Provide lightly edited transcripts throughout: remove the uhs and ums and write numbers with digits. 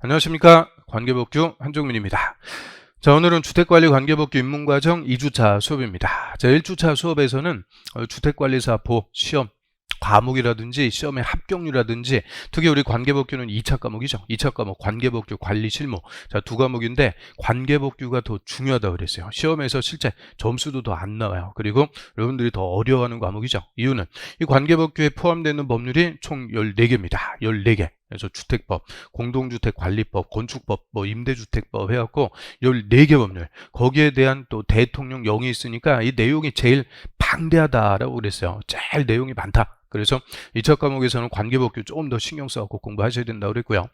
안녕하십니까. 관계법규 한종민입니다. 자, 오늘은 주택관리 관계법규 입문과정 2주차 수업입니다. 자, 1주차 수업에서는 주택관리사보 시험 과목이라든지 시험의 합격률이라든지 특히 우리 관계법규는 2차 과목이죠. 2차 과목 관계법규 관리 실무. 자, 두 과목인데 관계법규가 더 중요하다고 그랬어요. 시험에서 실제 점수도 더 안 나와요. 그리고 여러분들이 더 어려워하는 과목이죠. 이유는 이 관계법규에 포함되는 법률이 총 14개입니다. 14개. 그래서 주택법, 공동주택관리법, 건축법, 임대주택법 해갖고 14개 법률. 거기에 대한 또 대통령령이 있으니까 이 내용이 제일 방대하다라고 그랬어요. 제일 내용이 많다. 그래서 2차 과목에서는 관계법규 조금 더 신경 써갖고 공부하셔야 된다고 그랬고요.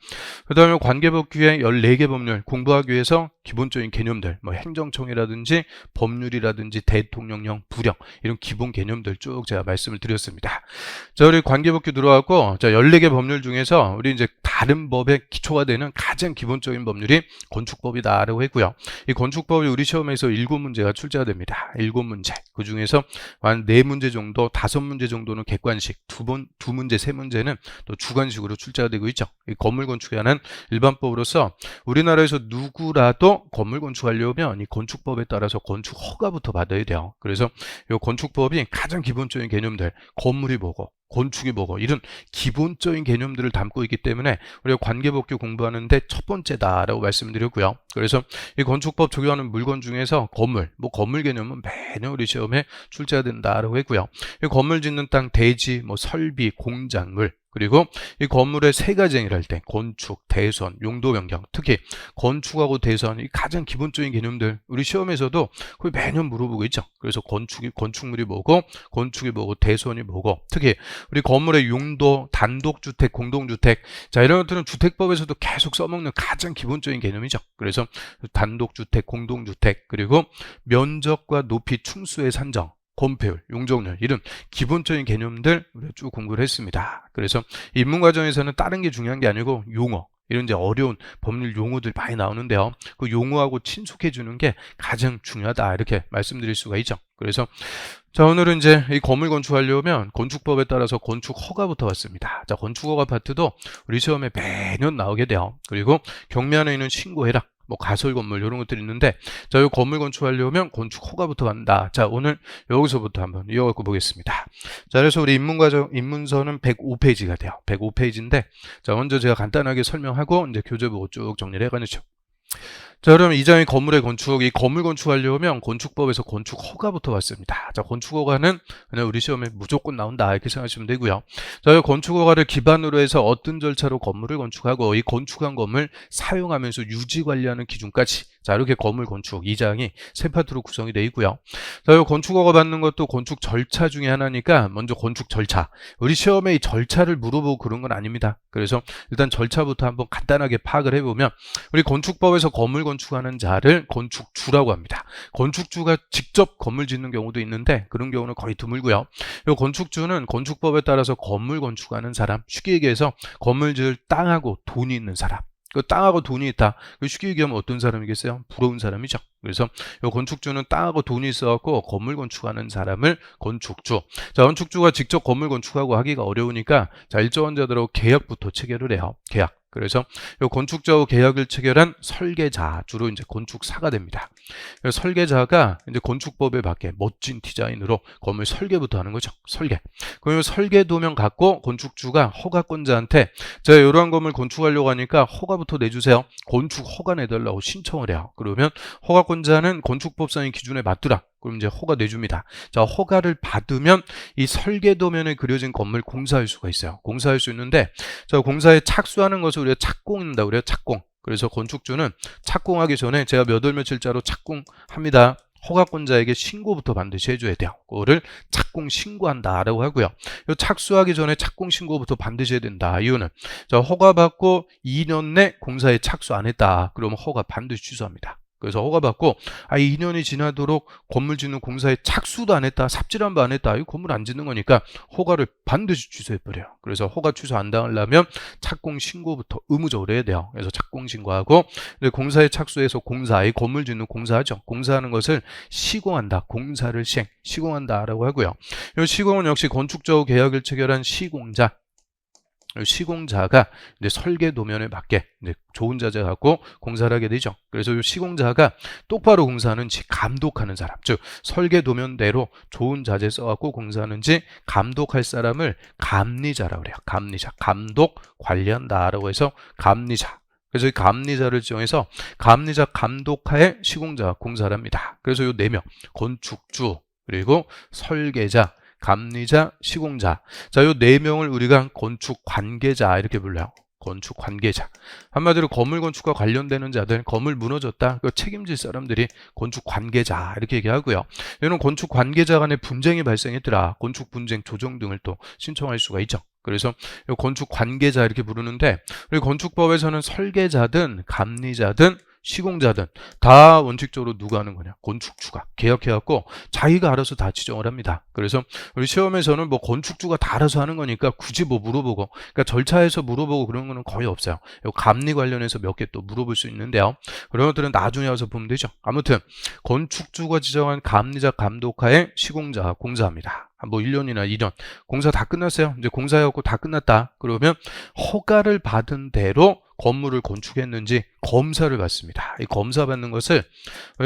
그 다음에 관계법규의 14개 법률 공부하기 위해서 기본적인 개념들, 행정청이라든지 법률이라든지 대통령령, 부령 이런 기본 개념들 쭉 제가 말씀을 드렸습니다. 자, 우리 관계법규 들어왔고, 자, 14개 법률 중에서 우리 이제 다른 법의 기초가 되는 가장 기본적인 법률이 건축법이다라고 했고요. 이 건축법이 우리 시험에서 7문제가 출제가 됩니다. 7문제. 그 중에서 한 4문제 정도, 5문제 정도는 객관식, 2문제, 3문제는 또 주관식으로 출제가 되고 있죠. 이 건물 건축에 관한 일반법으로서 우리나라에서 누구라도 건물 건축하려면 이 건축법에 따라서 건축 허가부터 받아야 돼요. 그래서 이 건축법이 가장 기본적인 개념들, 건물이 뭐고 건축이 뭐고 이런 기본적인 개념들을 담고 있기 때문에 우리가 관계법규 공부하는데 첫 번째다라고 말씀드렸고요. 그래서 이 건축법 적용하는 물건 중에서 건물, 건물 개념은 매년 우리 시험에 출제가 된다라고 했고요. 이 건물 짓는 땅, 대지, 설비, 공작물, 그리고 이 건물의 세 가지 행위를 할 때 건축, 대선, 용도 변경, 특히 건축하고 대선 이 가장 기본적인 개념들 우리 시험에서도 거의 매년 물어보고 있죠. 그래서 건축물이 뭐고 건축이 뭐고 대선이 뭐고 특히 우리 건물의 용도, 단독주택, 공동주택 자 이런 것들은 주택법에서도 계속 써먹는 가장 기본적인 개념이죠. 그래서 단독주택, 공동주택 그리고 면적과 높이 충수의 산정 건폐율, 용적률 이런 기본적인 개념들 우리가 쭉 공부를 했습니다. 그래서 입문과정에서는 다른 게 중요한 게 아니고 용어 이런 이제 어려운 법률 용어들 많이 나오는데요. 그 용어하고 친숙해 주는 게 가장 중요하다 이렇게 말씀드릴 수가 있죠. 그래서 자 오늘은 이제 이 건물 건축하려면 건축법에 따라서 건축 허가부터 왔습니다. 자 건축허가 파트도 우리 시험에 매년 나오게 돼요. 그리고 경미안에 있는 신고해라. 가설 건물 이런 것들이 있는데 자, 이 건물 건축하려면 건축 허가부터 간다. 자, 오늘 여기서부터 한번 이어갖고 보겠습니다. 자, 그래서 우리 입문서는 105페이지가 돼요. 105페이지인데 자, 먼저 제가 간단하게 설명하고 이제 교재 보고 쭉 정리를 해가죠. 자, 그러면 2장의 건물의 건축, 이 건물 건축하려면 건축법에서 건축 허가부터 왔습니다. 자, 건축 허가는 그냥 우리 시험에 무조건 나온다 이렇게 생각하시면 되고요. 자, 이 건축 허가를 기반으로 해서 어떤 절차로 건물을 건축하고 이 건축한 건물 사용하면서 유지 관리하는 기준까지 자, 이렇게 건물 건축 2장이 세 파트로 구성이 되어 있고요. 자, 이 건축 허가 받는 것도 건축 절차 중에 하나니까 먼저 건축 절차. 우리 시험에 이 절차를 물어보고 그런 건 아닙니다. 그래서 일단 절차부터 한번 간단하게 파악을 해보면 우리 건축법에서 건물 건축하는 자를 건축주라고 합니다. 건축주가 직접 건물 짓는 경우도 있는데 그런 경우는 거의 드물고요. 이 건축주는 건축법에 따라서 건물 건축하는 사람, 쉽게 얘기해서 건물 지을 땅하고 돈이 있는 사람. 그 땅하고 돈이 있다. 쉽게 얘기하면 어떤 사람이겠어요? 부러운 사람이죠. 그래서 이 건축주는 땅하고 돈이 있어갖고 건물 건축하는 사람을 건축주. 자, 건축주가 직접 건물 건축하고 하기가 어려우니까 자, 일조원자들하고 계약부터 체결을 해요. 계약. 그래서 이 건축자하고 계약을 체결한 설계자, 주로 이제 건축사가 됩니다. 설계자가 이제 건축법에 맞게 멋진 디자인으로 건물 설계부터 하는 거죠. 설계. 그러면 설계 도면 갖고 건축주가 허가권자한테 제가 이러한 건물 건축하려고 하니까 허가부터 내주세요. 건축 허가 내달라고 신청을 해요. 그러면 허가권자는 건축법상의 기준에 맞더라. 그럼 이제 허가 내줍니다. 자, 허가를 받으면 이 설계도면에 그려진 건물 공사할 수가 있어요. 공사할 수 있는데, 자, 공사에 착수하는 것을 우리가 착공입니다. 우리가 착공. 그래서 건축주는 착공하기 전에 제가 몇 월 며칠자로 착공합니다. 허가권자에게 신고부터 반드시 해줘야 돼요. 그거를 착공 신고한다라고 하고요. 착수하기 전에 착공 신고부터 반드시 해야 된다. 이유는 자, 허가받고 2년 내 공사에 착수 안 했다. 그러면 허가 반드시 취소합니다. 그래서 허가받고 2년이 지나도록 건물 짓는 공사에 착수도 안 했다, 삽질한도 안 했다, 이 건물 안 짓는 거니까 허가를 반드시 취소해버려요. 그래서 허가 취소 안 당하려면 착공 신고부터 의무적으로 해야 돼요. 그래서 착공 신고하고 공사에 착수해서 이 건물 짓는 공사하죠. 공사하는 것을 시공한다, 공사를 시공한다라고 하고요. 이 시공은 역시 건축자와 계약을 체결한 시공자. 시공자가 이제 설계 도면에 맞게 이제 좋은 자재 갖고 공사를 하게 되죠. 그래서 이 시공자가 똑바로 공사하는지 감독하는 사람, 즉 설계 도면대로 좋은 자재 써갖고 공사하는지 감독할 사람을 감리자라고 그래요. 감리자, 감독 관리한다라고 해서 감리자. 그래서 이 감리자를 지정해서 감리자 감독하에 시공자 공사를 합니다. 그래서 이 4명, 건축주, 그리고 설계자, 감리자, 시공자. 자, 요 4명을 우리가 건축 관계자 이렇게 불러요. 건축 관계자. 한마디로 건물 건축과 관련되는 자들, 건물 무너졌다, 그 책임질 사람들이 건축 관계자 이렇게 얘기하고요. 이는 건축 관계자 간의 분쟁이 발생했더라, 건축 분쟁 조정 등을 또 신청할 수가 있죠. 그래서 요 건축 관계자 이렇게 부르는데, 우리 건축법에서는 설계자든 감리자든 시공자든 다 원칙적으로 누가 하는 거냐? 건축주가 계약해갖고 자기가 알아서 다 지정을 합니다. 그래서 우리 시험에서는 뭐 건축주가 다 알아서 하는 거니까 굳이 뭐 물어보고, 그러니까 절차에서 물어보고 그런 거는 거의 없어요. 감리 관련해서 몇 개 또 물어볼 수 있는데요. 그런 것들은 나중에 와서 보면 되죠. 아무튼 건축주가 지정한 감리자 감독하에 시공자가 공사합니다. 뭐 1년이나 2년 공사 다 끝났어요. 이제 공사해갖고 다 끝났다. 그러면 허가를 받은 대로 건물을 건축했는지 검사를 받습니다. 이 검사 받는 것을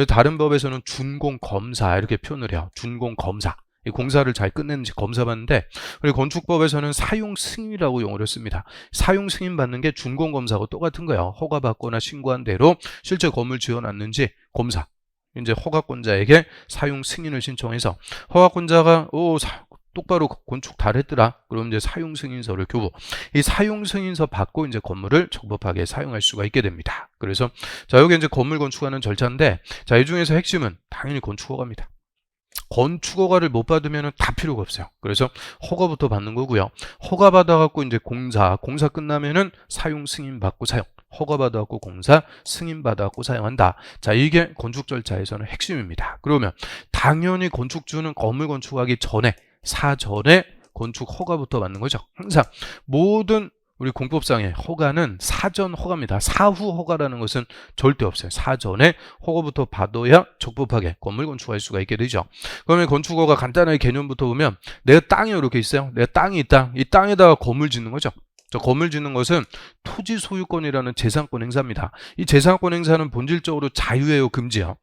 다른 법에서는 준공검사 이렇게 표현을 해요. 준공검사. 이 공사를 잘 끝냈는지 검사 받는데, 우리 건축법에서는 사용 승인이라고 용어를 씁니다. 사용 승인 받는 게 준공검사하고 똑같은 거예요. 허가 받거나 신고한 대로 실제 건물 지어놨는지 검사. 이제 허가권자에게 사용 승인을 신청해서 허가권자가 똑바로 건축 다 했더라. 그럼 이제 사용 승인서를 교부. 이 사용 승인서 받고 이제 건물을 적법하게 사용할 수가 있게 됩니다. 그래서 자, 여기 이제 건물 건축하는 절차인데, 자, 이 중에서 핵심은 당연히 건축허가입니다. 건축허가를 못 받으면 다 필요가 없어요. 그래서 허가부터 받는 거고요. 허가 받아갖고 이제 공사 끝나면은 사용 승인 받고 사용. 허가 받아갖고 공사 승인 받아갖고 사용한다. 자, 이게 건축 절차에서는 핵심입니다. 그러면 당연히 건축주는 건물 건축하기 전에, 사전에 건축 허가부터 받는 거죠. 항상 모든 우리 공법상의 허가는 사전 허가입니다. 사후 허가라는 것은 절대 없어요. 사전에 허가부터 받아야 적법하게 건물 건축할 수가 있게 되죠. 그러면 건축허가 간단하게 개념부터 보면, 내가 땅이 이렇게 있어요. 내가 땅이 있다. 이 땅에다가 건물 짓는 거죠. 저 건물 짓는 것은 토지 소유권이라는 재산권 행사입니다. 이 재산권 행사는 본질적으로 자유예요, 금지예요?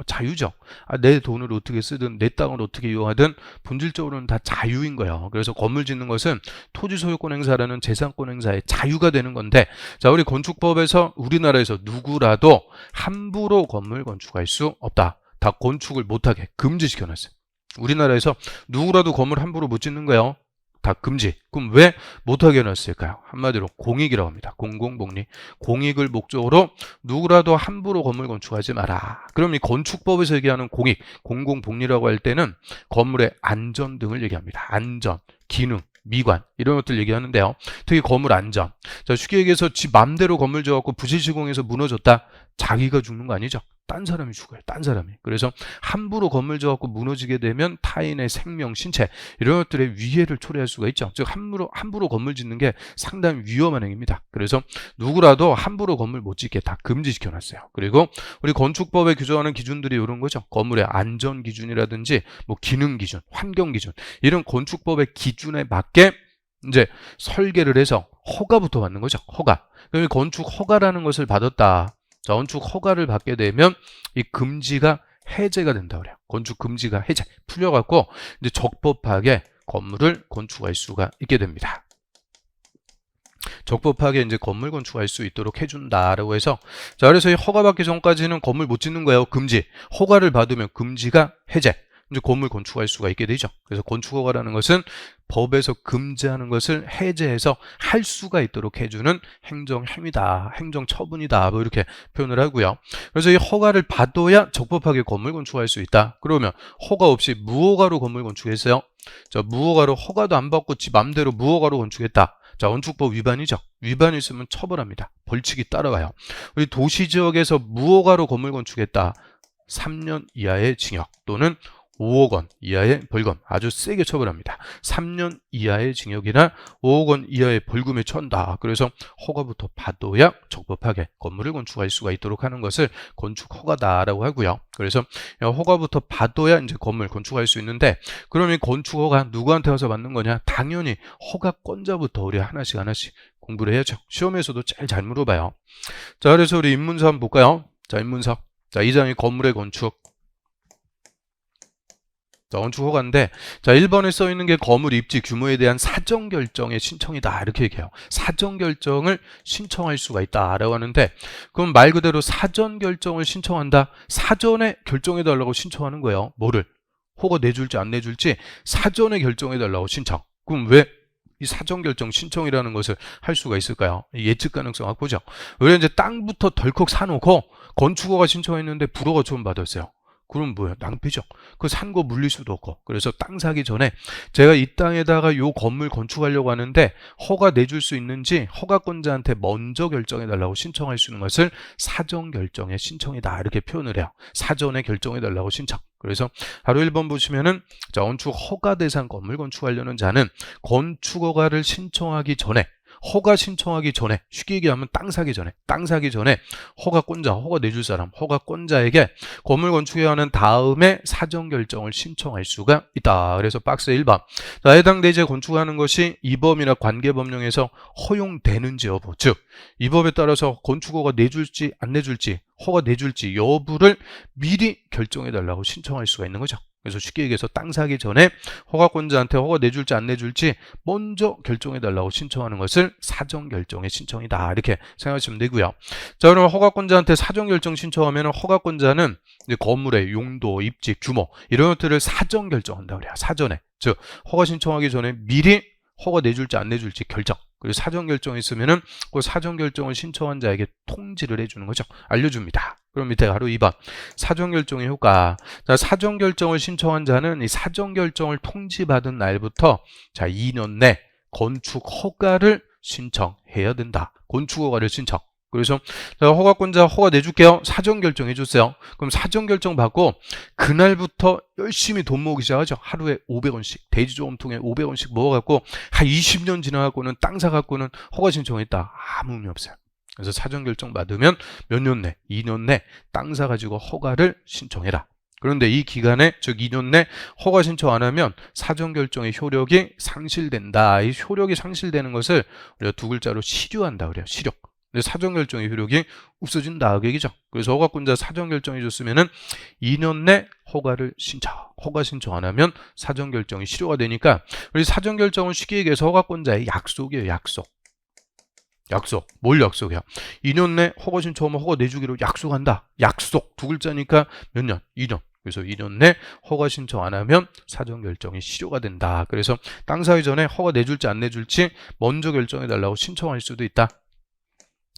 자유죠. 내 돈을 어떻게 쓰든 내 땅을 어떻게 이용하든 본질적으로는 다 자유인 거예요. 그래서 건물 짓는 것은 토지 소유권 행사라는 재산권 행사의 자유가 되는 건데, 자, 우리 건축법에서 우리나라에서 누구라도 함부로 건물 건축할 수 없다. 다 건축을 못하게 금지시켜놨어요. 우리나라에서 누구라도 건물 함부로 못 짓는 거예요. 다 금지. 그럼 왜 못하게 해놨을까요? 한마디로 공익이라고 합니다. 공공복리. 공익을 목적으로 누구라도 함부로 건물 건축하지 마라. 그럼 이 건축법에서 얘기하는 공익, 공공복리라고 할 때는 건물의 안전 등을 얘기합니다. 안전, 기능, 미관 이런 것들 얘기하는데요. 특히 건물 안전. 자, 쉽게 얘기해서 지 맘대로 건물 지어갖고 부실시공해서 무너졌다. 자기가 죽는 거 아니죠. 딴 사람이 죽어요. 딴 사람이. 그래서 함부로 건물 지어갖고 무너지게 되면 타인의 생명, 신체 이런 것들의 위해를 초래할 수가 있죠. 즉 함부로 건물 짓는 게 상당히 위험한 행위입니다. 그래서 누구라도 함부로 건물 못 짓게 다 금지시켜놨어요. 그리고 우리 건축법에 규정하는 기준들이 이런 거죠. 건물의 안전 기준이라든지 뭐 기능 기준, 환경 기준 이런 건축법의 기준에 맞게 이제 설계를 해서 허가부터 받는 거죠. 허가. 그럼 건축 허가라는 것을 받았다. 자, 건축 허가를 받게 되면 이 금지가 해제가 된다고 그래요. 건축 금지가 해제, 풀려갖고 이제 적법하게 건물을 건축할 수가 있게 됩니다. 적법하게 이제 건물 건축할 수 있도록 해준다라고 해서, 자, 그래서 이 허가 받기 전까지는 건물 못 짓는 거예요. 금지. 허가를 받으면 금지가 해제. 이제 건물 건축할 수가 있게 되죠. 그래서 건축허가라는 것은 법에서 금지하는 것을 해제해서 할 수가 있도록 해주는 행정행위다, 행정처분이다, 뭐 이렇게 표현을 하고요. 그래서 이 허가를 받아야 적법하게 건물 건축할 수 있다. 그러면 허가 없이 무허가로 건물 건축했어요. 자, 무허가로 허가도 안 받고 지 맘대로 무허가로 건축했다. 자, 건축법 위반이죠. 위반이 있으면 처벌합니다. 벌칙이 따라와요. 우리 도시지역에서 무허가로 건물 건축했다. 3년 이하의 징역 또는 5억 원 이하의 벌금, 아주 세게 처벌합니다. 3년 이하의 징역이나 5억 원 이하의 벌금에 처한다. 그래서 허가부터 받아야 적법하게 건물을 건축할 수가 있도록 하는 것을 건축 허가다라고 하고요. 그래서 허가부터 받아야 이제 건물 건축할 수 있는데, 그럼 이 건축 허가 누구한테 와서 받는 거냐? 당연히 허가권자부터 우리 하나씩 공부를 해야죠. 시험에서도 제일 잘 물어봐요. 자, 그래서 우리 입문서 한번 볼까요? 자, 입문서. 자, 2장이 건물의 건축. 자, 건축 허가인데, 자, 1번에 써 있는 게 건물 입지 규모에 대한 사정 결정의 신청이다. 이렇게 얘기해요. 사정 결정을 신청할 수가 있다라고 하는데, 그럼 말 그대로 사전 결정을 신청한다. 사전에 결정해 달라고 신청하는 거예요. 뭐를? 허가 내줄지 안 내줄지 사전에 결정해 달라고 신청. 그럼 왜 이 사전 결정 신청이라는 것을 할 수가 있을까요? 예측 가능성 확보죠. 왜 이제 땅부터 덜컥 사놓고 건축허가 신청했는데 불허가 처음 받았어요. 그럼 뭐예요? 낭비죠. 그 산 거 물릴 수도 없고. 그래서 땅 사기 전에 제가 이 땅에다가 요 건물 건축하려고 하는데 허가 내줄 수 있는지 허가권자한테 먼저 결정해 달라고 신청할 수 있는 것을 사전 결정의 신청이다. 이렇게 표현을 해요. 사전에 결정해 달라고 신청. 그래서 바로 1번 보시면은, 자, 건축 허가 대상 건물 건축하려는 자는 건축 허가를 신청하기 전에, 허가 신청하기 전에, 쉽게 얘기하면 땅 사기 전에 허가권자, 허가 내줄 사람, 허가권자에게 건물 건축해야 하는 다음에 사전 결정을 신청할 수가 있다. 그래서 박스 1번. 자, 해당 대지에 건축하는 것이 이 법이나 관계법령에서 허용되는지 여부, 즉 이 법에 따라서 건축허가 내줄지 안 내줄지, 허가 내줄지 여부를 미리 결정해 달라고 신청할 수가 있는 거죠. 그래서 쉽게 얘기해서 땅 사기 전에 허가권자한테 허가 내줄지 안 내줄지 먼저 결정해 달라고 신청하는 것을 사전 결정의 신청이다. 이렇게 생각하시면 되고요. 자, 그럼 허가권자한테 사전 결정 신청하면 허가권자는 이제 건물의 용도, 입지, 규모 이런 것들을 사전 결정한다 그래요. 사전에. 즉 허가 신청하기 전에 미리 허가 내줄지 안 내줄지 결정. 그리고 사전 결정이 있으면은 그 사전 결정을 신청한 자에게 통지를 해주는 거죠. 알려줍니다. 그럼 밑에 바로 2번. 사전 결정의 효과. 자, 사전 결정을 신청한 자는 이 사전 결정을 통지받은 날부터 자, 2년 내 건축 허가를 신청해야 된다. 건축 허가를 신청. 그래서 허가권자 허가 내줄게요. 사전 결정 해줬어요. 그럼 사전 결정 받고 그날부터 열심히 돈 모으기 시작하죠. 하루에 500원씩 대지조금통에 500원씩 모아갖고 한 20년 지나갖고는 땅 사갖고는 허가 신청했다. 아무 의미 없어요. 그래서 사전 결정 받으면 몇 년 내, 2년 내 땅 사가지고 허가를 신청해라. 그런데 이 기간에, 즉 2년 내 허가 신청 안 하면 사전 결정의 효력이 상실된다. 이 효력이 상실되는 것을 우리가 두 글자로 실효한다 그래요. 실효. 사전 결정의 효력이 없어진다 그 얘기죠. 그래서 허가권자 사전 결정해 줬으면은 2년 내 허가를 신청. 허가 신청 안 하면 사전 결정이 실효가 되니까, 우리 사전 결정은 쉽게 얘기해서 허가권자의 약속이에요. 약속. 뭘 약속해요? 2년 내 허가 신청하면 허가 내주기로 약속한다. 약속. 두 글자니까 몇 년? 2년. 그래서 2년 내 허가 신청 안 하면 사전 결정이 실효가 된다. 그래서 땅 사기 전에 허가 내줄지 안 내줄지 먼저 결정해 달라고 신청할 수도 있다.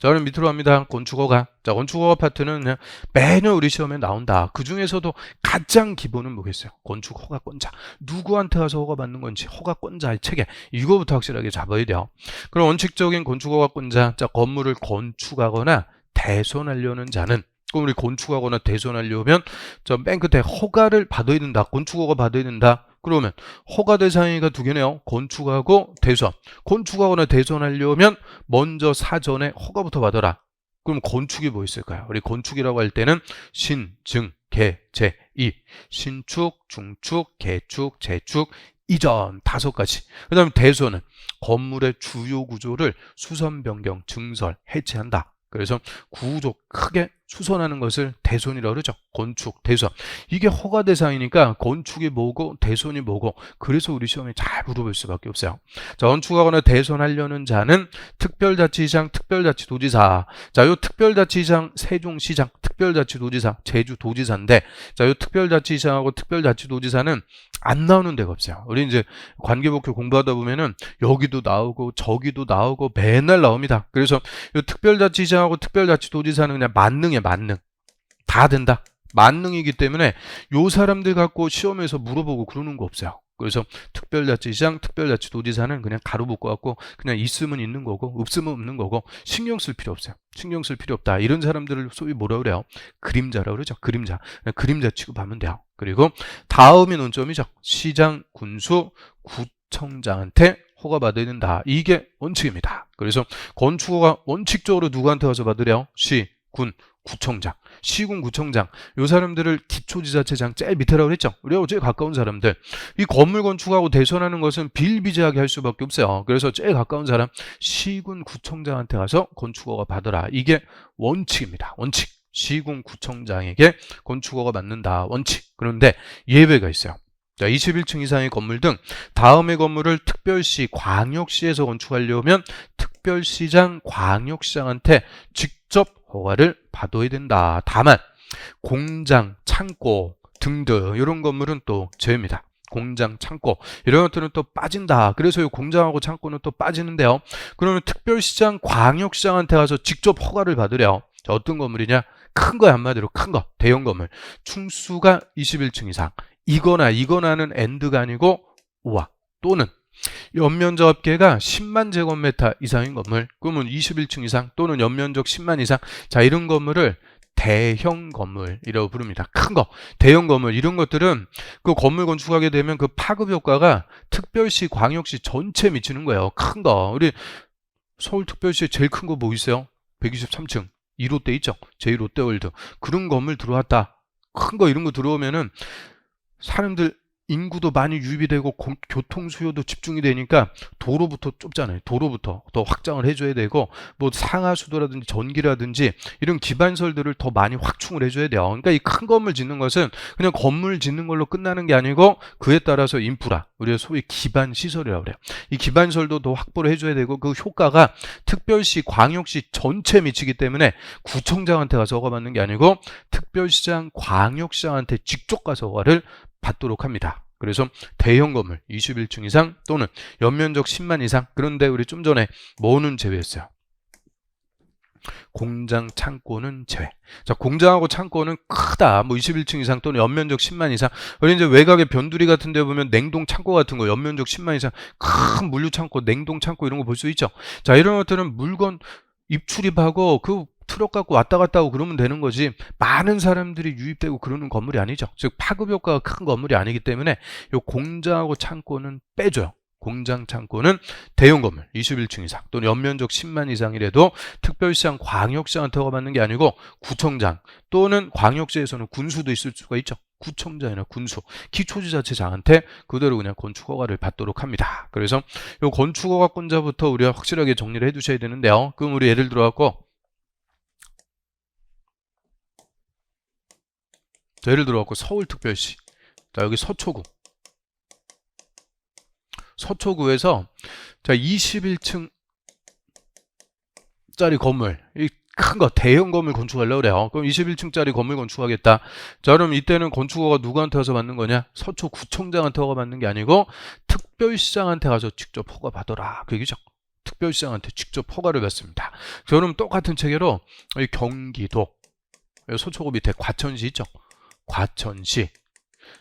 자, 그럼 밑으로 갑니다. 건축허가. 자, 건축허가 파트는 그냥 매년 우리 시험에 나온다. 그 중에서도 가장 기본은 뭐겠어요? 건축허가권자. 누구한테 가서 허가 받는 건지 허가권자의 체계. 이거부터 확실하게 잡아야 돼요. 그럼 원칙적인 건축허가권자. 자, 건물을 건축하거나 대손하려는 자는, 그럼 우리 건축하거나 대손하려면 저 맨 끝에 허가를 받아야 된다. 건축허가 받아야 된다. 그러면 허가 대상이가 두 개네요. 건축하고 대손. 건축하거나 대손하려면 먼저 사전에 허가부터 받아라. 그럼 건축이 뭐 있을까요? 우리 건축이라고 할 때는 신, 증, 개, 재, 이. 신축, 중축, 개축, 재축, 이전 5가지. 그 다음에 대손은 건물의 주요 구조를 수선, 변경, 증설, 해체한다. 그래서 구조 크게 수선하는 것을 대손이라고 그러죠. 건축, 대손. 이게 허가 대상이니까 건축이 뭐고 대손이 뭐고, 그래서 우리 시험에 잘 물어볼 수밖에 없어요. 자, 건축하거나 대손하려는 자는 특별자치시장, 특별자치도지사. 자, 요 특별자치시장 세종시장, 특별자치도지사 제주도지사인데, 자, 요 특별자치시장하고 특별자치도지사는 안 나오는 데가 없어요. 우리 이제 관계법규 공부하다 보면은 여기도 나오고 저기도 나오고 맨날 나옵니다. 그래서 요 특별자치시장하고 특별자치도지사는 그냥 만능이에요. 만능. 다 된다. 만능이기 때문에 요 사람들 갖고 시험에서 물어보고 그러는 거 없어요. 그래서 특별자치시장, 특별자치도지사는 그냥 가로 묶어갖고 그냥 있으면 있는 거고 없으면 없는 거고 신경 쓸 필요 없어요. 신경 쓸 필요 없다. 이런 사람들을 소위 뭐라 그래요? 그림자라고 그러죠. 그림자. 그림자 취급하면 돼요. 그리고 다음이 논점이죠. 시장, 군수, 구청장한테 허가받아야 된다. 이게 원칙입니다. 그래서 건축허가 원칙적으로 누구한테 가서 받으래요? 시, 군, 구청장. 시군 구청장, 요 사람들을 기초지자체장 제일 밑에라고 그랬죠. 우리하고 제일 가까운 사람들. 이 건물 건축하고 대선하는 것은 비일비재하게 할 수밖에 없어요. 그래서 제일 가까운 사람 시군 구청장한테 가서 건축허가 받으라. 이게 원칙입니다. 원칙. 시군 구청장에게 건축허가 받는다. 원칙. 그런데 예외가 있어요. 자, 21층 이상의 건물 등 다음의 건물을 특별시, 광역시에서 건축하려면 특별시장, 광역시장한테 직접 허가를 받아야 된다. 다만 공장, 창고 등등 이런 건물은 또 제외입니다. 공장, 창고 이런 것들은 또 빠진다. 그래서 이 공장하고 창고는 또 빠지는데요. 그러면 특별시장, 광역시장한테 가서 직접 허가를 받으래요. 자, 어떤 건물이냐? 큰 거야, 한마디로 큰 거, 대형 건물. 충수가 21층 이상. 이거나는 엔드가 아니고 우와 또는 연면적 합계가 10만 제곱미터 이상인 건물, 그러면 21층 이상 또는 연면적 10만 이상. 자, 이런 건물을 대형 건물이라고 부릅니다. 큰 거, 대형 건물 이런 것들은 그 건물 건축하게 되면 그 파급 효과가 특별시, 광역시 전체에 미치는 거예요. 큰 거. 우리 서울특별시에 제일 큰 거 뭐 있어요? 123층 2롯데 있죠? 제2롯데월드. 그런 건물 들어왔다. 큰 거 이런 거 들어오면은 사람들 인구도 많이 유입이 되고 교통 수요도 집중이 되니까 도로부터 좁잖아요. 도로부터 더 확장을 해줘야 되고 뭐 상하수도라든지 전기라든지 이런 기반설들을 더 많이 확충을 해줘야 돼요. 그러니까 이 큰 건물 짓는 것은 그냥 건물 짓는 걸로 끝나는 게 아니고 그에 따라서 인프라, 우리가 소위 기반 시설이라고 그래요. 이 기반설도 더 확보를 해줘야 되고 그 효과가 특별시, 광역시 전체에 미치기 때문에 구청장한테 가서 허가받는 게 아니고 특별시장, 광역시장한테 직접 가서 허가를 받도록 합니다. 그래서 대형 건물 21층 이상 또는 연면적 10만 이상. 그런데 우리 좀 전에 뭐는 제외했어요? 공장, 창고는 제외. 자, 공장하고 창고는 크다. 뭐 21층 이상 또는 연면적 10만 이상. 우리 이제 외곽의 변두리 같은 데 보면 냉동 창고 같은 거 연면적 10만 이상 큰 물류 창고, 냉동 창고 이런 거 볼 수 있죠. 자, 이런 것들은 물건 입출입하고 그 트럭 갖고 왔다 갔다 하고 그러면 되는 거지 많은 사람들이 유입되고 그러는 건물이 아니죠. 즉 파급 효과가 큰 건물이 아니기 때문에 요 공장하고 창고는 빼줘요. 공장, 창고는 대형 건물 21층 이상 또는 연면적 10만 이상이라도 특별시장, 광역시장한테 허가받는 게 아니고 구청장 또는 광역시에서는 군수도 있을 수가 있죠. 구청장이나 군수, 기초지자체장한테 그대로 그냥 건축허가를 받도록 합니다. 그래서 요 건축허가권자부터 우리가 확실하게 정리를 해두셔야 되는데요. 그럼 우리 예를 들어갖고 자, 예를 들어갖고 서울특별시. 자, 여기 서초구. 서초구에서 자 21층짜리 건물, 이 큰 거 대형 건물 건축하려고 그래요. 그럼 21층짜리 건물 건축하겠다. 자, 그럼 이때는 건축허가 누구한테 가서 받는 거냐? 서초구청장한테 허가 받는 게 아니고 특별시장한테 가서 직접 허가 받아라. 그 얘기죠. 특별시장한테 직접 허가를 받습니다. 그럼 똑같은 체계로 경기도 서초구 밑에 과천시 있죠. 과천시.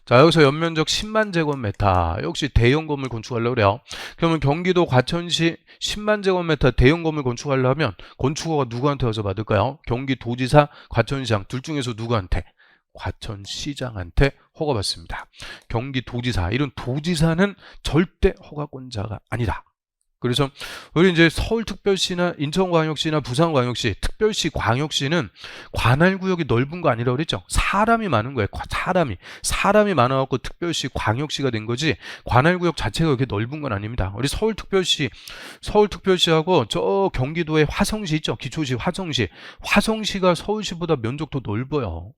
자, 여기서 연면적 10만 제곱미터 역시 대형 건물 건축하려고 그래요. 그러면 경기도 과천시 10만 제곱미터 대형 건물 건축하려면 건축허가 누구한테 가서 받을까요? 경기도지사, 과천시장 둘 중에서 누구한테? 과천시장한테 허가받습니다. 경기도지사, 이런 도지사는 절대 허가권자가 아니다. 그래서 우리 이제 서울특별시나 인천광역시나 부산광역시, 특별시, 광역시는 관할구역이 넓은 거 아니라고 그랬죠. 사람이 많은 거예요. 사람이 많아갖고 특별시, 광역시가 된 거지 관할구역 자체가 그렇게 넓은 건 아닙니다. 우리 서울특별시하고 저 경기도의 화성시 있죠. 기초시 화성시가 서울시보다 면적도 넓어요.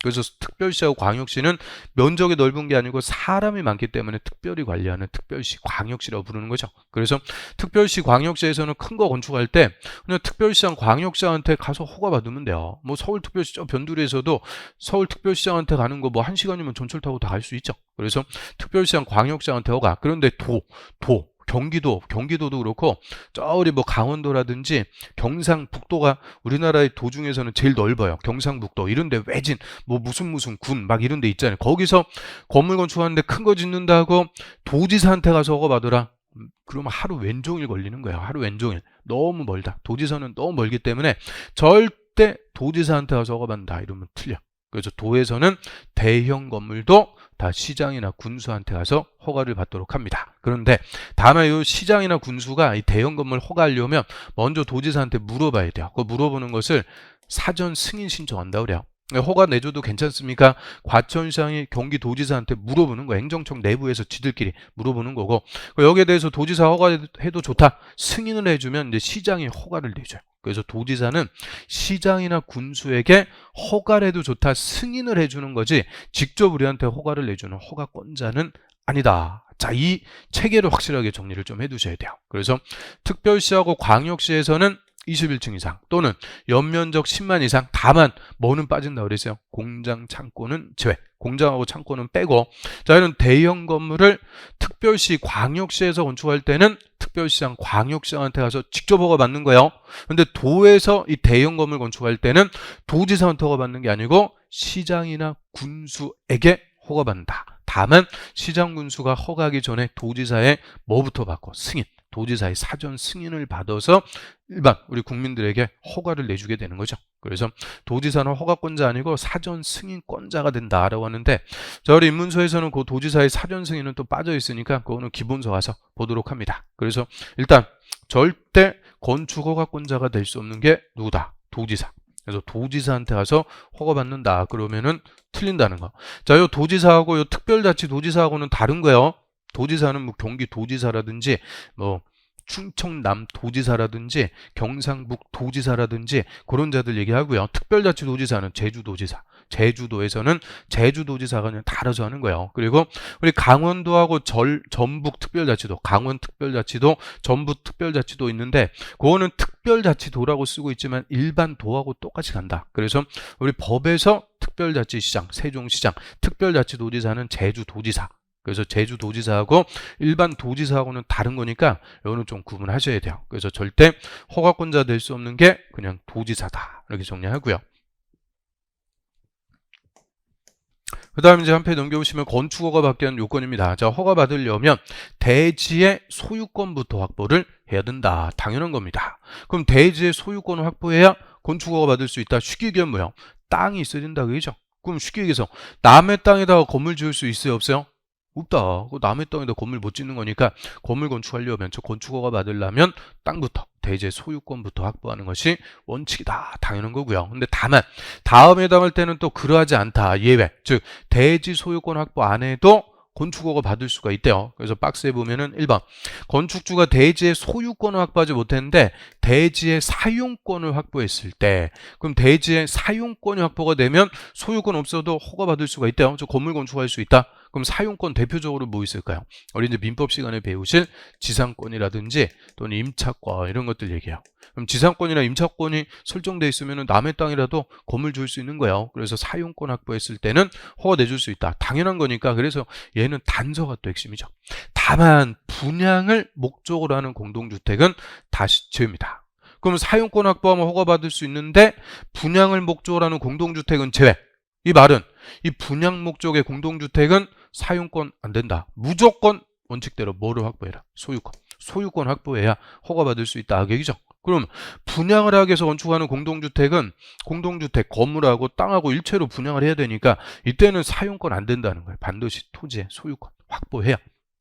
그래서 특별시하고 광역시는 면적이 넓은 게 아니고 사람이 많기 때문에 특별히 관리하는 특별시, 광역시라고 부르는 거죠. 그래서 특별시, 광역시에서는 큰 거 건축할 때 그냥 특별시장, 광역시장한테 가서 허가 받으면 돼요. 뭐 서울특별시 저 변두리에서도 서울특별시장한테 가는 거 뭐 1시간이면 전철 타고 다 갈 수 있죠. 그래서 특별시장, 광역시장한테 허가. 그런데 경기도도 그렇고 저리 뭐 강원도라든지 경상북도가 우리나라의 도 중에서는 제일 넓어요. 경상북도 이런데 외진 뭐 무슨 군 막 이런 데 있잖아요. 거기서 건물 건축하는데 큰 거 짓는다고 도지사한테 가서 허가 받으라. 그러면 하루 왼종일 걸리는 거예요. 하루 왼종일. 너무 멀다. 도지사는 너무 멀기 때문에 절대 도지사한테 가서 허가 받는다 이러면 틀려. 그래서 도에서는 대형 건물도 다 시장이나 군수한테 가서 허가를 받도록 합니다. 그런데 다만 이 시장이나 군수가 이 대형 건물 허가하려면 먼저 도지사한테 물어봐야 돼요. 그 물어보는 것을 사전 승인 신청한다고 그래요. 허가 내줘도 괜찮습니까? 과천시장이 경기도지사한테 물어보는 거예요. 행정청 내부에서 지들끼리 물어보는 거고, 여기에 대해서 도지사 허가해도 좋다, 승인을 해주면 이제 시장이 허가를 내줘요. 그래서 도지사는 시장이나 군수에게 허가를 해도 좋다, 승인을 해주는 거지 직접 우리한테 허가를 내주는 허가권자는 아니다. 자, 이 체계를 확실하게 정리를 좀 해두셔야 돼요. 그래서 특별시하고 광역시에서는 21층 이상 또는 연면적 10만 이상, 다만 뭐는 빠진다고 그랬어요? 공장, 창고는 제외. 공장하고 창고는 빼고. 자, 이런 대형 건물을 특별시, 광역시에서 건축할 때는 특별시장, 광역시장한테 가서 직접 허가 받는 거예요. 근데 도에서 이 대형 건물 건축할 때는 도지사한테 허가 받는 게 아니고 시장이나 군수에게 허가 받는다. 다만 시장, 군수가 허가하기 전에 도지사의 뭐부터 받고? 승인. 도지사의 사전 승인을 받아서 일반 우리 국민들에게 허가를 내주게 되는 거죠. 그래서 도지사는 허가권자 아니고 사전 승인권자가 된다라고 하는데, 자, 우리 입문서에서는 그 도지사의 사전 승인은 또 빠져 있으니까 그거는 기본서 가서 보도록 합니다. 그래서 일단 절대 건축 허가권자가 될 수 없는 게 누구다? 도지사. 그래서 도지사한테 가서 허가받는다 그러면은 틀린다는 거. 자, 요 도지사하고 요 특별자치도지사하고는 다른 거예요. 도지사는 뭐 경기도지사라든지 뭐 충청남도지사라든지 경상북도지사라든지 그런 자들 얘기하고요. 특별자치도지사는 제주도지사. 제주도에서는 제주도지사가 그냥 다 알아서 하는 거예요. 그리고 우리 강원도하고 전북특별자치도, 강원특별자치도, 전북특별자치도 있는데 그거는 특별자치도라고 쓰고 있지만 일반 도하고 똑같이 간다. 그래서 우리 법에서 특별자치시장, 세종시장, 특별자치도지사는 제주도지사. 그래서 제주도지사하고 일반 도지사하고는 다른 거니까 이거는 좀 구분하셔야 돼요. 그래서 절대 허가권자 될 수 없는 게 그냥 도지사다. 이렇게 정리하고요. 그 다음에 이제 한 페이지 넘겨보시면 건축허가 받기 위한 요건입니다. 자, 허가 받으려면 대지의 소유권부터 확보를 해야 된다. 당연한 겁니다. 그럼 대지의 소유권을 확보해야 건축허가 받을 수 있다. 쉽게 얘기하면 뭐예요? 땅이 있어야 된다. 그죠? 그럼 쉽게 얘기해서 남의 땅에다가 건물 지을 수 있어요? 없어요? 없다. 남의 땅에다 건물 못 짓는 거니까 건물 건축하려면, 저 건축허가 받으려면 땅부터, 대지의 소유권부터 확보하는 것이 원칙이다. 당연한 거고요. 근데 다만 다음에 해당할 때는 또 그러하지 않다. 예외. 즉 대지 소유권 확보 안 해도 건축허가 받을 수가 있대요. 그래서 박스에 보면은 1번 건축주가 대지의 소유권을 확보하지 못했는데 대지의 사용권을 확보했을 때, 그럼 대지의 사용권이 확보가 되면 소유권 없어도 허가 받을 수가 있대요. 저 건물 건축할 수 있다. 그럼 사용권 대표적으로 뭐 있을까요? 우리 이제 민법 시간에 배우실 지상권이라든지 또는 임차권 이런 것들 얘기해요. 그럼 지상권이나 임차권이 설정돼 있으면 남의 땅이라도 건물 줄 수 있는 거예요. 그래서 사용권 확보했을 때는 허가 내줄 수 있다. 당연한 거니까. 그래서 얘는 단서가 또 핵심이죠. 다만 분양을 목적으로 하는 공동주택은 다시 제외입니다. 그럼 사용권 확보하면 허가받을 수 있는데 분양을 목적으로 하는 공동주택은 제외. 이 말은 이 분양 목적의 공동주택은 사용권 안 된다. 무조건 원칙대로 뭐를 확보해라? 소유권. 소유권 확보해야 허가받을 수 있다. 얘기죠. 그럼 분양을 하기 위해서 건축하는 공동주택은 공동주택 건물하고 땅하고 일체로 분양을 해야 되니까 이때는 사용권 안 된다는 거예요. 반드시 토지의 소유권 확보해야,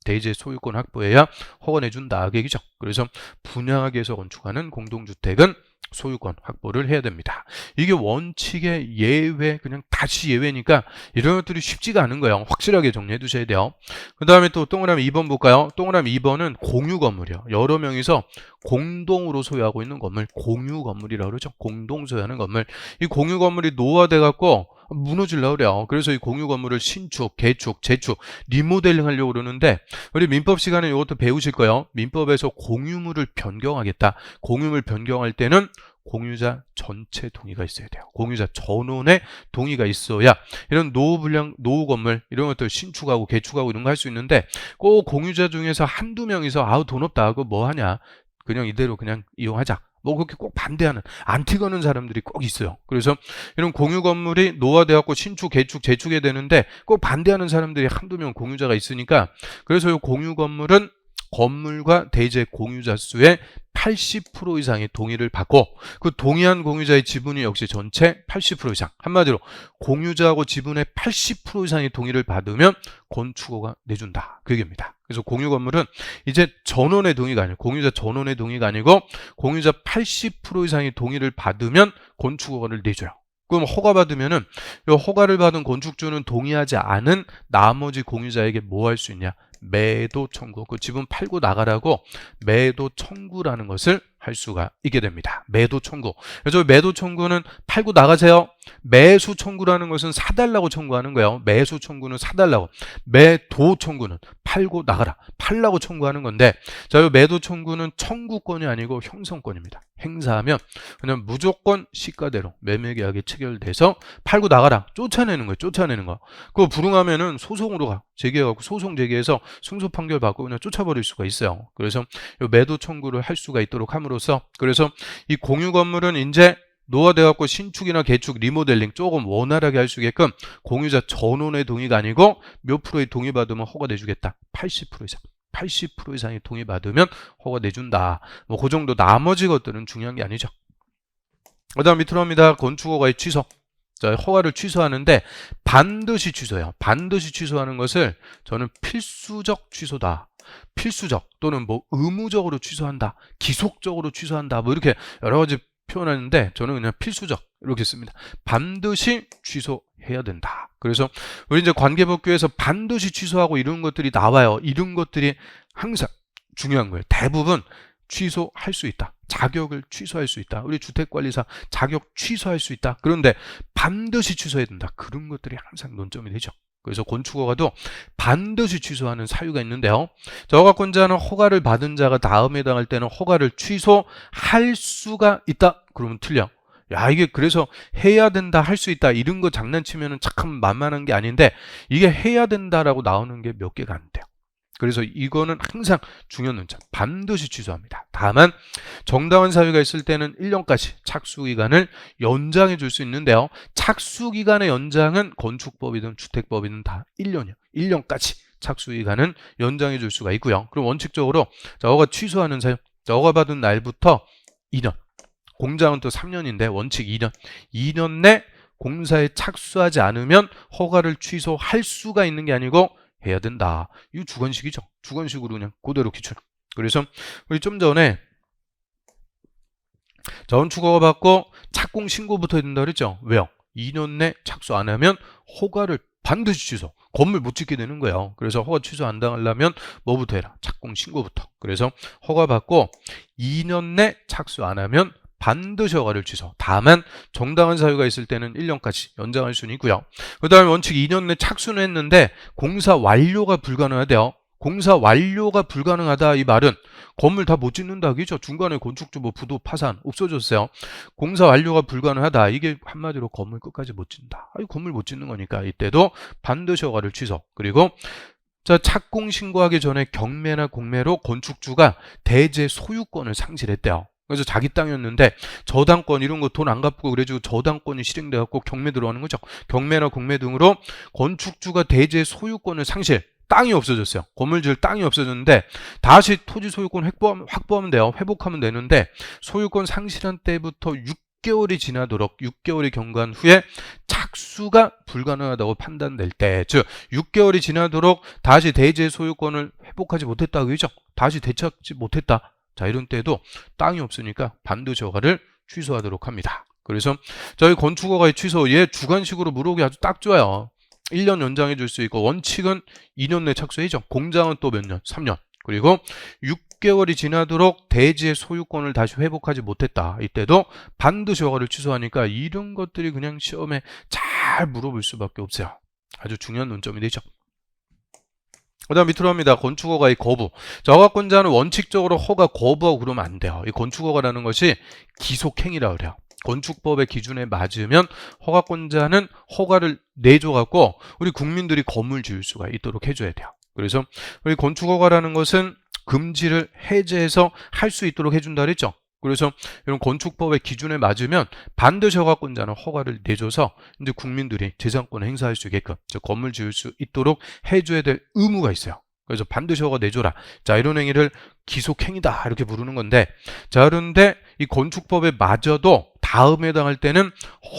대지의 소유권 확보해야 허가 내준다. 얘기죠. 그래서 분양하기 위해서 건축하는 공동주택은 소유권 확보를 해야 됩니다. 이게 원칙의 예외, 그냥 다시 예외니까 이런 것들이 쉽지가 않은 거예요. 확실하게 정리해 두셔야 돼요. 그 다음에 또 동그라미 2번 볼까요? 동그라미 2번은 공유 건물이요. 여러 명이서 공동으로 소유하고 있는 건물, 공유 건물이라고 그러죠. 공동 소유하는 건물. 이 공유 건물이 노화돼 갖고 무너지려고 그래요. 그래서 이 공유 건물을 신축, 개축, 재축, 리모델링 하려고 그러는데 우리 민법 시간에 이것도 배우실 거예요. 민법에서 공유물을 변경하겠다. 공유물 변경할 때는 공유자 전체 동의가 있어야 돼요. 공유자 전원의 동의가 있어야 이런 노후 건물 이런 것들 신축하고 개축하고 이런 거 할 수 있는데 꼭 공유자 중에서 한두 명이서 아우 돈 없다 하고 뭐 하냐, 그냥 이대로 그냥 이용하자, 뭐 그렇게 꼭 반대하는, 안티 거는 사람들이 꼭 있어요. 그래서 이런 공유 건물이 노화되었고 신축, 개축, 재축이 되는데 꼭 반대하는 사람들이 한두 명 공유자가 있으니까, 그래서 이 공유 건물은 건물과 대지의 공유자 수의 80% 이상의 동의를 받고 그 동의한 공유자의 지분이 역시 전체 80% 이상, 한마디로 공유자하고 지분의 80% 이상의 동의를 받으면 건축허가 내준다, 그 얘기입니다. 그래서 공유 건물은 이제 전원의 동의가 아니고, 공유자 전원의 동의가 아니고 공유자 80% 이상의 동의를 받으면 건축허가를 내줘요. 그럼 허가 받으면은 이 허가를 받은 건축주는 동의하지 않은 나머지 공유자에게 뭐 할 수 있냐? 매도 청구. 그 지분 팔고 나가라고 매도 청구라는 것을 할 수가 있게 됩니다. 매도 청구. 그래서 매도 청구는 팔고 나가세요. 매수 청구라는 것은 사달라고 청구하는 거예요. 매수 청구는 사달라고. 매도 청구는 팔고 나가라, 팔라고 청구하는 건데, 자, 이 매도 청구는 청구권이 아니고 형성권입니다. 행사하면 그냥 무조건 시가대로 매매계약이 체결돼서 팔고 나가라, 쫓아내는 거예요. 쫓아내는 거. 그거 불응하면은 소송으로 가. 제기해갖고 소송 제기해서 승소 판결 받고 그냥 쫓아버릴 수가 있어요. 그래서 이 매도 청구를 할 수가 있도록 함으로써, 그래서 이 공유 건물은 이제 노화돼갖고 신축이나 개축, 리모델링 조금 원활하게 할 수 있게끔 공유자 전원의 동의가 아니고 몇 프로의 동의 받으면 허가 내주겠다. 80% 이상. 80% 이상의 동의 받으면 허가 내준다. 뭐 그 정도. 나머지 것들은 중요한 게 아니죠. 그 다음 밑으로 합니다. 건축허가의 취소. 자, 허가를 취소하는데 반드시 취소해요. 반드시 취소하는 것을 저는 필수적 취소다, 필수적 또는 뭐 의무적으로 취소한다, 기속적으로 취소한다, 뭐 이렇게 여러 가지 표현하는데 저는 그냥 필수적 이렇게 씁니다. 반드시 취소해야 된다. 그래서 우리 이제 관계법규에서 반드시 취소하고 이런 것들이 나와요. 이런 것들이 항상 중요한 거예요. 대부분 취소할 수 있다. 자격을 취소할 수 있다. 우리 주택관리사 자격 취소할 수 있다. 그런데 반드시 취소해야 된다. 그런 것들이 항상 논점이 되죠. 그래서 건축허가도 반드시 취소하는 사유가 있는데요. 자, 허가권자는 허가를 받은 자가 다음에 해당할 때는 허가를 취소할 수가 있다. 그러면 틀려. 야, 이게 그래서 해야 된다, 할 수 있다, 이런 거 장난치면은 참 만만한 게 아닌데, 이게 해야 된다라고 나오는 게 몇 개가 안 돼요. 그래서 이거는 항상 중요한 논점. 반드시 취소합니다. 다만 정당한 사유가 있을 때는 1년까지 착수기간을 연장해 줄 수 있는데요. 착수기간의 연장은 건축법이든 주택법이든 다 1년이요. 1년까지 착수기간은 연장해 줄 수가 있고요. 그럼 원칙적으로 허가 취소하는 사유, 허가 받은 날부터 2년, 공장은 또 3년인데 원칙 2년, 2년 내 공사에 착수하지 않으면 허가를 취소할 수가 있는 게 아니고 해야 된다. 이거 주관식이죠. 주관식으로 그냥 그대로 기출. 그래서 우리 좀 전에 건축허가 받고 착공 신고부터 해야 된다 그랬죠. 왜요? 2년 내 착수 안 하면 허가를 반드시 취소. 건물 못 짓게 되는 거예요. 그래서 허가 취소 안 당하려면 뭐부터 해라? 착공 신고부터. 그래서 허가 받고 2년 내 착수 안 하면 반드시 허가를 취소. 다만 정당한 사유가 있을 때는 1년까지 연장할 수는 있고요. 그 다음에 원칙 2년 내 착수는 했는데 공사 완료가 불가능하대요. 공사 완료가 불가능하다, 이 말은 건물 다 못 짓는다 그죠? 중간에 건축주 뭐 부도 파산 없어졌어요. 공사 완료가 불가능하다, 이게 한마디로 건물 끝까지 못 짓는다. 건물 못 짓는 거니까 이때도 반드시 허가를 취소. 그리고 자, 착공 신고하기 전에 경매나 공매로 건축주가 대지 소유권을 상실했대요. 그래서 자기 땅이었는데 저당권 이런 거 돈 안 갚고 그래가지고 저당권이 실행돼 갖고 경매 들어가는 거죠. 경매나 공매 등으로 건축주가 대지의 소유권을 상실, 땅이 없어졌어요. 건물 지을 땅이 없어졌는데 다시 토지 소유권 확보하면 돼요. 회복하면 되는데 소유권 상실한 때부터 6개월이 지나도록 6개월이 경과한 후에 착수가 불가능하다고 판단될 때, 즉 6개월이 지나도록 다시 대지의 소유권을 회복하지 못했다 그죠? 다시 되찾지 못했다. 자, 이런 때도 땅이 없으니까 반드시 허가를 취소하도록 합니다. 그래서 저희 건축허가의 취소, 얘 주관식으로 물어보기 아주 딱 좋아요. 1년 연장해 줄 수 있고 원칙은 2년 내 착수해죠. 공장은 또 몇 년? 3년. 그리고 6개월이 지나도록 대지의 소유권을 다시 회복하지 못했다. 이때도 반드시 허가를 취소하니까 이런 것들이 그냥 시험에 잘 물어볼 수밖에 없어요. 아주 중요한 논점이 되죠. 그 다음 밑으로 합니다. 건축허가의 거부. 자, 허가권자는 원칙적으로 허가 거부하고 그러면 안 돼요. 이 건축허가라는 것이 기속행위라고 그래요. 건축법의 기준에 맞으면 허가권자는 허가를 내줘갖고 우리 국민들이 건물 지을 수가 있도록 해줘야 돼요. 그래서 우리 건축허가라는 것은 금지를 해제해서 할 수 있도록 해준다 그랬죠. 그래서 이런 건축법의 기준에 맞으면 반드시 허가권자는 허가를 내줘서 이제 국민들이 재산권을 행사할 수 있게끔, 즉 건물 지을 수 있도록 해줘야 될 의무가 있어요. 그래서 반드시 허가 내줘라. 자, 이런 행위를 기속행위다 이렇게 부르는 건데, 자, 그런데 이 건축법에 마저도 다음에 해당할 때는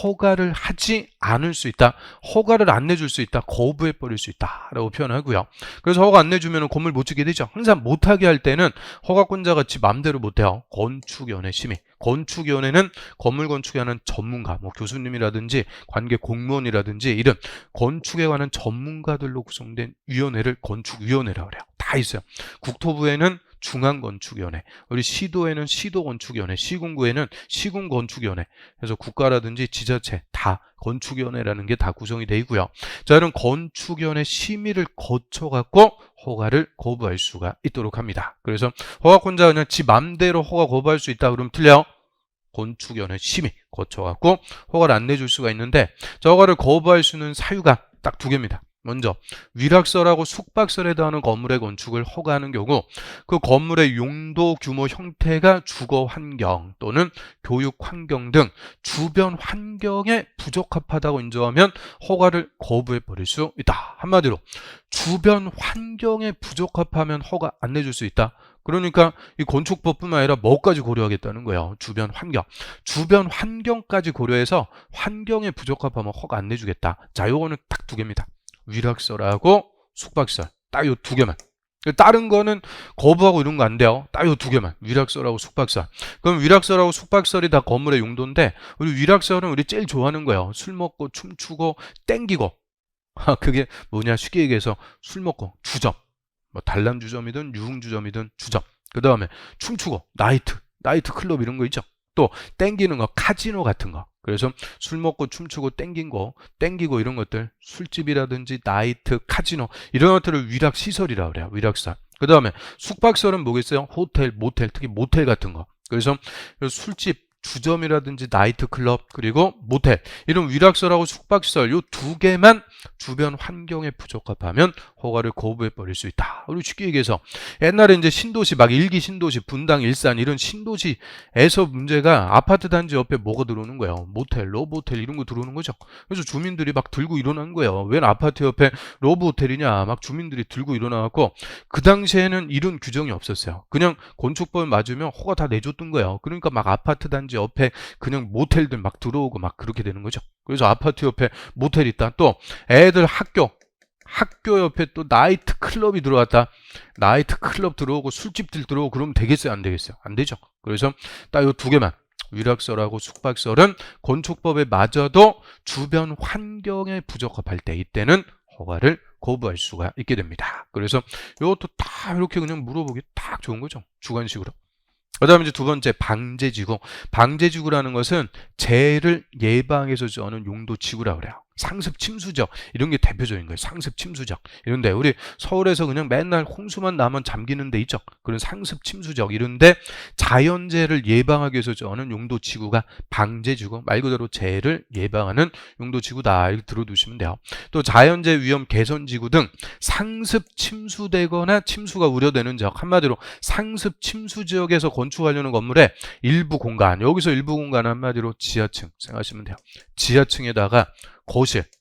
허가를 하지 않을 수 있다, 허가를 안 내줄 수 있다, 거부해 버릴 수 있다 라고 표현하고요. 그래서 허가 안 내주면 건물 못 짓게 되죠. 항상 못하게 할 때는 허가권자가 지 맘대로 못해요. 건축위원회 심의. 건축위원회는 건물 건축에 관한 전문가, 뭐 교수님이라든지 관계 공무원이라든지 이런 건축에 관한 전문가들로 구성된 위원회를 건축위원회라고 그래요. 다 있어요. 국토부에는 중앙건축위원회, 우리 시도에는 시도건축위원회, 시군구에는 시군건축위원회. 그래서 국가라든지 지자체 다 건축위원회라는 게 다 구성이 되어 있고요. 자, 이런 건축위원회 심의를 거쳐갖고 허가를 거부할 수가 있도록 합니다. 그래서 허가권자가 그냥 지 맘대로 허가 거부할 수 있다 그러면 틀려요. 건축위원회 심의 거쳐갖고 허가를 안 내줄 수가 있는데, 자, 허가를 거부할 수 있는 사유가 딱 두 개입니다. 먼저 위락설하고 숙박설에 해당하는 건물의 건축을 허가하는 경우 그 건물의 용도, 규모, 형태가 주거 환경 또는 교육 환경 등 주변 환경에 부적합하다고 인정하면 허가를 거부해 버릴 수 있다. 한마디로 주변 환경에 부적합하면 허가 안 내줄 수 있다. 그러니까 이 건축법뿐만 아니라 뭐까지 고려하겠다는 거예요. 주변 환경. 주변 환경까지 고려해서 환경에 부적합하면 허가 안 내주겠다. 자, 요거는 딱 두 개입니다. 위락설하고 숙박설. 딱 요 두 개만. 다른 거는 거부하고 이런 거 안 돼요. 딱 요 두 개만. 위락설하고 숙박설. 그럼 위락설하고 숙박설이 다 건물의 용도인데, 우리 위락설은 우리 제일 좋아하는 거예요. 술 먹고 춤추고 땡기고. 그게 뭐냐, 쉽게 얘기해서 술 먹고 주점, 뭐 단람 주점이든 유흥 주점이든 주점. 그 다음에 춤추고 나이트 클럽 이런 거 있죠. 또 땡기는 거, 카지노 같은 거. 그래서 술 먹고 춤추고 땡기고 이런 것들, 술집이라든지 나이트, 카지노 이런 것들을 위락시설이라고 그래요. 위락설. 그 다음에 숙박설은 뭐겠어요? 호텔, 모텔, 특히 모텔 같은 거. 그래서 술집, 주점이라든지 나이트클럽 그리고 모텔, 이런 위락설하고 숙박시설 요 두 개만 주변 환경에 부적합하면 허가를 거부해 버릴 수 있다. 우리 쉽게 얘기해서 옛날에 이제 신도시 막 일기 신도시, 분당, 일산 이런 신도시에서 문제가 아파트 단지 옆에 뭐가 들어오는 거예요? 모텔, 러브호텔 이런 거 들어오는 거죠. 그래서 주민들이 막 들고 일어난 거예요. 왜 아파트 옆에 러브호텔이냐 막 주민들이 들고 일어나갖고, 그 당시에는 이런 규정이 없었어요. 그냥 건축법을 맞으면 허가 다 내줬던 거예요. 그러니까 막 아파트 단지 옆에 그냥 모텔들 막 들어오고 막 그렇게 되는 거죠. 그래서 아파트 옆에 모텔 있다. 또 애들 학교 옆에 또 나이트 클럽이 들어왔다. 나이트 클럽 들어오고 술집들 들어오고 그러면 되겠어요? 안 되겠어요? 안 되죠. 그래서 딱 이 두 개만. 위락설하고 숙박설은 건축법에 맞아도 주변 환경에 부적합할 때 이때는 허가를 거부할 수가 있게 됩니다. 그래서 이것도 다 이렇게 그냥 물어보기 딱 좋은 거죠. 주관식으로. 그 다음에 이제 두 번째, 방제지구. 방제지구라는 것은 재해를 예방해서 저는 용도지구라고 그래요. 상습 침수적 이런 게 대표적인 거예요. 상습 침수적 이런데 우리 서울에서 그냥 맨날 홍수만 나면 잠기는 데 있죠. 그런 상습 침수적 이런데 자연재해를 예방하기 위해서 저는 용도지구가 방제지구, 말 그대로 재해를 예방하는 용도지구다 이렇게 들어두시면 돼요. 또 자연재해 위험 개선지구 등 상습 침수되거나 침수가 우려되는 지역, 한마디로 상습 침수 지역에서 건축하려는 건물의 일부 공간, 여기서 일부 공간은 한마디로 지하층 생각하시면 돼요. 지하층에다가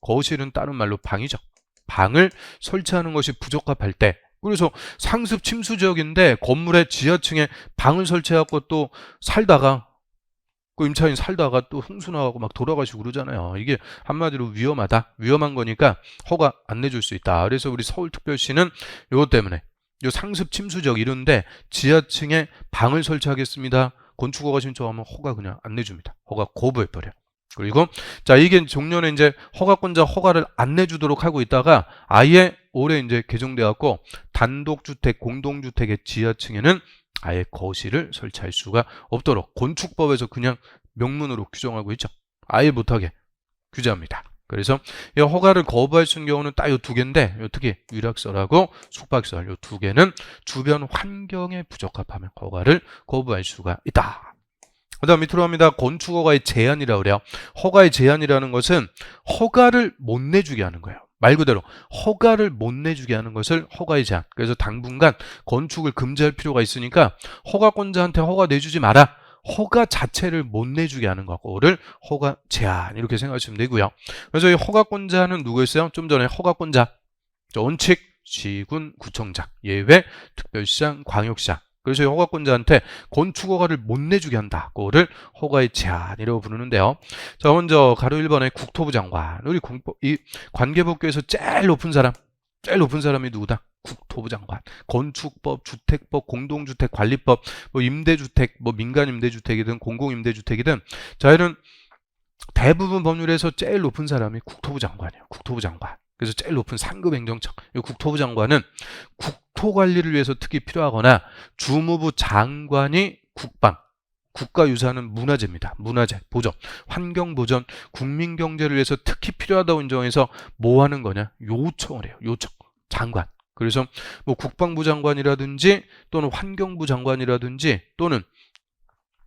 거실은 다른 말로 방이죠. 방을 설치하는 것이 부적합할 때, 그래서 상습 침수 지역인데 건물의 지하층에 방을 설치해갖고 또 살다가 그 임차인 살다가 또 홍수 나가고 막 돌아가시고 그러잖아요. 이게 한마디로 위험하다. 위험한 거니까 허가 안 내줄 수 있다. 그래서 우리 서울특별시는 이것 때문에 요 상습 침수 지역 이런데 지하층에 방을 설치하겠습니다. 건축허가 신청하면 허가 그냥 안 내줍니다. 허가 거부해버려요. 그리고 자, 이게 종년에 이제 허가권자 허가를 안 내주도록 하고 있다가 아예 올해 이제 개정돼 갖고 단독주택, 공동주택의 지하층에는 아예 거실을 설치할 수가 없도록 건축법에서 그냥 명문으로 규정하고 있죠. 아예 못하게 규제합니다. 그래서 이 허가를 거부할 수 있는 경우는 딱 이 두 개인데, 특히 위락설하고 숙박설 이 두 개는 주변 환경에 부적합하면 허가를 거부할 수가 있다. 그 다음 밑으로 갑니다. 건축허가의 제한이라고 그래요. 허가의 제한이라는 것은 허가를 못 내주게 하는 거예요. 말 그대로 허가를 못 내주게 하는 것을 허가의 제한. 그래서 당분간 건축을 금지할 필요가 있으니까 허가권자한테 허가 내주지 마라. 허가 자체를 못 내주게 하는 거를 허가 제한 이렇게 생각하시면 되고요. 그래서 이 허가권자는 누구였어요? 좀 전에 허가권자 원칙, 시군, 구청장, 예외 특별시장, 광역시장. 그래서 허가권자한테 건축허가를 못 내주게 한다. 그거를 허가의 제한이라고 부르는데요. 자, 먼저 가로 1번의 국토부 장관. 우리 이 관계법규에서 제일 높은 사람이 누구다? 국토부 장관. 건축법, 주택법, 공동주택관리법, 뭐 임대주택, 뭐 민간임대주택이든 공공임대주택이든, 자, 이런 대부분 법률에서 제일 높은 사람이 국토부 장관이에요. 국토부 장관. 그래서 제일 높은 상급 행정청. 이 국토부 장관은 국토 관리를 위해서 특히 필요하거나 주무부 장관이 국가유산은 문화재입니다. 문화재, 보전, 환경보전, 국민경제를 위해서 특히 필요하다고 인정해서 뭐 하는 거냐? 요청을 해요. 요청. 장관. 그래서 뭐 국방부 장관이라든지 또는 환경부 장관이라든지 또는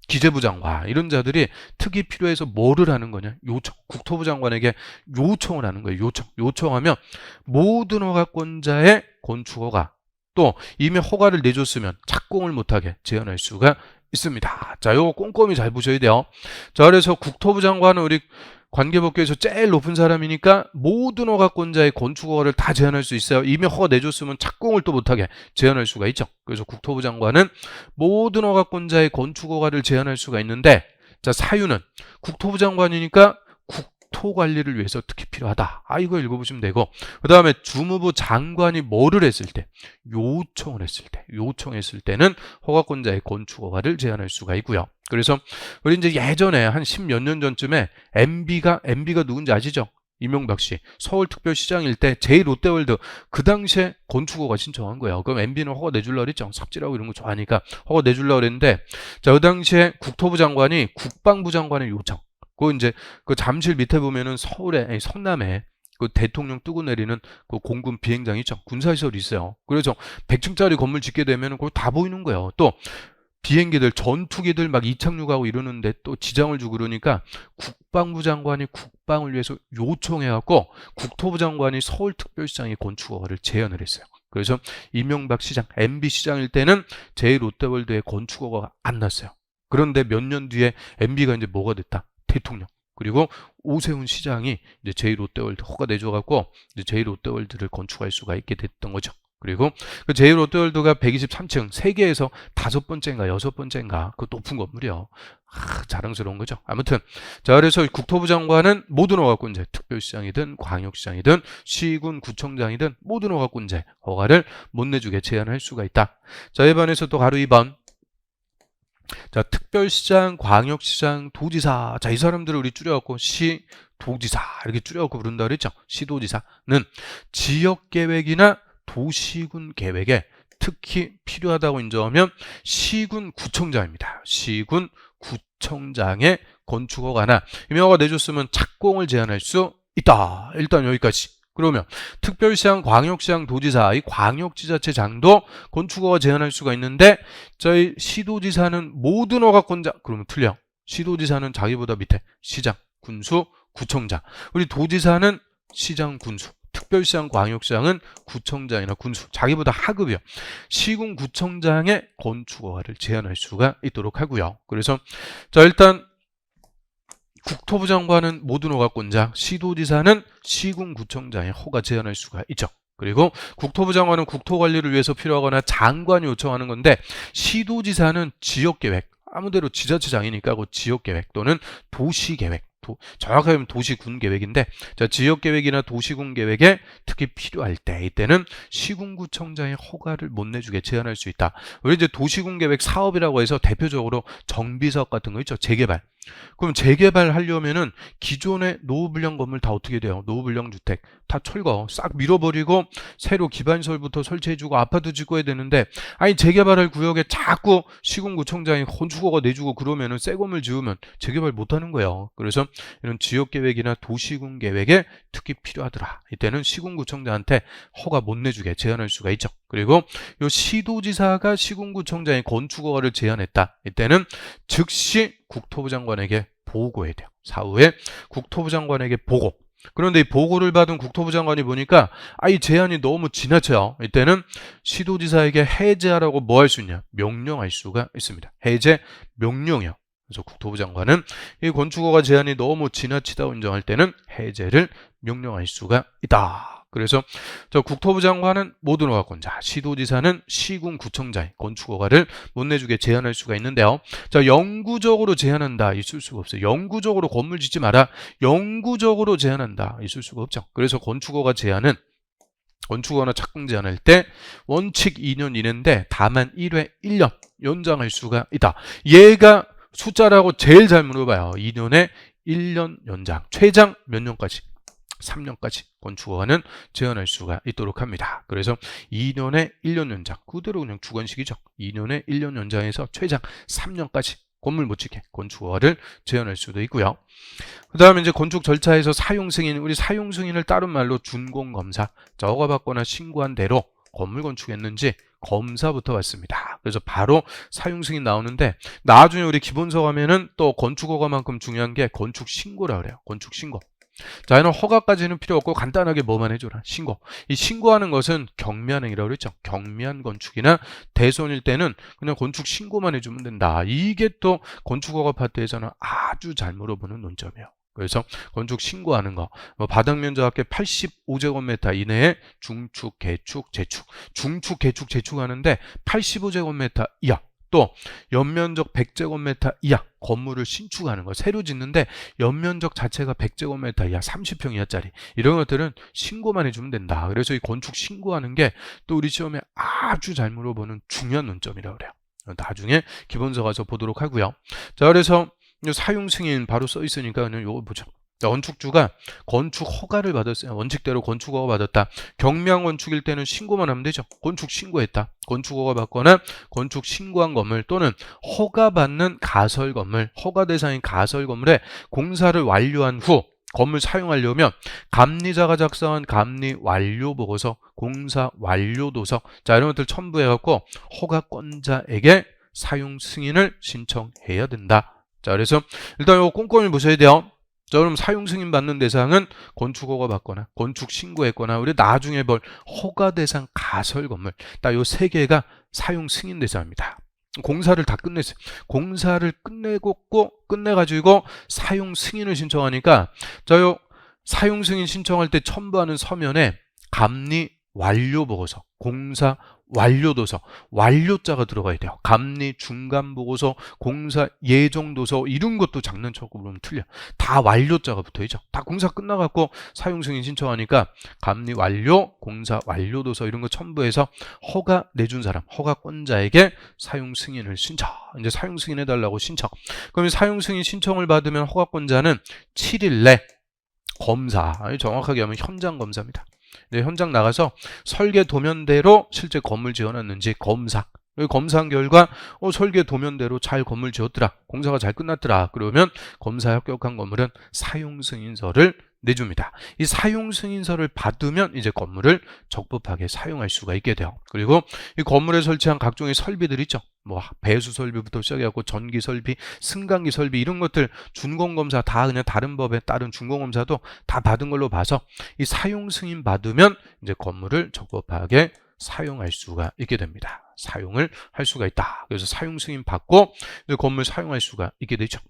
기재부 장관 이런 자들이 특히 필요해서 뭐를 하는 거냐? 요청. 국토부 장관에게 요청을 하는 거예요. 요청하면 모든 허가권자의 건축허가 또 이미 허가를 내줬으면 착공을 못하게 제한할 수가 있습니다. 자, 요거 꼼꼼히 잘 보셔야 돼요. 자, 그래서 국토부 장관은 우리 관계법규에서 제일 높은 사람이니까 모든 허가권자의 건축허가를 다 제한할 수 있어요. 이미 허가 내줬으면 착공을 또 못하게 제한할 수가 있죠. 그래서 국토부 장관은 모든 허가권자의 건축허가를 제한할 수가 있는데, 자, 사유는 국토부 장관이니까 국토 관리를 위해서 특히 필요하다. 이거 읽어보시면 되고, 그 다음에 주무부 장관이 뭐를 했을 때? 요청했을 때는 허가권자의 건축허가를 제한할 수가 있고요. 그래서 우리 이제 예전에 한 10몇 년 전쯤에 MB가 누군지 아시죠? 이명박 씨. 서울특별시장일 때 제2롯데월드 그 당시에 건축허가 신청한 거예요. 그럼 MB는 허가 내주려고 그랬죠. 삽질하고 이런 거 좋아하니까 허가 내주려고 그랬는데, 자, 그 당시에 국토부 장관이 국방부 장관의 요청. 그 이제 그 잠실 밑에 보면은 서울에, 성남에 그 대통령 뜨고 내리는 그 공군 비행장 있죠. 군사시설이 있어요. 그래서 100층짜리 건물 짓게 되면은 그거 다 보이는 거예요. 또 비행기들, 전투기들 막 이착륙하고 이러는데 또 지장을 주고 그러니까 국방부 장관이 국방을 위해서 요청해갖고 국토부 장관이 서울특별시장의 건축허가를 제한을 했어요. 그래서 이명박 시장, MB 시장일 때는 제2롯데월드의 건축허가가 안 났어요. 그런데 몇 년 뒤에 MB가 이제 뭐가 됐다? 대통령. 그리고 오세훈 시장이 이제 제2롯데월드 허가 내줘갖고 이제 제2롯데월드를 건축할 수가 있게 됐던 거죠. 그리고 그 제2롯데월드가 123층, 세계에서 5번째인가 6번째인가 그 높은 건물이요. 자랑스러운 거죠. 아무튼 자, 그래서 국토부 장관은 모든 허가권자, 특별시장이든 광역시장이든 시군 구청장이든 모든 허가권자 허가를 못 내주게 제한할 수가 있다. 자, 이번에서 또 가로 2번. 자, 특별시장, 광역시장, 도지사. 자, 이 사람들을 우리 줄여갖고 시도지사 이렇게 줄여갖고 부른다 그랬죠. 시도지사는 지역계획이나 도시군 계획에 특히 필요하다고 인정하면 시군 구청장입니다. 시군 구청장의 건축허가나 임명허가 내줬으면 착공을 제한할 수 있다. 일단 여기까지. 그러면 특별시장, 광역시장, 도지사, 이 광역지자체장도 건축허가 제한할 수가 있는데, 저희 시도지사는 모든 허가권자. 그러면 틀려. 시도지사는 자기보다 밑에 시장, 군수, 구청장. 우리 도지사는 시장, 군수. 특별시장, 광역시장은 구청장이나 군수, 자기보다 하급이요. 시군 구청장의 건축허가를 제한할 수가 있도록 하고요. 그래서 자, 일단 국토부 장관은 모든 허가권자, 시도지사는 시군 구청장의 허가 제한할 수가 있죠. 그리고 국토부 장관은 국토관리를 위해서 필요하거나 장관이 요청하는 건데, 시도지사는 지역계획, 아무데로 지자체장이니까 그 지역계획 또는 도시계획, 정확하게 하면 도시군 계획인데, 자, 지역계획이나 도시군 계획에 특히 필요할 때, 이때는 시군구청장의 허가를 못 내주게 제한할 수 있다. 우리 이제 도시군 계획 사업이라고 해서 대표적으로 정비사업 같은 거 있죠. 재개발. 그럼 재개발하려면은 기존의 노후불량 건물 다 어떻게 돼요? 노후불량 주택 다 철거 싹 밀어버리고 새로 기반시설부터 설치해주고 아파트 짓고 해야 되는데, 아니 재개발할 구역에 자꾸 시군구청장이 건축허가 내주고 그러면은 새 건물 지으면 재개발 못하는 거예요. 그래서 이런 지역계획이나 도시군 계획에 특히 필요하더라. 이때는 시군구청장한테 허가 못 내주게 제한할 수가 있죠. 그리고 이 시도지사가 시군구청장의 건축허가를 제한했다. 이때는 즉시 국토부 장관에게 보고해야 돼요. 사후에 국토부 장관에게 보고. 그런데 이 보고를 받은 국토부 장관이 보니까 이 제한이 너무 지나쳐요. 이때는 시도지사에게 해제하라고 뭐 할 수 있냐? 명령할 수가 있습니다. 해제 명령이요. 그래서 국토부 장관은 이 건축허가 제한이 너무 지나치다고 인정할 때는 해제를 명령할 수가 있다. 그래서 저 국토부 장관은 모든 허가권자, 시도지사는 시군 구청장이 건축 허가를 못 내주게 제한할 수가 있는데요. 자, 영구적으로 제한한다 있을 수가 없어요. 영구적으로 건물 짓지 마라. 영구적으로 제한한다 있을 수가 없죠. 그래서 건축 허가 제한은 건축허가나 착공 제한할 때 원칙 2년 이내인데 다만 1회 1년 연장할 수가 있다. 얘가 숫자라고 제일 잘 물어봐요. 2년에 1년 연장. 최장 몇 년까지? 3년까지 건축허가는 제한할 수가 있도록 합니다. 그래서 2년에 1년 연장. 그대로 그냥 주관식이죠. 2년에 1년 연장해서 최장 3년까지 건물 못 짓게 건축허가를 제한할 수도 있고요. 그 다음에 이제 건축 절차에서 사용 승인, 우리 사용 승인을 다른 말로 준공검사, 허가받거나 신고한 대로 건물 건축했는지 검사부터 받습니다. 그래서 바로 사용 승인 나오는데 나중에 우리 기본서 가면은 또 건축허가만큼 중요한 게 건축 신고라 그래요. 건축 신고. 자, 얘는 허가까지는 필요 없고 간단하게 뭐만 해줘라. 신고. 이 신고하는 것은 경미한행위라고 그랬죠. 경미한 건축이나 대손일 때는 그냥 건축 신고만 해주면 된다. 이게 또 건축허가 파트에서는 아주 잘 물어보는 논점이에요. 그래서 건축 신고하는 거, 바닥 면적 합계 85제곱미터 이내에 중축, 개축, 재축, 중축, 개축, 재축하는데 85제곱미터 이하. 또 연면적 100제곱미터 이하 건물을 신축하는 거, 새로 짓는데 연면적 자체가 100제곱미터 이하 30평 이하짜리 이런 것들은 신고만 해주면 된다. 그래서 이 건축 신고하는 게 또 우리 시험에 아주 잘 물어보는 중요한 논점이라고 그래요. 나중에 기본서 가서 보도록 하고요. 자, 그래서 사용 승인 바로 써 있으니까 그냥 요거 보죠. 건축주가 건축 허가를 받았어요. 원칙대로 건축 허가 받았다. 경미한 건축일 때는 신고만 하면 되죠. 건축 신고했다. 건축 허가 받거나 건축 신고한 건물 또는 허가받는 가설 건물, 허가 대상인 가설 건물에 공사를 완료한 후 건물 사용하려면 감리자가 작성한 감리 완료 보고서, 공사 완료 도서, 자, 이런 것들 첨부해갖고 허가권자에게 사용 승인을 신청해야 된다. 자, 그래서 일단 이거 꼼꼼히 보셔야 돼요. 자, 그럼 사용 승인 받는 대상은 건축 허가 받거나 건축 신고했거나 우리 나중에 볼 허가 대상 가설 건물, 딱 요 세 개가 사용 승인 대상입니다. 공사를 다 끝냈어요. 공사를 끝내가지고 사용 승인을 신청하니까 자, 요 사용 승인 신청할 때 첨부하는 서면에 감리 완료 보고서, 공사 완료 도서, 완료자가 들어가야 돼요. 감리 중간 보고서, 공사 예정 도서 이런 것도 장난쳐고 보면 틀려. 다 완료자가 붙어있죠. 다 공사 끝나갖고 사용 승인 신청하니까 감리 완료, 공사 완료 도서 이런 거 첨부해서 허가 내준 사람, 허가권자에게 사용 승인을 신청. 이제 사용 승인 해달라고 신청. 그러면 사용 승인 신청을 받으면 허가권자는 7일 내 검사, 정확하게 하면 현장 검사입니다. 네, 현장 나가서 설계 도면대로 실제 건물 지어놨는지 검사. 검사한 결과 설계 도면대로 잘 건물 지었더라. 공사가 잘 끝났더라. 그러면 검사 합격한 건물은 사용 승인서를 내줍니다. 이 사용 승인서를 받으면 이제 건물을 적법하게 사용할 수가 있게 돼요. 그리고 이 건물에 설치한 각종의 설비들 있죠. 뭐 배수 설비부터 시작해갖고 전기 설비, 승강기 설비 이런 것들 준공검사 다 그냥 다른 법에 따른 준공검사도 다 받은 걸로 봐서 이 사용 승인 받으면 이제 건물을 적법하게 사용할 수가 있게 됩니다. 사용을 할 수가 있다. 그래서 사용 승인 받고 이제 건물 사용할 수가 있게 되죠.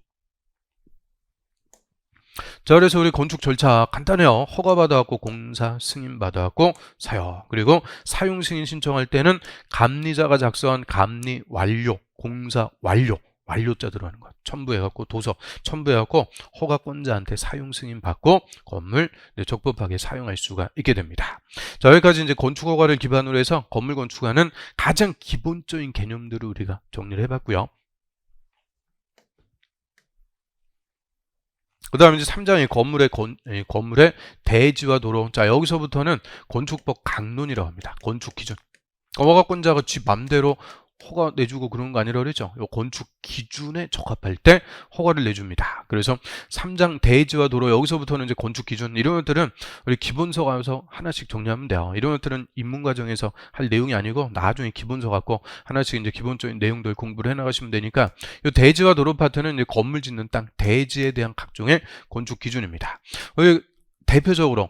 자, 그래서 우리 건축 절차 간단해요. 허가 받아갖고 공사 승인 받아갖고 사용. 그리고 사용 승인 신청할 때는 감리자가 작성한 감리 완료, 공사 완료, 완료자 들어가는 것 첨부해갖고 도서 첨부해갖고 허가권자한테 사용 승인 받고 건물 적법하게 사용할 수가 있게 됩니다. 자, 여기까지 이제 건축 허가를 기반으로 해서 건물 건축하는 가장 기본적인 개념들을 우리가 정리를 해봤고요. 그 다음에 이제 3장이 건물의 대지와 도로. 자, 여기서부터는 건축법 강론이라고 합니다. 건축 기준. 허가권자가 지 맘대로 허가 내주고 그런 거 아니라 그랬죠. 요 건축 기준에 적합할 때 허가를 내줍니다. 그래서 3장 대지와 도로 여기서부터는 이제 건축 기준 이런 것들은 우리 기본서 가서 하나씩 정리하면 돼요. 이런 것들은 입문 과정에서 할 내용이 아니고 나중에 기본서 갖고 하나씩 이제 기본적인 내용들 공부를 해나가시면 되니까 요 대지와 도로 파트는 이제 건물 짓는 땅 대지에 대한 각종의 건축 기준입니다. 대표적으로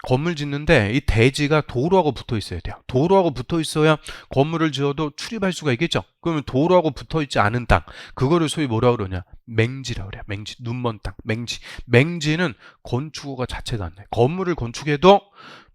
건물 짓는데 이 대지가 도로하고 붙어 있어야 돼요. 도로하고 붙어 있어야 건물을 지어도 출입할 수가 있겠죠. 그러면 도로하고 붙어 있지 않은 땅, 그거를 소위 뭐라 그러냐? 맹지라고 그래요. 맹지, 눈먼 땅, 맹지. 맹지는 건축허가 자체가 안 나요. 건물을 건축해도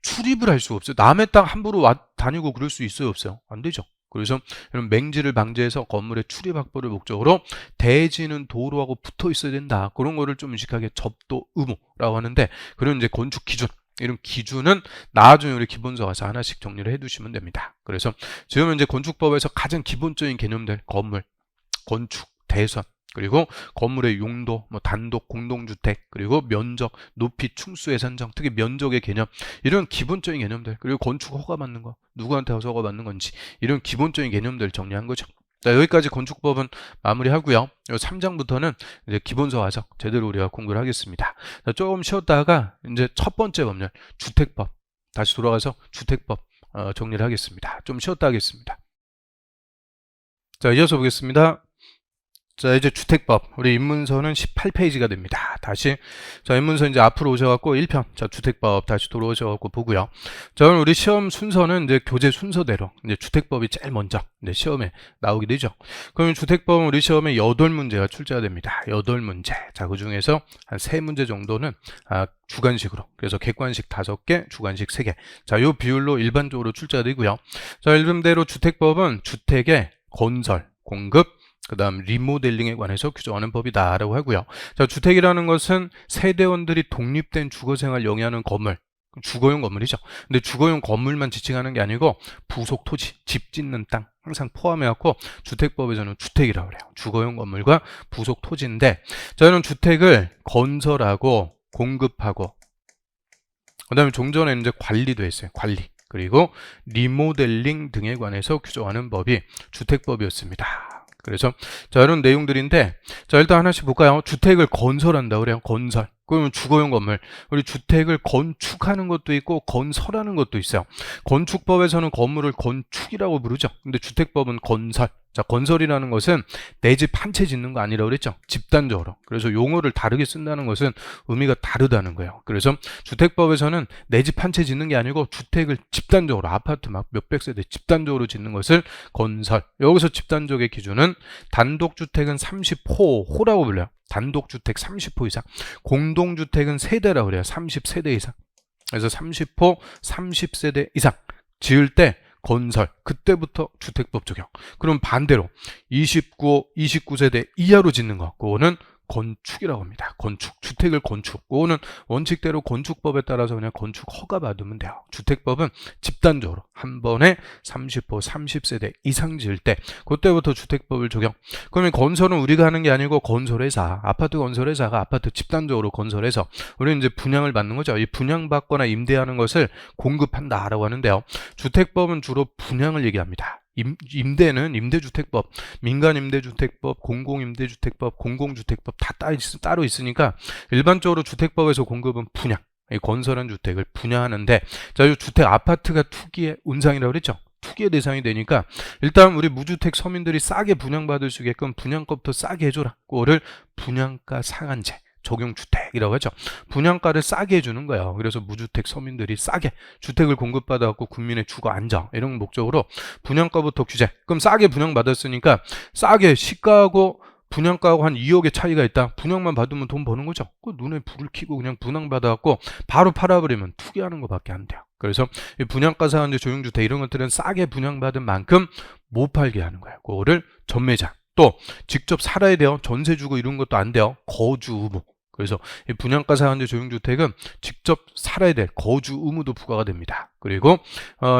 출입을 할 수가 없어요. 남의 땅 함부로 다니고 그럴 수 있어요, 없어요? 안 되죠. 그래서 이런 맹지를 방지해서 건물의 출입 확보를 목적으로 대지는 도로하고 붙어 있어야 된다. 그런 거를 좀 의식하게 접도 의무라고 하는데, 그런 이제 건축 기준, 이런 기준은 나중에 우리 기본서 가서 하나씩 정리를 해두시면 됩니다. 그래서 지금은 이제 건축법에서 가장 기본적인 개념들, 건물, 건축, 대선, 그리고 건물의 용도, 뭐 단독, 공동주택, 그리고 면적, 높이, 충수의 산정, 특히 면적의 개념, 이런 기본적인 개념들, 그리고 건축 허가 받는 거, 누구한테 허가 받는 건지, 이런 기본적인 개념들 정리한 거죠. 자, 여기까지 건축법은 마무리하고요. 3장부터는 이제 기본서 와서 제대로 우리가 공부를 하겠습니다. 자, 조금 쉬었다가 이제 첫 번째 법률, 주택법, 다시 돌아가서 주택법 정리를 하겠습니다. 좀 쉬었다 하겠습니다. 자, 이어서 보겠습니다. 자, 이제 주택법, 우리 입문서는 18페이지가 됩니다. 다시, 자, 입문서 이제 앞으로 오셔갖고 1편, 자, 주택법 다시 돌아오셔갖고 보고요. 자, 오늘 우리 시험 순서는 이제 교재 순서대로, 이제 주택법이 제일 먼저, 이제 시험에 나오게 되죠. 그러면 주택법은 우리 시험에 8문제가 출제가 됩니다. 8문제. 자, 그 중에서 한 3문제 정도는, 주관식으로. 그래서 객관식 5개, 주관식 3개. 자, 요 비율로 일반적으로 출제가 되고요. 자, 이름대로 주택법은 주택의 건설, 공급, 그 다음 리모델링에 관해서 규정하는 법이다 라고 하고요. 자, 주택이라는 것은 세대원들이 독립된 주거생활 영위하는 건물, 주거용 건물이죠. 근데 주거용 건물만 지칭하는 게 아니고 부속 토지, 집 짓는 땅 항상 포함해갖고 주택법에서는 주택이라고 그래요. 주거용 건물과 부속 토지인데, 자, 이런 주택을 건설하고 공급하고, 그 다음에 종전에 이제 관리도 했어요. 관리. 그리고 리모델링 등에 관해서 규정하는 법이 주택법이었습니다. 그래서 자, 이런 내용들인데, 자, 일단 하나씩 볼까요? 주택을 건설한다 그래요. 건설. 그러면 주거용 건물. 우리 주택을 건축하는 것도 있고 건설하는 것도 있어요. 건축법에서는 건물을 건축이라고 부르죠. 근데 주택법은 건설. 자, 건설이라는 것은 내 집 한 채 짓는 거 아니라고 그랬죠. 집단적으로. 그래서 용어를 다르게 쓴다는 것은 의미가 다르다는 거예요. 그래서 주택법에서는 내 집 한 채 짓는 게 아니고 주택을 집단적으로, 아파트 막 몇백 세대 집단적으로 짓는 것을 건설. 여기서 집단적의 기준은 단독주택은 30호라고 불려요. 단독주택 30호 이상. 공동주택은 세대라고 그래요. 30세대 이상. 그래서 30호, 30세대 이상 지을 때 건설, 그때부터 주택법 적용. 그럼 반대로 29세대 이하로 짓는 거, 그거는 건축이라고 합니다. 건축, 주택을 건축. 그거는 원칙대로 건축법에 따라서 그냥 건축 허가 받으면 돼요. 주택법은 집단적으로 한 번에 30호, 30세대 이상 지을 때 그때부터 주택법을 적용. 그러면 건설은 우리가 하는 게 아니고 건설회사, 아파트 건설회사가 아파트 집단적으로 건설해서 우리는 이제 분양을 받는 거죠. 이 분양받거나 임대하는 것을 공급한다라고 하는데요. 주택법은 주로 분양을 얘기합니다. 임대는 임대주택법, 민간임대주택법, 공공임대주택법, 공공주택법 다 따로 있으니까 일반적으로 주택법에서 공급은 분양, 건설한 주택을 분양하는데, 자, 이 주택 아파트가 투기의 운상이라고 그랬죠. 투기의 대상이 되니까 일단 우리 무주택 서민들이 싸게 분양받을 수 있게끔 분양가부터 싸게 해줘라. 그거를 분양가 상한제 적용주택이라고 하죠. 분양가를 싸게 해주는 거예요. 그래서 무주택 서민들이 싸게 주택을 공급받아갖고 국민의 주거 안정, 이런 목적으로 분양가부터 규제. 그럼 싸게 분양받았으니까 싸게, 시가하고 분양가하고 한 2억의 차이가 있다. 분양만 받으면 돈 버는 거죠. 그 눈에 불을 켜고 그냥 분양받아갖고 바로 팔아버리면 투기하는 것밖에 안 돼요. 그래서 이 분양가 상한제 조용주택 이런 것들은 싸게 분양받은 만큼 못 팔게 하는 거예요. 그거를 전매자. 또 직접 살아야 돼요. 전세 주고 이런 것도 안 돼요. 거주 의무. 그래서 이 분양가 상한제 조용주택은 직접 살아야 될 거주 의무도 부과가 됩니다. 그리고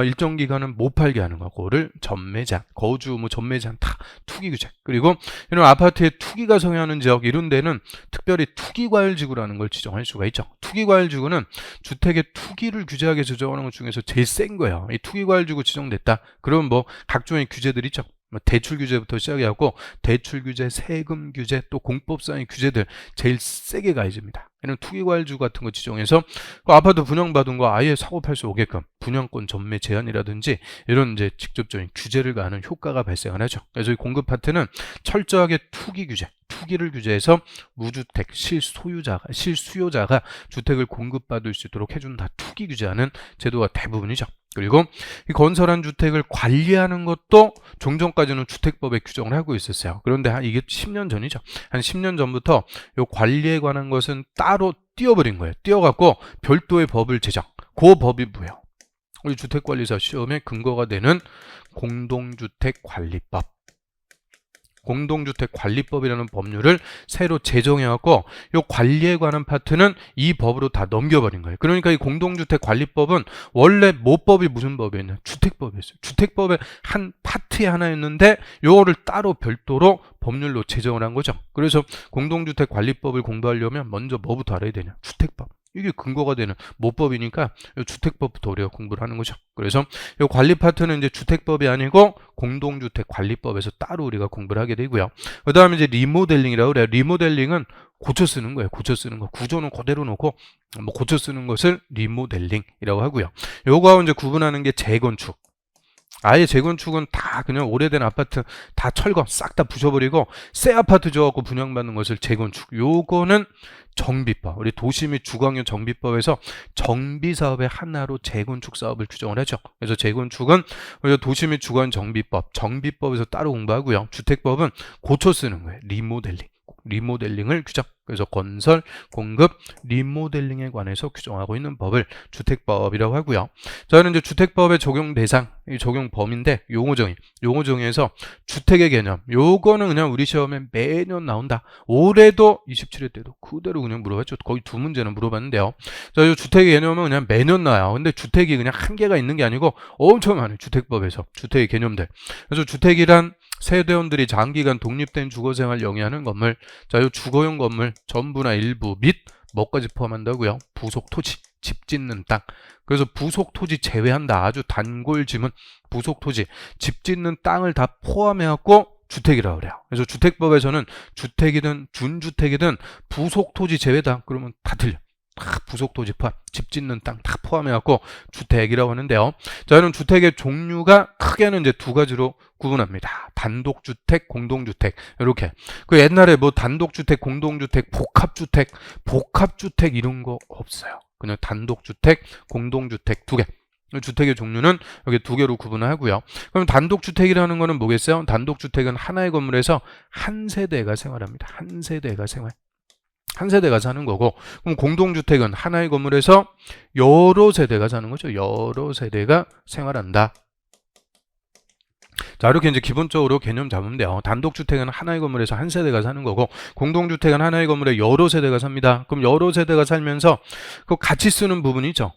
일정 기간은 못 팔게 하는 거, 그거를 전매제한, 거주 의무 전매제한 다 투기 규제. 그리고 이런 아파트에 투기가 성행하는 지역, 이런 데는 특별히 투기과열지구라는 걸 지정할 수가 있죠. 투기과열지구는 주택의 투기를 규제하게 지정하는 것 중에서 제일 센 거예요. 이 투기과열지구 지정됐다. 그럼 뭐 각종의 규제들 있죠. 대출 규제부터 시작해갖고 대출 규제, 세금 규제, 또 공법상의 규제들 제일 세게 가해집니다. 이런 투기과열지구 같은 거 지정해서 그 아파트 분양받은 거 아예 사고 팔 수 오게끔 분양권 전매 제한이라든지 이런 이제 직접적인 규제를 가하는 효과가 발생을 하죠. 그래서 이 공급 파트는 철저하게 투기 규제, 투기를 규제해서 무주택 실수요자가 주택을 공급받을 수 있도록 해준다. 투기 규제하는 제도가 대부분이죠. 그리고 이 건설한 주택을 관리하는 것도 종전까지는 주택법에 규정을 하고 있었어요. 그런데 이게 10년 전이죠. 한 10년 전부터 이 관리에 관한 것은 따로 띄워버린 거예요. 띄워갖고 별도의 법을 제정. 그 법이 뭐예요? 우리 주택관리사 시험에 근거가 되는 공동주택관리법. 공동주택관리법이라는 법률을 새로 제정해갖고 이 관리에 관한 파트는 이 법으로 다 넘겨버린 거예요. 그러니까 이 공동주택관리법은 원래 모법이 무슨 법이었냐? 주택법이었어요. 주택법의 한 파트에 하나였는데 요거를 따로 별도로 법률로 제정을 한 거죠. 그래서 공동주택관리법을 공부하려면 먼저 뭐부터 알아야 되냐? 주택법. 이게 근거가 되는 모법이니까 이 주택법부터 우리가 공부를 하는 거죠. 그래서 이 관리 파트는 이제 주택법이 아니고 공동주택관리법에서 따로 우리가 공부를 하게 되고요. 그 다음에 이제 리모델링이라고 그래요. 리모델링은 고쳐 쓰는 거예요. 고쳐 쓰는 거. 구조는 그대로 놓고 뭐 고쳐 쓰는 것을 리모델링이라고 하고요. 요거하고 이제 구분하는 게 재건축. 아예 재건축은 다 그냥 오래된 아파트 다 철거 싹 다 부셔버리고 새 아파트 지어갖고 분양받는 것을 재건축. 요거는 정비법. 우리 도시 및 주거환경 정비법에서 정비사업의 하나로 재건축 사업을 규정을 하죠. 그래서 재건축은 우리가 도시 및 주거환경 정비법, 정비법에서 따로 공부하고요. 주택법은 고쳐 쓰는 거예요. 리모델링. 리모델링을 규정. 그래서 건설, 공급, 리모델링에 관해서 규정하고 있는 법을 주택법이라고 하고요. 저는 이제 주택법의 적용 대상, 이 적용 범위인데 용어정의에서 주택의 개념, 요거는 그냥 우리 시험에 매년 나온다. 올해도 27회 때도 그대로 그냥 물어봤죠. 거의 두 문제는 물어봤는데요. 자, 이 주택의 개념은 그냥 매년 나와요. 근데 주택이 그냥 한 개가 있는 게 아니고 엄청 많아요. 주택법에서 주택의 개념들. 그래서 주택이란 세대원들이 장기간 독립된 주거생활을 영위하는 건물, 자, 이 주거용 건물 전부나 일부 및 뭐까지 포함한다고요? 부속 토지, 집 짓는 땅. 그래서 부속 토지 제외한다. 아주 단골 지문, 부속 토지, 집 짓는 땅을 다 포함해갖고 주택이라고 그래요. 그래서 주택법에서는 주택이든 준주택이든 부속 토지 제외다. 그러면 다 틀려. 다 부속 토지 포함, 집 짓는 땅 다 포함해갖고 주택이라고 하는데요. 자, 이런 주택의 종류가 크게는 이제 두 가지로 구분합니다. 단독주택, 공동주택. 이렇게. 그 옛날에 뭐 단독주택, 공동주택, 복합주택 이런 거 없어요. 그냥 단독주택, 공동주택 두 개. 주택의 종류는 여기 두 개로 구분을 하고요. 그럼 단독주택이라는 거는 뭐겠어요? 단독주택은 하나의 건물에서 한 세대가 생활합니다. 한 세대가 생활. 한 세대가 사는 거고, 그럼 공동주택은 하나의 건물에서 여러 세대가 사는 거죠. 여러 세대가 생활한다. 자, 이렇게 이제 기본적으로 개념 잡으면 돼요. 단독주택은 하나의 건물에서 한 세대가 사는 거고, 공동주택은 하나의 건물에 여러 세대가 삽니다. 그럼 여러 세대가 살면서 그 같이 쓰는 부분이 있죠.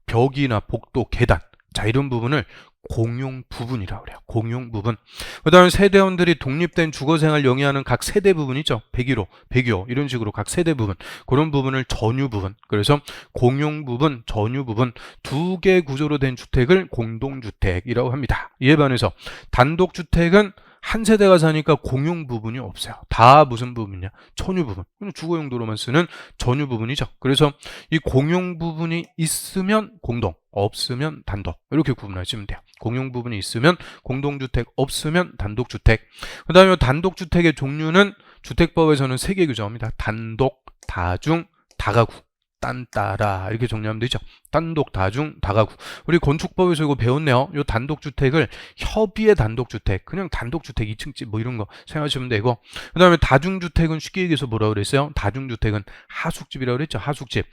벽이나 복도, 계단. 자, 이런 부분을 공용 부분이라고 그래요. 공용 부분. 그 다음에 세대원들이 독립된 주거생활을 영위하는 각 세대 부분이죠. 101호, 102호 이런 식으로 각 세대 부분, 그런 부분을 전유 부분. 그래서 공용 부분, 전유 부분 두 개 구조로 된 주택을 공동주택이라고 합니다. 이에 반해서 단독주택은 한 세대가 사니까 공용 부분이 없어요. 다 무슨 부분이냐? 천유 부분. 주거 용도로만 쓰는 전유 부분이죠. 그래서 이 공용 부분이 있으면 공동, 없으면 단독. 이렇게 구분하시면 돼요. 공용 부분이 있으면 공동주택, 없으면 단독주택. 그 다음에 단독주택의 종류는 주택법에서는 3개 규정합니다. 단독, 다중, 다가구. 딴따라 이렇게 정리하면 되죠. 단독, 다중, 다가구. 우리 건축법에서 이거 배웠네요. 이 단독주택을 협의의 단독주택, 그냥 단독주택 2층 집 뭐 이런 거 생각하시면 되고, 그 다음에 다중주택은 쉽게 얘기해서 뭐라고 그랬어요? 다중주택은 하숙집이라고 그랬죠. 하숙집.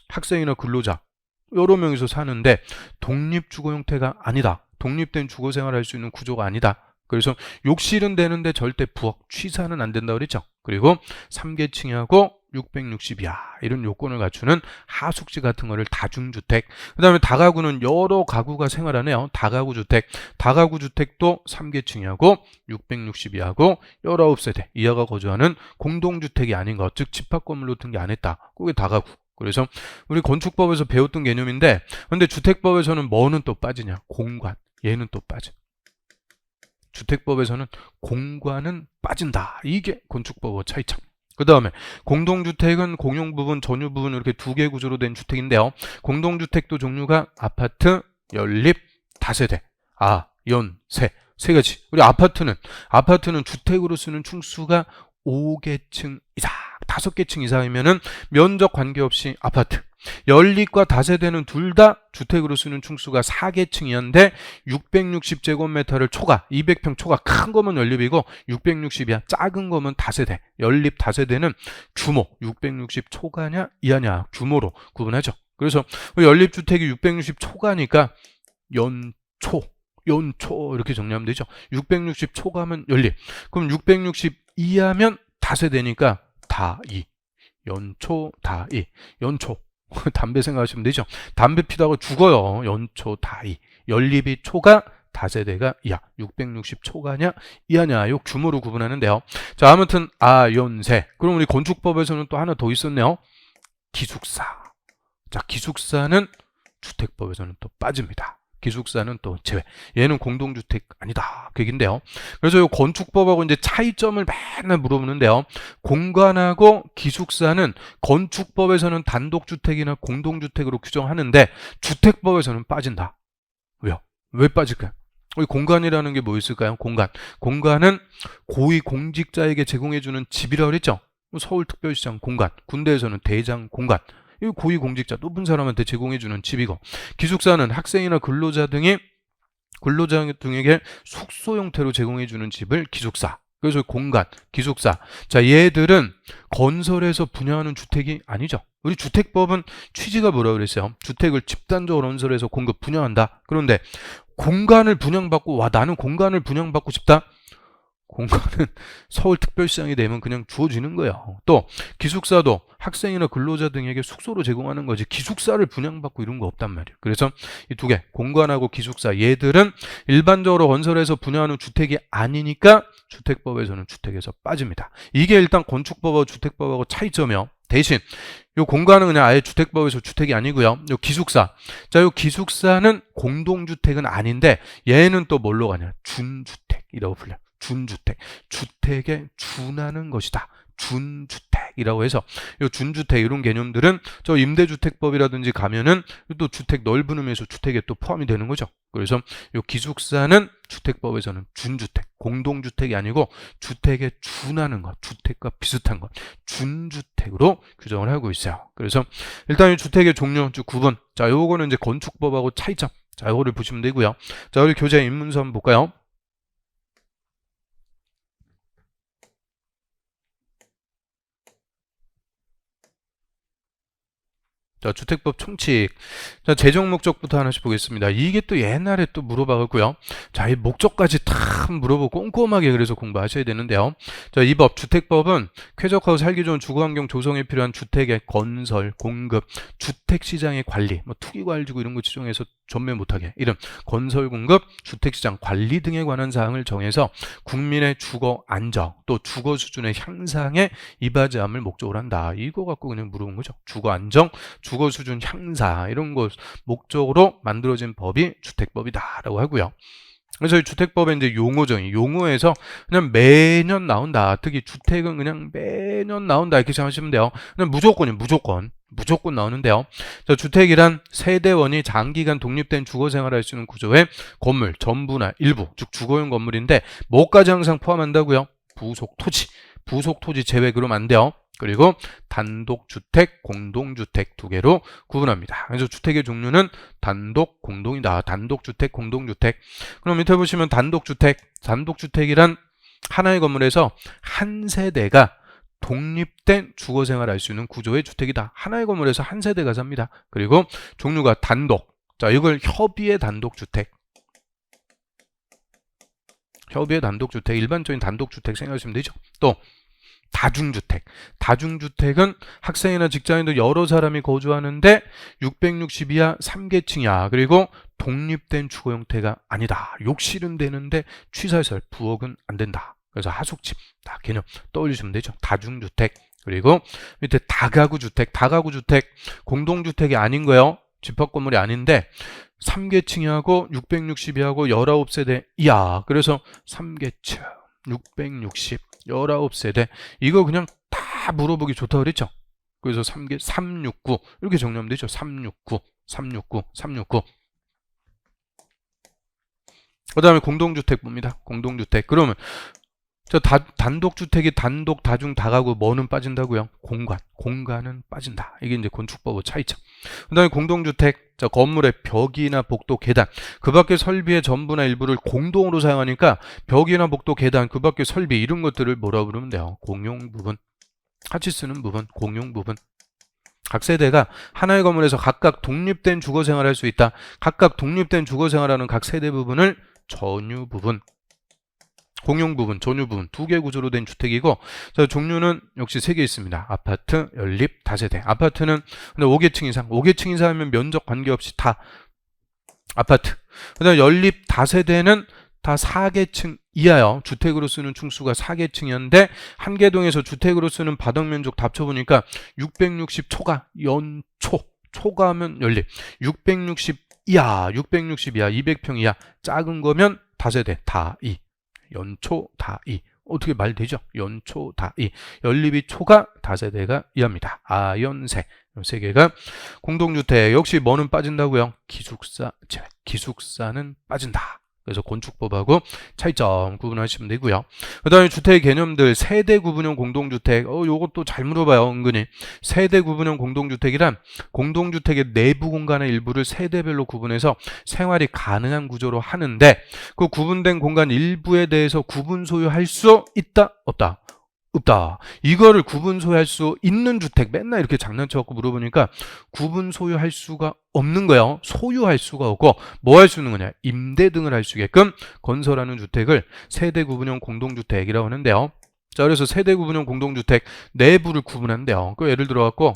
학생이나 근로자 여러 명이서 사는데 독립주거 형태가 아니다. 독립된 주거생활을 할 수 있는 구조가 아니다. 그래서 욕실은 되는데 절대 부엌, 취사는 안 된다고 그랬죠. 그리고 3계층하고 660 이하 이런 요건을 갖추는 하숙지 같은 거를 다중주택. 그 다음에 다가구는 여러 가구가 생활하네요. 다가구 주택. 다가구 주택도 3계층이하고 660 이하고 19세대 이하가 거주하는 공동주택이 아닌 것, 즉 집합건물로 등기 안 했다. 그게 다가구. 그래서 우리 건축법에서 배웠던 개념인데, 근데 주택법에서는 뭐는 또 빠지냐? 공간. 얘는 또 빠져. 주택법에서는 공간은 빠진다. 이게 건축법의 차이점. 그 다음에 공동주택은 공용 부분, 전유 부분 이렇게 두 개 구조로 된 주택인데요. 공동주택도 종류가 아파트, 연립, 다세대, 연, 세 가지. 우리 아파트는 주택으로 쓰는 층수가 5계층 이상, 5계층 이상이면은 면적 관계없이 아파트. 연립과 다세대는 둘 다 주택으로 쓰는 층수가 4계층 이하인데 660제곱미터를 초과, 200평 초과 큰 거면 연립이고 660 이하 작은 거면 다세대. 연립 다세대는 규모 660 초과냐 이하냐 규모로 구분하죠. 그래서 연립주택이 660초가니까 연초 이렇게 정리하면 되죠. 660초가면 연립. 그럼 662하면 다세대니까 다이. 연초 다이. 연초. 담배 생각하시면 되죠. 담배 피다가 죽어요. 연초 다이. 연립이 초가 다세대가 이하. 660초가냐 이하냐 요 규모로 구분하는데요. 자, 아무튼 아연세. 그럼 우리 건축법에서는 또 하나 더 있었네요. 기숙사. 자, 기숙사는 주택법에서는 또 빠집니다. 기숙사는 또 제외. 얘는 공동주택 아니다. 그 얘기인데요. 그래서 이 건축법하고 이제 차이점을 맨날 물어보는데요. 공간하고 기숙사는 건축법에서는 단독주택이나 공동주택으로 규정하는데 주택법에서는 빠진다. 왜요? 왜 빠질까요? 이 공간이라는 게 뭐 있을까요? 공간. 공간은 고위공직자에게 제공해주는 집이라고 그랬죠. 서울특별시장 공간, 군대에서는 대장 공간. 이 고위공직자, 높은 사람한테 제공해주는 집이고, 기숙사는 학생이나 근로자 등에게 숙소 형태로 제공해주는 집을 기숙사. 그래서 공간, 기숙사. 자, 얘들은 건설해서 분양하는 주택이 아니죠. 우리 주택법은 취지가 뭐라고 그랬어요? 주택을 집단적으로 건설해서 공급, 분양한다. 그런데 공간을 분양받고, 와, 나는 공간을 분양받고 싶다? 공간은 서울특별시장이 되면 그냥 주어지는 거예요. 또 기숙사도 학생이나 근로자 등에게 숙소로 제공하는 거지 기숙사를 분양받고 이런 거 없단 말이에요. 그래서 이 두 개, 공간하고 기숙사, 얘들은 일반적으로 건설해서 분양하는 주택이 아니니까 주택법에서는 주택에서 빠집니다. 이게 일단 건축법하고 주택법하고 차이점이요. 대신 요 공간은 그냥 아예 주택법에서 주택이 아니고요. 요 기숙사. 자, 요 기숙사는 공동주택은 아닌데 얘는 또 뭘로 가냐? 준주택이라고 불려요. 준주택. 주택에 준하는 것이다. 준주택이라고 해서 요 준주택 이런 개념들은 저 임대주택법이라든지 가면은 또 주택 넓은 의미에서 주택에 또 포함이 되는 거죠. 그래서 요 기숙사는 주택법에서는 준주택, 공동주택이 아니고 주택에 준하는 것, 주택과 비슷한 것, 준주택으로 규정을 하고 있어요. 그래서 일단 이 주택의 종류 즉 구분. 자, 요거는 이제 건축법하고 차이점. 자, 요거를 보시면 되고요. 자, 우리 교재 입문서 한번 볼까요? 자, 주택법 총칙. 자, 재정 목적부터 하나씩 보겠습니다. 이게 또 옛날에 또 물어봐갖고요. 자, 이 목적까지 다 물어보고 꼼꼼하게 그래서 공부하셔야 되는데요. 자, 이 법, 주택법은 쾌적하고 살기 좋은 주거환경 조성에 필요한 주택의 건설, 공급, 주택시장의 관리, 뭐 투기과열지구 이런 거 지정해서 전매 못하게 이런 건설, 공급, 주택시장 관리 등에 관한 사항을 정해서 국민의 주거 안정, 또 주거 수준의 향상에 이바지함을 목적으로 한다. 이거 갖고 그냥 물어본 거죠. 주거 안정, 주거 수준 향상 이런 것 목적으로 만들어진 법이 주택법이다라고 하고요. 그래서 이 주택법의 이제 용어에서 그냥 매년 나온다. 특히 주택은 그냥 매년 나온다 이렇게 생각하시면 돼요. 그냥 무조건 나오는데요. 자, 주택이란 세대원이 장기간 독립된 주거 생활을 할 수 있는 구조의 건물 전부나 일부, 즉 주거용 건물인데 뭐까지 항상 포함한다고요? 부속 토지 제외 그러면 안 돼요. 그리고 단독주택, 공동주택 두 개로 구분합니다. 그래서 주택의 종류는 단독, 공동이다. 단독주택, 공동주택. 그럼 밑에 보시면 단독주택이란 하나의 건물에서 한 세대가 독립된 주거생활을 할 수 있는 구조의 주택이다. 하나의 건물에서 한 세대가 삽니다. 그리고 종류가 단독. 자, 이걸 협의의 단독주택. 일반적인 단독주택 생각하시면 되죠. 또 다중주택은 학생이나 직장인도 여러 사람이 거주하는데 660 이하 3계층이야. 그리고 독립된 주거 형태가 아니다. 욕실은 되는데 취사시설, 부엌은 안 된다. 그래서 하숙집, 다 개념 떠올리시면 되죠. 다중주택. 그리고 밑에 다가구주택, 공동주택이 아닌 거예요. 집합건물이 아닌데 3계층이하고 660이하고 19세대 이하. 그래서 3계층, 660, 19세대. 이거 그냥 다 물어보기 좋다고 그랬죠. 그래서 369 이렇게 정리하면 되죠. 369. 그 다음에 공동주택 봅니다. 공동주택. 그러면 저 단독주택이 단독, 다중, 다가구 뭐는 빠진다고요? 공간은 빠진다. 이게 이제 건축법의 차이점. 그 다음에 공동주택. 자, 건물의 벽이나 복도, 계단. 그 밖의 설비의 전부나 일부를 공동으로 사용하니까 벽이나 복도, 계단, 그 밖의 설비 이런 것들을 뭐라고 부르면 돼요? 공용 부분. 같이 쓰는 부분, 공용 부분. 각 세대가 하나의 건물에서 각각 독립된 주거 생활을 할 수 있다. 각각 독립된 주거 생활하는 각 세대 부분을 전유 부분, 공용 부분, 전유 부분 두 개 구조로 된 주택이고, 자, 종류는 역시 세 개 있습니다. 아파트, 연립, 다세대. 아파트는 근데 5계층 이상, 5계층 이상이면 면적 관계없이 다 아파트. 그다음에 연립, 다세대는 다 4계층 이하요. 주택으로 쓰는 층수가 4계층이었는데 한 개 동에서 주택으로 쓰는 바닥 면적 다 합쳐보니까 660 초가 연초, 초가하면 연립, 660 이하, 660 이하, 200평 이하, 작은 거면 다세대 다이, 연초 다이. 어떻게 말 되죠? 연초 다이. 연립이 초가, 다세대가 이하입니다. 아연세. 세 개가 공동주택. 역시 뭐는 빠진다고요? 기숙사 제외. 기숙사는 빠진다. 그래서 건축법하고 차이점 구분하시면 되고요. 그 다음에 주택 개념들, 세대 구분형 공동주택. 요것도 잘 물어봐요, 은근히. 세대 구분형 공동주택이란 공동주택의 내부 공간의 일부를 세대별로 구분해서 생활이 가능한 구조로 하는데, 그 구분된 공간 일부에 대해서 구분 소유할 수 있다? 없다? 없다. 이거를 구분 소유할 수 있는 주택, 맨날 이렇게 장난쳐갖고 물어보니까 구분 소유할 수가 없는 거예요. 소유할 수가 없고 뭐 할 수 있는 거냐, 임대 등을 할 수 있게끔 건설하는 주택을 세대 구분형 공동주택이라고 하는데요. 자, 그래서 세대 구분형 공동주택 내부를 구분한대요. 그 예를 들어 갖고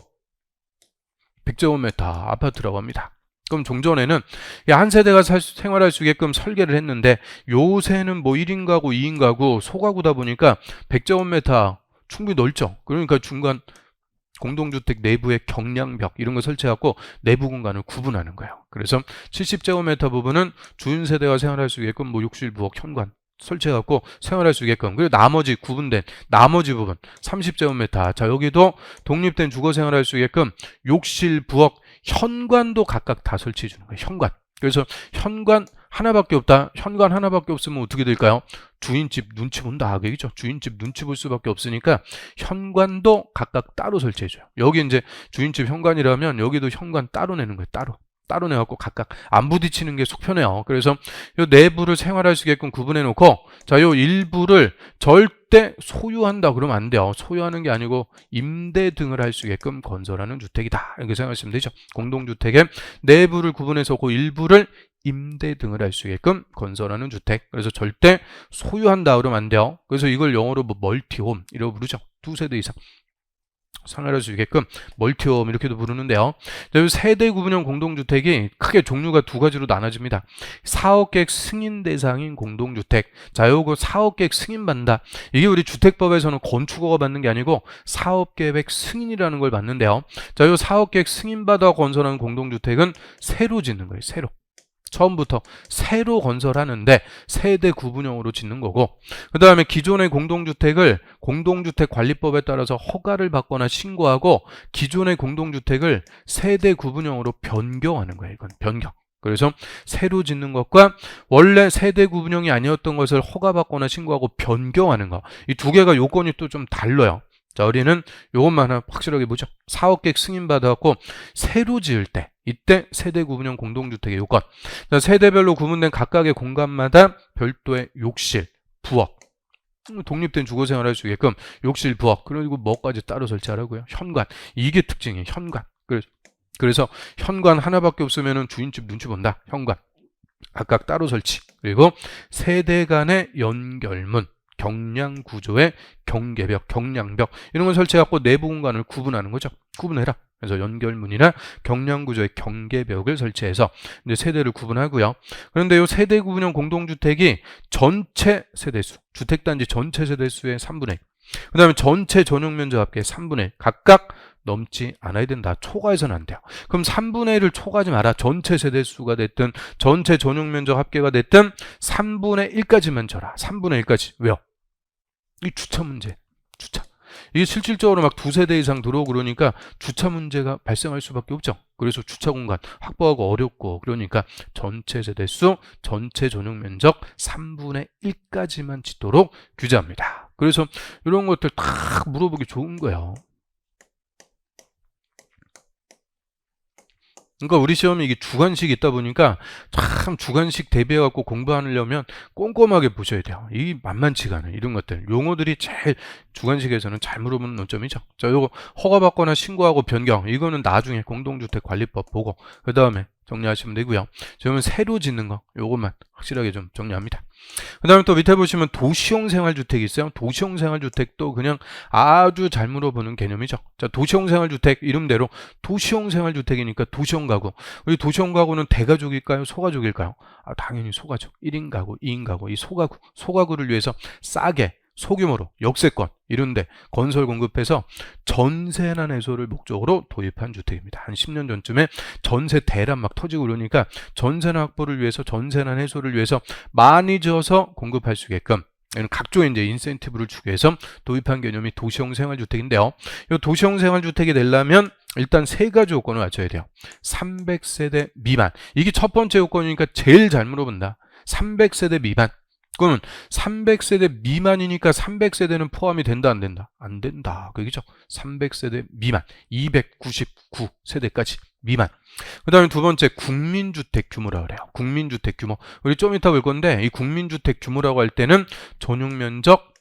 100제곱미터 아파트라고 합니다. 그럼 종전에는 한 세대가 생활할 수 있게끔 설계를 했는데, 요새는 뭐 1인 가구, 2인 가구, 소가구다 보니까 100제곱미터 충분히 넓죠. 그러니까 중간 공동주택 내부에 경량벽 이런 거 설치해갖고 내부 공간을 구분하는 거예요. 그래서 70제곱미터 부분은 주인 세대가 생활할 수 있게끔 뭐 욕실, 부엌, 현관 설치해갖고 생활할 수 있게끔, 그리고 나머지 구분된 나머지 부분 30제곱미터, 자, 여기도 독립된 주거 생활할 수 있게끔 욕실, 부엌, 현관도 각각 다 설치해 주는 거예요. 현관. 그래서 현관 하나밖에 없다. 현관 하나밖에 없으면 어떻게 될까요? 주인집 눈치 본다. 그죠? 주인집 눈치 볼 수밖에 없으니까 현관도 각각 따로 설치해 줘요. 여기 이제 주인집 현관이라면 여기도 현관 따로 내는 거예요. 따로 내갖고 각각 안 부딪히는 게 속 편해요. 그래서 요 내부를 생활할 수 있게끔 구분해 놓고, 자, 요 일부를 절대 소유한다 그러면 안 돼요. 소유하는 게 아니고 임대 등을 할 수 있게끔 건설하는 주택이다, 이렇게 생각하시면 되죠. 공동주택의 내부를 구분해서 그 일부를 임대 등을 할 수 있게끔 건설하는 주택. 그래서 절대 소유한다 그러면 안 돼요. 그래서 이걸 영어로 뭐 멀티홈 이라고 부르죠. 두 세대 이상 생활할 수 있게끔 멀티홈 이렇게도 부르는데요. 세대 구분형 공동주택이 크게 종류가 두 가지로 나눠집니다. 사업계획 승인 대상인 공동주택. 자, 요거 사업계획 승인받는다. 이게 우리 주택법에서는 건축허가 받는 게 아니고 사업계획 승인이라는 걸 받는데요. 자, 요 사업계획 승인받아 건설하는 공동주택은 새로 짓는 거예요. 새로. 처음부터 새로 건설하는데 세대 구분형으로 짓는 거고, 그 다음에 기존의 공동주택을 공동주택관리법에 따라서 허가를 받거나 신고하고 기존의 공동주택을 세대 구분형으로 변경하는 거예요. 이건 변경. 그래서 새로 짓는 것과 원래 세대 구분형이 아니었던 것을 허가받거나 신고하고 변경하는 거, 이 두 개가 요건이 또 좀 달라요. 자, 우리는 요것만 하나 확실하게 보죠. 사업계획 승인받아갖고 새로 지을 때, 이때 세대 구분형 공동주택의 요건. 자, 세대별로 구분된 각각의 공간마다 별도의 욕실, 부엌, 독립된 주거 생활할 수 있게끔 욕실, 부엌, 그리고 뭐까지 따로 설치하라고요. 현관. 이게 특징이에요. 현관. 그래서 현관 하나밖에 없으면 주인집 눈치 본다. 현관. 각각 따로 설치. 그리고 세대 간의 연결문, 경량 구조의 경계벽, 경량벽 이런 걸 설치해갖고 내부 공간을 구분하는 거죠. 구분해라. 그래서 연결문이나 경량 구조의 경계벽을 설치해서 이제 세대를 구분하고요. 그런데 이 세대 구분형 공동주택이 전체 세대수, 주택단지 전체 세대수의 3분의 1, 그 다음에 전체 전용 면적 합계 3분의 1 각각 넘지 않아야 된다. 초과해서는 안 돼요. 그럼 3분의 1을 초과하지 마라. 전체 세대수가 됐든 전체 전용 면적 합계가 됐든 3분의 1까지만 줘라. 3분의 1까지. 왜요? 이 주차 문제. 주차. 이게 실질적으로 막 두 세대 이상 들어오고 그러니까 주차 문제가 발생할 수밖에 없죠. 그래서 주차 공간 확보하고 어렵고, 그러니까 전체 세대수, 전체 전용 면적 3분의 1까지만 짓도록 규제합니다. 그래서 이런 것들 다 물어보기 좋은 거예요. 그러니까 우리 시험이 이게 주관식이 있다 보니까 참 주관식 대비해갖고 공부하려면 꼼꼼하게 보셔야 돼요. 이 만만치가 않아요. 이런 것들. 용어들이 제일 주관식에서는 잘 물어보는 논점이죠. 자, 요거 허가받거나 신고하고 변경. 이거는 나중에 공동주택관리법 보고 그 다음에 정리하시면 되고요. 저는 새로 짓는 거 요것만 확실하게 좀 정리합니다. 그 다음에 또 밑에 보시면 도시형 생활주택이 있어요. 도시형 생활주택도 그냥 아주 잘 물어보는 개념이죠. 자, 도시형 생활주택 이름대로 도시형 생활주택이니까 도시형 가구. 우리 도시형 가구는 대가족일까요? 소가족일까요? 당연히 소가족. 1인 가구, 2인 가구. 이 소가구, 소가구를 위해서 싸게 소규모로 역세권 이런데 건설 공급해서 전세난 해소를 목적으로 도입한 주택입니다. 한 10년 전쯤에 전세 대란 막 터지고 그러니까 전세난 확보를 위해서 전세난 해소를 위해서 많이 지어서 공급할 수 있게끔 각종의 이제 인센티브를 주기 위해서 도입한 개념이 도시형 생활주택인데요. 이 도시형 생활주택이 되려면 일단 세 가지 요건을 갖춰야 돼요. 300세대 미만. 이게 첫 번째 요건이니까 제일 잘 물어본다. 300세대 미만. 그러면 300세대 미만이니까 300세대는 포함이 된다 안 된다? 안 된다. 그겠죠? 300세대 미만, 299세대까지 미만. 그 다음에 두 번째 국민주택 규모라고 그래요. 국민주택 규모. 우리 좀 이따 볼 건데 이 국민주택 규모라고 할 때는 전용면적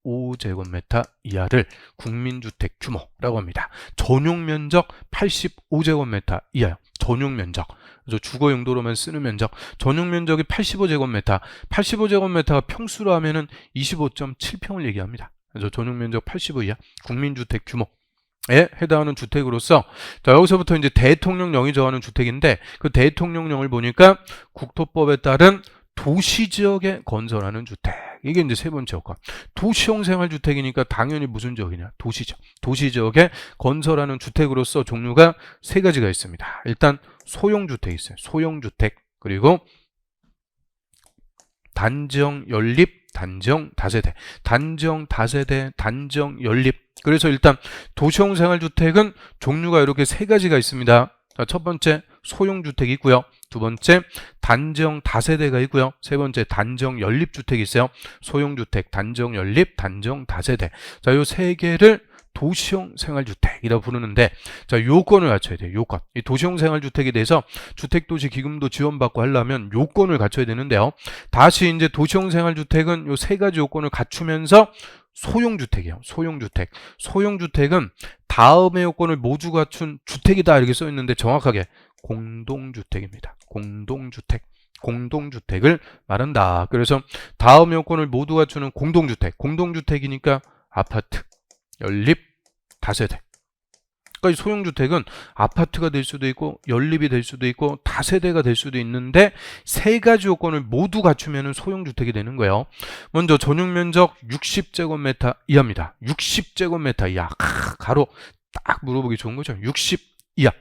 85제곱미터 이하를 국민주택 규모라고 합니다. 전용면적 85제곱미터 이하요. 전용면적. 그래서 주거 용도로만 쓰는 면적. 전용면적이 85제곱미터. 85제곱미터가 평수로 하면은 25.7평을 얘기합니다. 그래서 전용면적 85 이하 국민주택 규모에 해당하는 주택으로서 자, 여기서부터 이제 대통령령이 정하는 주택인데 그 대통령령을 보니까 국토법에 따른 도시지역에 건설하는 주택. 이게 이제 세 번째 요건. 도시형 생활주택이니까 당연히 무슨 지역이냐? 도시지역. 도시지역에 건설하는 주택으로서 종류가 세 가지가 있습니다. 일단 소형주택이 있어요. 소형주택. 그리고 단지형 연립, 단지형 다세대. 단지형 다세대, 단지형 연립. 그래서 일단 도시형 생활주택은 종류가 이렇게 세 가지가 있습니다. 자, 첫 번째 소형주택이 있고요. 두 번째 단지형 다세대가 있고요. 세 번째 단지형 연립주택이 있어요. 소형주택, 단지형 연립, 단지형 다세대. 자, 요 세 개를 도시형 생활주택이라고 부르는데 자, 요건을 갖춰야 돼요. 요건. 이 도시형 생활주택에 대해서 주택도시기금도 지원받고 하려면 요건을 갖춰야 되는데요. 다시 이제 도시형 생활주택은 요 세 가지 요건을 갖추면서 소형주택이에요. 소형주택. 소형주택은 다음의 요건을 모두 갖춘 주택이다 이렇게 써 있는데 정확하게 공동주택입니다. 공동주택. 공동주택을 말한다. 그래서 다음 요건을 모두 갖추는 공동주택. 공동주택이니까 아파트, 연립, 다세대. 그러니까 소형주택은 아파트가 될 수도 있고 연립이 될 수도 있고 다세대가 될 수도 있는데 세 가지 요건을 모두 갖추면 소형주택이 되는 거예요. 먼저 전용면적 60제곱미터 이하입니다. 60제곱미터 이하. 가로 딱 물어보기 좋은 거죠. 60 이하.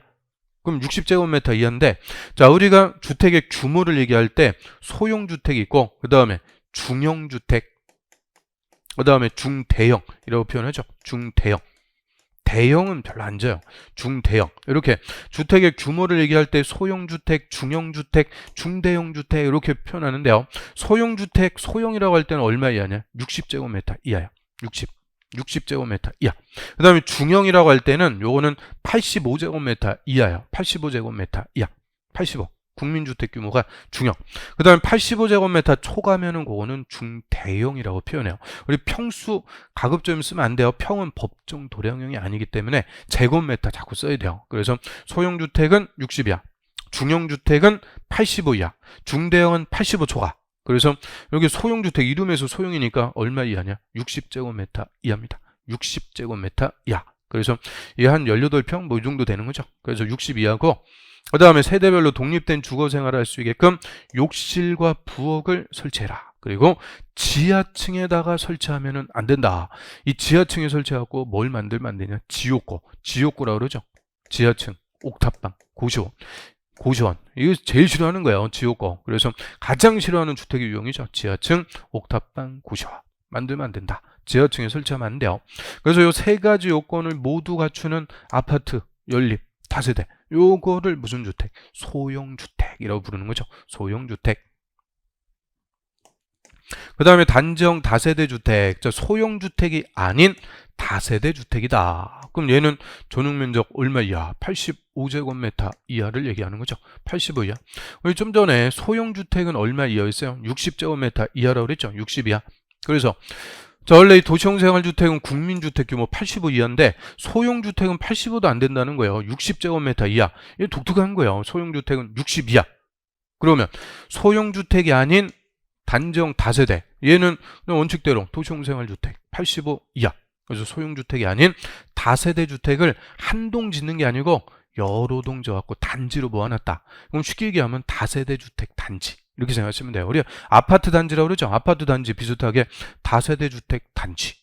그럼 60제곱미터 이하인데 자, 우리가 주택의 규모를 얘기할 때 소형주택이 있고 그 다음에 중형주택, 그 다음에 중대형이라고 표현하죠. 중대형. 대형은 별로 안 져요. 중대형. 이렇게 주택의 규모를 얘기할 때 소형주택, 중형주택, 중대형주택 이렇게 표현하는데요. 소형주택, 소형이라고 할 때는 얼마 이하냐? 60제곱미터 이하요. 60제곱미터 이하. 그 다음에 중형이라고 할 때는 요거는 85제곱미터 이하요. 85제곱미터 이하. 85. 국민주택 규모가 중형. 그 다음에 85제곱미터 초과면은 그거는 중대형이라고 표현해요. 우리 평수 가급적이면 쓰면 안 돼요. 평은 법정 도량형이 아니기 때문에 제곱미터 자꾸 써야 돼요. 그래서 소형주택은 60 이하, 중형주택은 85 이하, 중대형은 85 초과. 그래서 여기 소형주택 이름에서 소형이니까 얼마 이하냐? 60제곱미터 이하입니다. 60제곱미터 이하. 그래서 이 한 18평 뭐 이 정도 되는 거죠. 그래서 60 이하고 그 다음에 세대별로 독립된 주거 생활을 할 수 있게끔 욕실과 부엌을 설치해라. 그리고 지하층에다가 설치하면 안 된다. 이 지하층에 설치하고 뭘 만들면 안 되냐? 지옥고. 지옥고라고 그러죠. 지하층, 옥탑방, 고시원. 고시원. 이거 제일 싫어하는 거예요. 지옥고. 그래서 가장 싫어하는 주택의 유형이죠. 지하층, 옥탑방, 고시원. 만들면 안 된다. 지하층에 설치하면 안 돼요. 그래서 이 세 가지 요건을 모두 갖추는 아파트, 연립, 다세대. 요거를 무슨 주택? 소형주택이라고 부르는 거죠. 소형주택. 그 다음에 단지형 다세대 주택. 소형주택이 아닌 다세대 주택이다. 그럼 얘는 전용면적 얼마 이하? 85제곱미터 이하를 얘기하는 거죠. 85 이하. 우리 좀 전에 소형주택은 얼마 이하였어요? 60제곱미터 이하라고 그랬죠. 60 이하. 그래서 원래 이 도시형생활주택은 국민주택 규모 85 이하인데 소형주택은 85도 안 된다는 거예요. 60제곱미터 이하. 이게 독특한 거예요. 소형주택은 60 이하. 그러면 소형주택이 아닌 단정 다세대. 얘는 원칙대로 도시형생활주택 85 이하. 그래서 소형주택이 아닌 다세대 주택을 한 동 짓는 게 아니고 여러 동 져갖고 단지로 모아놨다. 그럼 쉽게 얘기하면 다세대 주택 단지. 이렇게 생각하시면 돼요. 우리 아파트 단지라고 그러죠. 아파트 단지 비슷하게 다세대 주택 단지.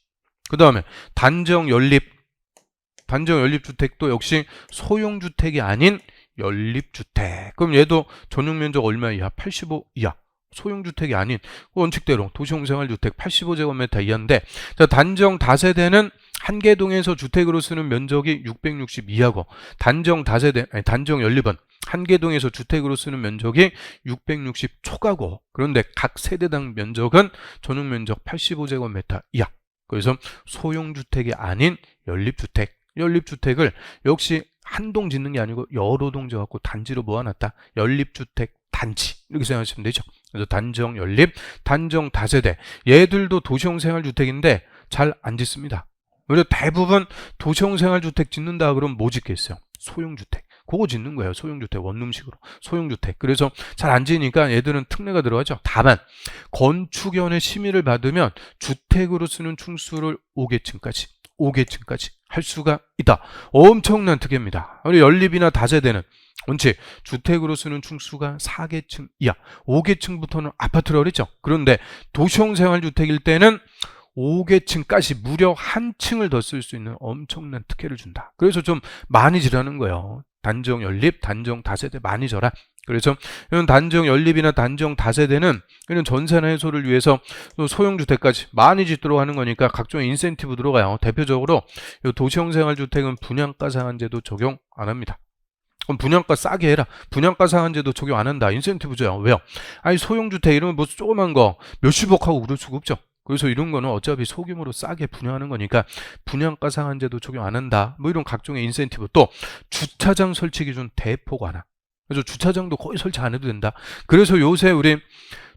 그 다음에 단정 연립 주택도 역시 소형주택이 아닌 연립주택. 그럼 얘도 전용면적 얼마 이하? 85 이하. 소형주택이 아닌 원칙대로 도시형생활주택 85제곱미터 이하인데, 자, 단정 다세대는 한 개 동에서 주택으로 쓰는 면적이 660 이하고, 단정 연립은 한 개 동에서 주택으로 쓰는 면적이 660 초과고, 그런데 각 세대당 면적은 전용면적 85제곱미터 이하. 그래서 소형주택이 아닌 연립주택을 역시 한 동 짓는 게 아니고 여러 동 져갖고 단지로 모아놨다. 연립주택 단지. 이렇게 생각하시면 되죠. 그래서 단정 연립, 단정 다세대. 얘들도 도시형 생활주택인데 잘 안 짓습니다. 그래서 대부분 도시형 생활주택 짓는다 그러면 뭐 짓겠어요? 소형주택. 그거 짓는 거예요. 소형주택, 원룸식으로. 소형주택. 그래서 잘 안 지으니까 얘들은 특례가 들어가죠. 다만 건축위원회 심의를 받으면 주택으로 쓰는 층수를 5계층까지 할 수가 있다. 엄청난 특혜입니다. 우리 연립이나 다세대는 원칙 주택으로 쓰는 층수가 4계층 이하, 5계층부터는 아파트라고 그랬죠. 그런데 도시형 생활주택일 때는 5계층까지 무려 한 층을 더 쓸 수 있는 엄청난 특혜를 준다. 그래서 좀 많이 지라는 거예요. 단정 연립, 단정 다세대 많이 져라. 그래서 이런 단정 연립이나 단정 다세대는 이런 전세나 해소를 위해서 소형주택까지 많이 짓도록 하는 거니까 각종의 인센티브 들어가요. 대표적으로 도시형 생활주택은 분양가 상한제도 적용 안 합니다. 그럼 분양가 싸게 해라. 분양가 상한제도 적용 안 한다. 인센티브 줘요. 왜요? 아니 소형주택 이러면 뭐 조그만 거 몇십억 하고 그럴 수가 없죠. 그래서 이런 거는 어차피 소규모로 싸게 분양하는 거니까 분양가 상한제도 적용 안 한다. 뭐 이런 각종의 인센티브. 또 주차장 설치 기준 대폭 완화. 그래서 주차장도 거의 설치 안 해도 된다. 그래서 요새 우리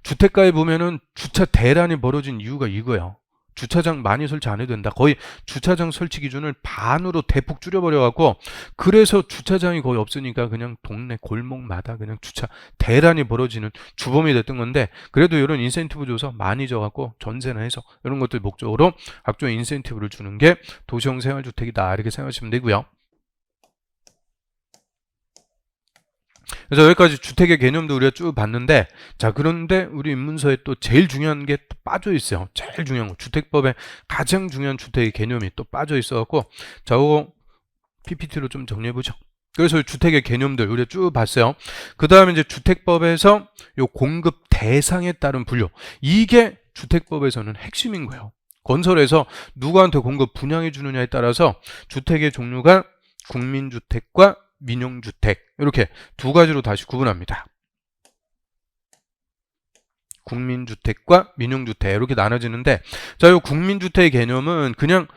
주택가에 보면은 주차 대란이 벌어진 이유가 이거예요. 주차장 많이 설치 안 해도 된다. 거의 주차장 설치 기준을 반으로 대폭 줄여버려갖고, 그래서 주차장이 거의 없으니까 그냥 동네 골목마다 그냥 주차 대란이 벌어지는 주범이 됐던 건데, 그래도 이런 인센티브 줘서 많이 줘갖고 전세나 해서 이런 것들 목적으로 각종의 인센티브를 주는 게 도시형 생활주택이다. 이렇게 생각하시면 되고요. 그래서 여기까지 주택의 개념도 우리가 쭉 봤는데, 자, 그런데 우리 입문서에 또 제일 중요한 게 또 빠져 있어요. 제일 중요한 거. 주택법에 가장 중요한 주택의 개념이 또 빠져 있어갖고, 자, 이거 PPT로 좀 정리해보죠. 그래서 주택의 개념들 우리가 쭉 봤어요. 그 다음에 이제 주택법에서 요 공급 대상에 따른 분류. 이게 주택법에서는 핵심인 거예요. 건설에서 누구한테 공급 분양해 주느냐에 따라서 주택의 종류가 국민주택과 민영주택 이렇게 두 가지로 다시 구분합니다. 국민주택과 민영주택 이렇게 나눠지는데, 자, 이 국민주택의 개념은 그냥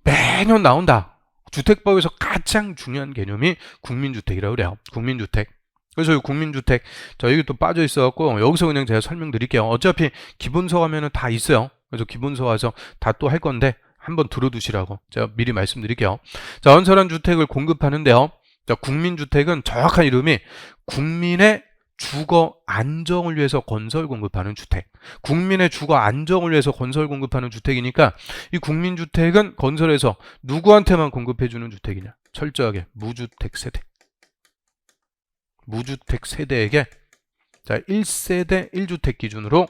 매년 나온다. 주택법에서 가장 중요한 개념이 국민주택이라고 그래요. 국민주택. 그래서 이 국민주택, 자, 여기 또 빠져 있어갖고 여기서 그냥 제가 설명드릴게요. 어차피 기본서 가면은 다 있어요. 그래서 기본서 와서 다 또 할 건데 한번 들어두시라고 제가 미리 말씀드릴게요. 자, 건설한 주택을 공급하는데요. 자, 국민주택은 정확한 이름이 국민의 주거 안정을 위해서 건설 공급하는 주택. 국민의 주거 안정을 위해서 건설 공급하는 주택이니까 이 국민주택은 건설에서 누구한테만 공급해주는 주택이냐? 철저하게 무주택 세대. 무주택 세대에게, 자, 1세대 1주택 기준으로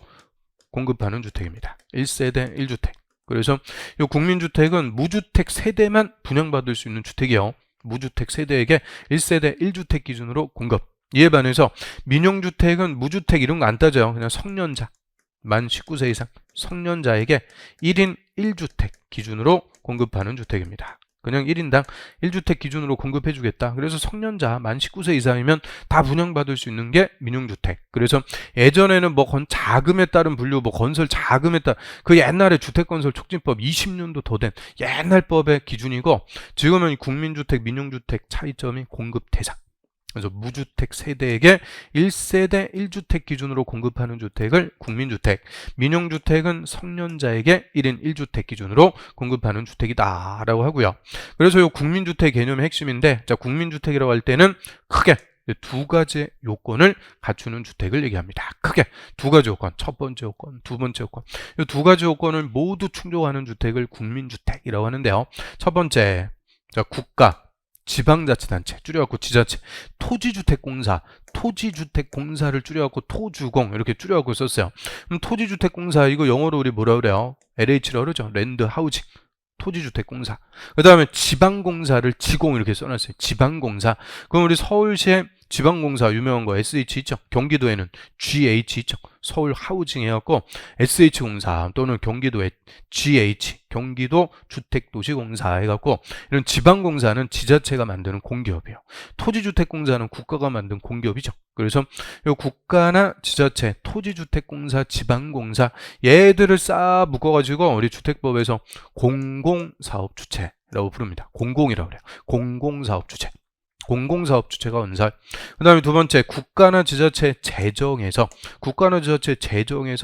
공급하는 주택입니다. 1세대 1주택. 그래서 이 국민주택은 무주택 세대만 분양받을 수 있는 주택이에요. 무주택 세대에게 1세대 1주택 기준으로 공급. 이에 반해서 민영주택은 무주택 이런 거 안 따져요. 그냥 성년자, 만 19세 이상 성년자에게 1인 1주택 기준으로 공급하는 주택입니다. 그냥 1인당 1주택 기준으로 공급해주겠다. 그래서 성년자 만 19세 이상이면 다 분양받을 수 있는 게 민영주택. 그래서 예전에는 뭐 자금에 따른 분류, 뭐 건설 자금에 따른 그 옛날에 주택건설 촉진법 20년도 더 된 옛날 법의 기준이고, 지금은 국민주택, 민영주택 차이점이 공급 대상. 그래서 무주택 세대에게 1세대 1주택 기준으로 공급하는 주택을 국민주택, 민영주택은 성년자에게 1인 1주택 기준으로 공급하는 주택이다 라고 하고요. 그래서 이 국민주택 개념의 핵심인데, 자, 국민주택이라고 할 때는 크게 두 가지 요건을 갖추는 주택을 얘기합니다. 크게 두 가지 요건, 첫 번째 요건, 두 번째 요건. 이 두 가지 요건을 모두 충족하는 주택을 국민주택이라고 하는데요. 첫 번째, 자, 국가, 지방자치단체, 줄여갖고 지자체, 토지주택공사, 토지주택공사를 줄여갖고 토주공 이렇게 줄여갖고 썼어요. 그럼 토지주택공사 이거 영어로 우리 뭐라 그래요? LH라고 그러죠. 랜드 하우징. 토지주택공사. 그 다음에 지방공사를 지공 이렇게 써놨어요. 지방공사. 그럼 우리 서울시에 지방공사 유명한 거 SH 있죠. 경기도에는 GH 있죠. 서울 하우징 해갖고 SH공사 또는 경기도에 GH 경기도 주택도시공사 해갖고, 이런 지방공사는 지자체가 만드는 공기업이에요. 토지주택공사는 국가가 만든 공기업이죠. 그래서 이 국가나 지자체, 토지주택공사, 지방공사 얘들을 쌓아 묶어가지고 우리 주택법에서 공공사업주체라고 부릅니다. 공공이라고 그래요. 공공사업주체. 공공사업주체가 건설. 그 다음에 두 번째, 국가나 지자체 재정에서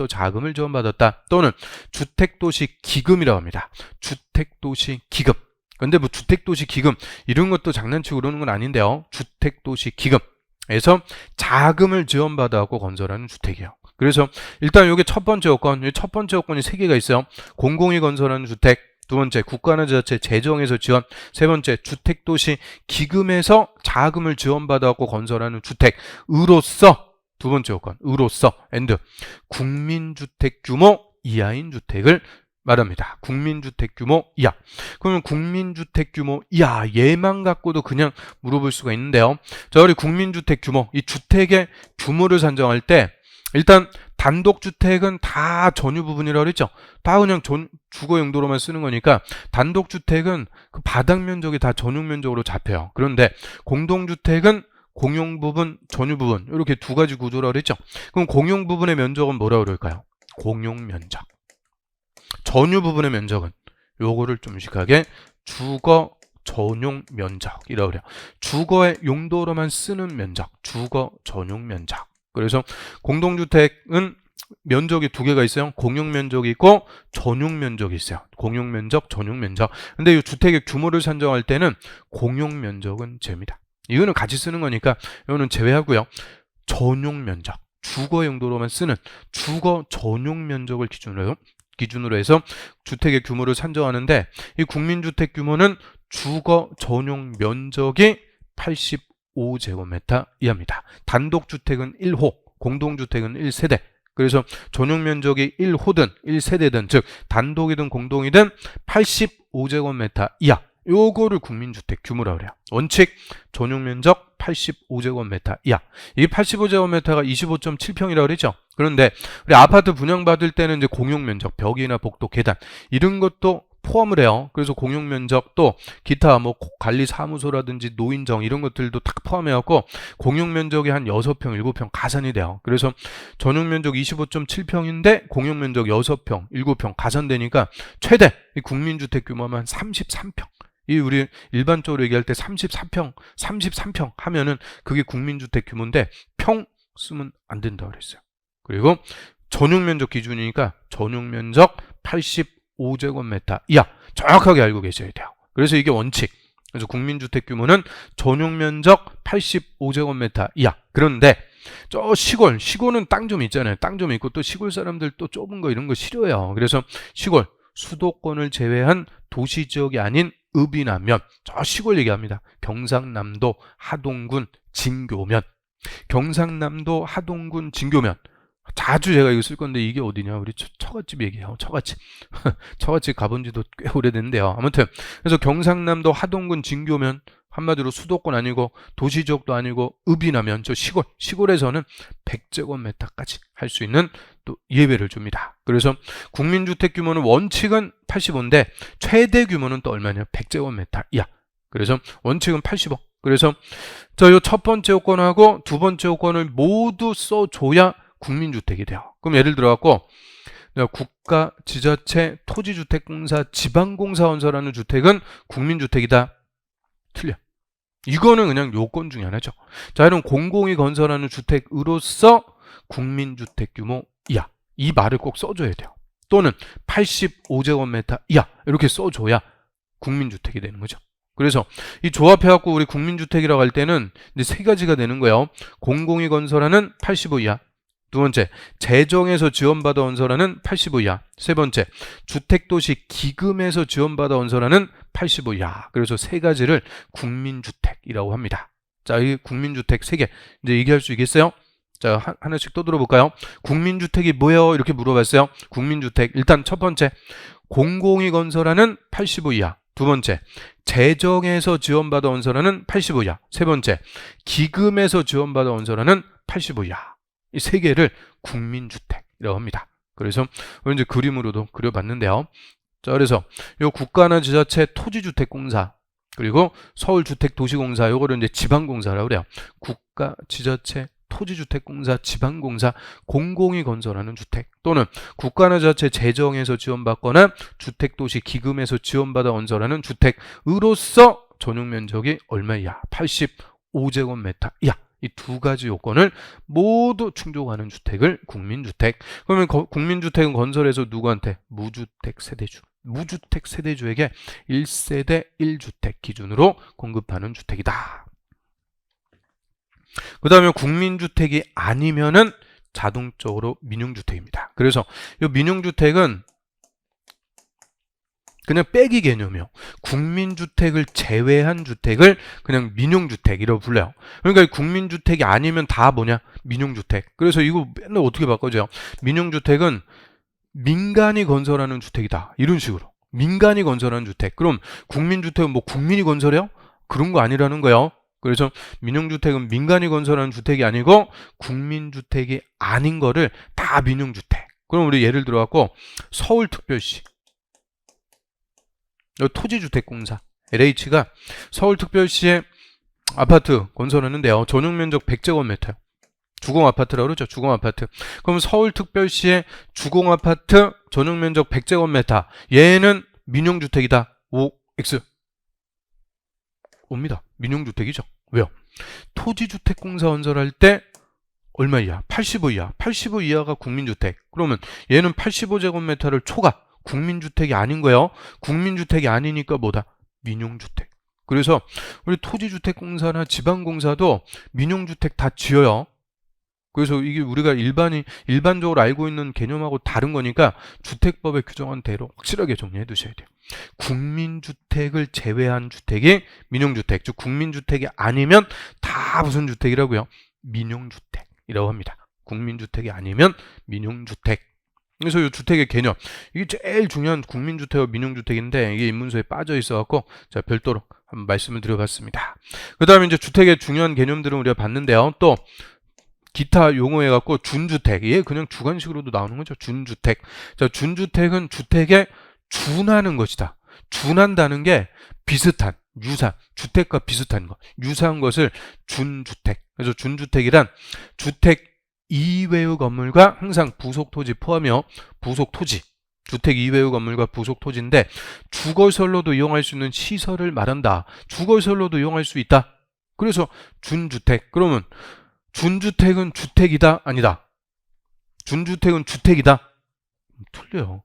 자금을 지원받았다 또는 주택도시기금이라고 합니다. 주택도시기금. 근데 뭐 주택도시기금 이런 것도 장난치고 그러는 건 아닌데요. 주택도시기금에서 자금을 지원받아갖고 건설하는 주택이에요. 그래서 일단 이게 첫 번째 요건, 첫 번째 요건이 3개가 있어요. 공공이 건설하는 주택, 두 번째, 국가나 지자체 재정에서 지원, 세 번째, 주택도시 기금에서 자금을 지원받아갖고 건설하는 주택으로서, 두 번째 요건, 으로서, 국민주택 규모 이하인 주택을 말합니다. 국민주택 규모 이하. 그러면 국민주택 규모 이하, 얘만 갖고도 그냥 물어볼 수가 있는데요. 자, 우리 국민주택 규모, 이 주택의 규모를 산정할 때 일단 단독주택은 다 전유 부분이라고 그랬죠. 다 그냥 주거 용도로만 쓰는 거니까 단독주택은 그 바닥 면적이 다 전용 면적으로 잡혀요. 그런데 공동주택은 공용 부분, 전유 부분 이렇게 두 가지 구조라고 그랬죠. 그럼 공용 부분의 면적은 뭐라고 그럴까요? 공용 면적. 전유 부분의 면적은 요거를 좀 식하게 주거 전용 면적이라고 그래요. 주거의 용도로만 쓰는 면적, 주거 전용 면적. 그래서 공동주택은 면적이 두 개가 있어요. 공용 면적이 있고 전용 면적이 있어요. 공용 면적, 전용 면적. 근데 이 주택의 규모를 산정할 때는 공용 면적은 제입니다. 이거는 같이 쓰는 거니까 이거는 제외하고요. 전용 면적, 주거 용도로만 쓰는 주거 전용 면적을 기준으로 해서 주택의 규모를 산정하는데, 이 국민주택 규모는 주거 전용 면적이 85제곱미터 이하입니다. 단독주택은 1호, 공동주택은 1세대. 그래서 전용 면적이 1호든 1세대든, 즉 단독이든 공동이든 85제곱미터 이하. 요거를 국민주택 규모라고 그래요. 원칙, 전용 면적 85제곱미터 이하. 이게 85제곱미터가 25.7평이라고 그랬죠. 그런데 우리 아파트 분양받을 때는 이제 공용 면적, 벽이나 복도, 계단 이런 것도 포함을 해요. 그래서 공용 면적도 기타 뭐 관리사무소라든지 노인정 이런 것들도 딱 포함해갖고 공용 면적이 한 6평, 7평 가산이 돼요. 그래서 전용 면적 25.7평인데 공용 면적 6평, 7평 가산되니까 최대 이 국민주택 규모만 33평. 이 우리 일반적으로 얘기할 때 33평 하면은 그게 국민주택 규모인데 평 쓰면 안 된다고 그랬어요. 그리고 전용 면적 기준이니까 전용 면적 85제곱미터 이하 정확하게 알고 계셔야 돼요. 그래서 이게 원칙. 그래서 국민주택 규모는 전용 면적 85제곱미터 이하. 그런데 저 시골은 땅 좀 있잖아요. 땅 좀 있고 또 시골 사람들 또 좁은 거 이런 거 싫어요. 그래서 시골, 수도권을 제외한 도시 지역이 아닌 읍이나면, 저 시골 얘기합니다. 경상남도 하동군 진교면. 경상남도 하동군 진교면. 자주 제가 이거 쓸 건데 이게 어디냐? 우리 처갓집 얘기해요. 처갓집. 처갓집 가본 지도 꽤 오래됐는데요. 아무튼 그래서 경상남도 하동군 진교면, 한마디로 수도권 아니고 도시 지역도 아니고 읍이나면 저 시골에서는 100제곱미터까지 할 수 있는 또 예외를 줍니다. 그래서 국민주택 규모는 원칙은 85인데 최대 규모는 또 얼마냐? 100제곱미터 이하. 그래서 원칙은 85. 그래서 저 첫 번째 요건하고 두 번째 요건을 모두 써줘야 국민주택이 돼요. 그럼 예를 들어 갖고 국가, 지자체, 토지주택공사, 지방공사 건설하는 주택은 국민주택이다. 틀려. 이거는 그냥 요건 중에 하나죠. 자, 이런 공공이 건설하는 주택으로서 국민주택 규모 이하. 이 말을 꼭 써줘야 돼요. 또는 85제곱미터 이하. 이렇게 써줘야 국민주택이 되는 거죠. 그래서 이 조합해갖고 우리 국민주택이라고 할 때는 이제 세 가지가 되는 거예요. 공공이 건설하는 85 이하. 두 번째, 재정에서 지원받아 건설하는 85 이하. 세 번째, 주택도시 기금에서 지원받아 건설하는 85 이하. 그래서 세 가지를 국민주택이라고 합니다. 자, 이 국민주택 세 개 이제 얘기할 수 있겠어요? 자, 하나씩 또 들어볼까요? 국민주택이 뭐예요? 이렇게 물어봤어요. 국민주택 일단 첫 번째, 공공이 건설하는 85 이하. 두 번째, 재정에서 지원받아 건설하는 85 이하. 세 번째, 기금에서 지원받아 건설하는 85 이하. 이 세 개를 국민주택이라고 합니다. 그래서 이제 그림으로도 그려봤는데요. 자, 그래서 요 국가나 지자체 토지주택공사 그리고 서울주택도시공사 요거를 이제 지방공사라고 그래요. 국가, 지자체, 토지주택공사, 지방공사, 공공이 건설하는 주택 또는 국가나 지자체 재정에서 지원받거나 주택도시 기금에서 지원받아 건설하는 주택으로서 전용면적이 얼마 이하? 85제곱미터 이하. 이 두 가지 요건을 모두 충족하는 주택을 국민주택. 그러면 국민주택은 건설해서 누구한테? 무주택 세대주. 무주택 세대주에게 1세대 1주택 기준으로 공급하는 주택이다. 그 다음에 국민주택이 아니면은 자동적으로 민용주택입니다. 그래서 이 민용주택은 그냥 빼기 개념이요. 국민주택을 제외한 주택을 그냥 민용주택이라고 불러요. 그러니까 국민주택이 아니면 다 뭐냐? 민용주택. 그래서 이거 맨날 어떻게 바꿔줘요? 민용주택은 민간이 건설하는 주택이다. 이런 식으로. 민간이 건설하는 주택. 그럼 국민주택은 뭐 국민이 건설해요? 그런 거 아니라는 거예요. 그래서 민용주택은 민간이 건설하는 주택이 아니고 국민주택이 아닌 거를 다 민용주택. 그럼 우리 예를 들어 갖고 서울특별시 토지주택공사 LH가 서울특별시에 아파트 건설하는데요. 전용면적 100제곱미터 주공아파트라고 그러죠. 주공아파트. 그럼 서울특별시의 주공아파트 전용면적 100제곱미터 얘는 민용주택이다. OX 옵니다. 민용주택이죠. 왜요? 토지주택공사 건설할 때 얼마 이하? 85 이하. 85 이하가 국민주택. 그러면 얘는 85제곱미터를 초과 국민주택이 아닌 거예요. 국민주택이 아니니까 뭐다? 민용주택. 그래서 우리 토지주택공사나 지방공사도 민용주택 다 지어요. 그래서 이게 우리가 일반적으로 알고 있는 개념하고 다른 거니까 주택법에 규정한 대로 확실하게 정리해 두셔야 돼요. 국민주택을 제외한 주택이 민용주택, 즉 국민주택이 아니면 다 무슨 주택이라고요? 민용주택이라고 합니다. 국민주택이 아니면 민용주택. 그래서 이 주택의 개념, 이게 제일 중요한 국민주택과 민용주택인데 이게 인문서에 빠져 있어갖고 자 별도로 한번 말씀을 드려봤습니다. 그 다음에 이제 주택의 중요한 개념들은 우리가 봤는데요. 또 기타 용어해갖고 준주택, 얘 그냥 주관식으로도 나오는 거죠. 준주택. 자, 준주택은 주택에 준하는 것이다. 준한다는 게 비슷한, 유사한, 주택과 비슷한 것, 유사한 것을 준주택. 그래서 준주택이란 주택 이외의 건물과 항상 부속토지 포함이요. 부속토지. 주택 이외의 건물과 부속토지인데 주거시설로도 이용할 수 있는 시설을 말한다. 주거시설로도 이용할 수 있다. 그래서 준주택. 그러면 준주택은 주택이다? 아니다. 준주택은 주택이다? 틀려요.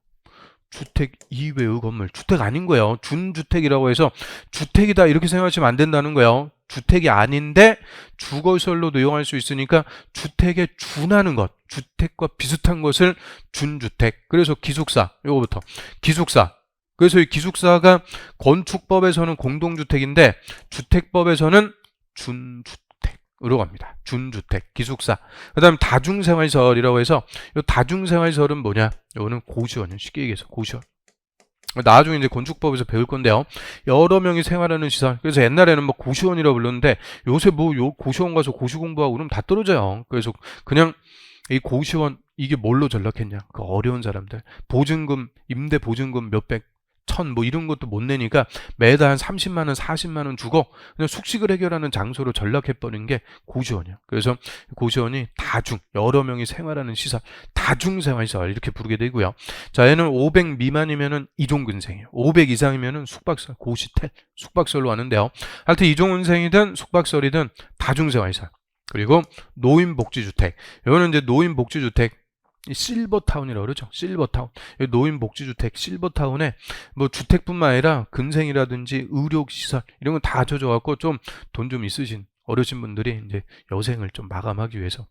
주택 이외의 건물. 주택 아닌 거예요. 준주택이라고 해서 주택이다 이렇게 생각하시면 안 된다는 거예요. 주택이 아닌데 주거시설로도 이용할 수 있으니까 주택에 준하는 것, 주택과 비슷한 것을 준주택. 그래서 기숙사, 요거부터 기숙사. 그래서 이 기숙사가 건축법에서는 공동주택인데 주택법에서는 준주택으로 갑니다. 준주택, 기숙사. 그 다음 다중생활시설이라고 해서 이 다중생활시설은 뭐냐? 이거는 고시원이요. 쉽게 얘기해서 고시원. 나중에 이제 건축법에서 배울 건데요. 여러 명이 생활하는 시설. 그래서 옛날에는 뭐 고시원이라고 불렀는데 요새 뭐 고시원 가서 고시 공부하고 그러면 다 떨어져요. 그래서 그냥 이 고시원 이게 뭘로 전락했냐? 그 어려운 사람들. 보증금, 임대 보증금 몇백, 천 뭐 이런 것도 못 내니까 매달 한 30만 원, 40만 원 주고 그냥 숙식을 해결하는 장소로 전락해버린 게 고시원이야. 그래서 고시원이 다중, 여러 명이 생활하는 시설, 다중생활시설 이렇게 부르게 되고요. 자, 얘는 500 미만이면은 이종근생이에요. 500 이상이면은 숙박설, 고시텔, 숙박설로 하는데요. 하여튼 이종근생이든 숙박설이든 다중생활시설. 그리고 노인복지주택. 이거는 이제 노인복지주택 실버타운이라고 그러죠. 실버타운. 노인복지주택 실버타운에 뭐 주택뿐만 아니라 근생이라든지 의료시설 이런 건 다 젖어갖고 좀 돈 좀 있으신 어르신 분들이 이제 여생을 좀 마감하기 위해서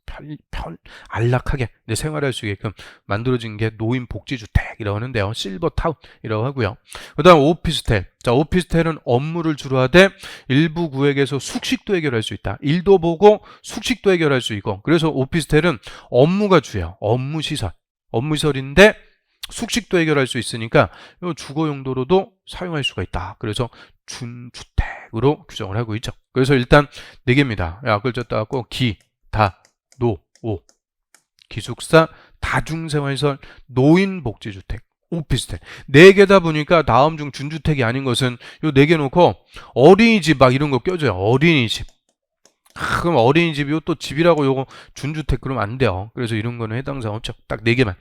안락하게 이제 생활할 수 있게끔 만들어진 게 노인복지주택이라고 하는데요. 실버타운이라고 하고요. 그 다음 오피스텔. 자, 오피스텔은 업무를 주로 하되 일부 구역에서 숙식도 해결할 수 있다. 일도 보고 숙식도 해결할 수 있고. 그래서 오피스텔은 업무가 주요. 업무시설인데 숙식도 해결할 수 있으니까 주거 용도로도 사용할 수가 있다. 그래서 준주택으로 규정을 하고 있죠. 그래서 일단 4개입니다. 약을 쪘다 갖고 기, 다, 노, 오. 기숙사, 다중생활시설, 노인복지주택, 오피스텔. 4개다 보니까 다음 중 준주택이 아닌 것은 요 4개 놓고 어린이집 막 이런 거 껴줘요. 어린이집. 그럼 어린이집이요 또 집이라고 요거 준주택 그러면 안 돼요. 그래서 이런 거는 해당 사항 없죠. 딱 4개만.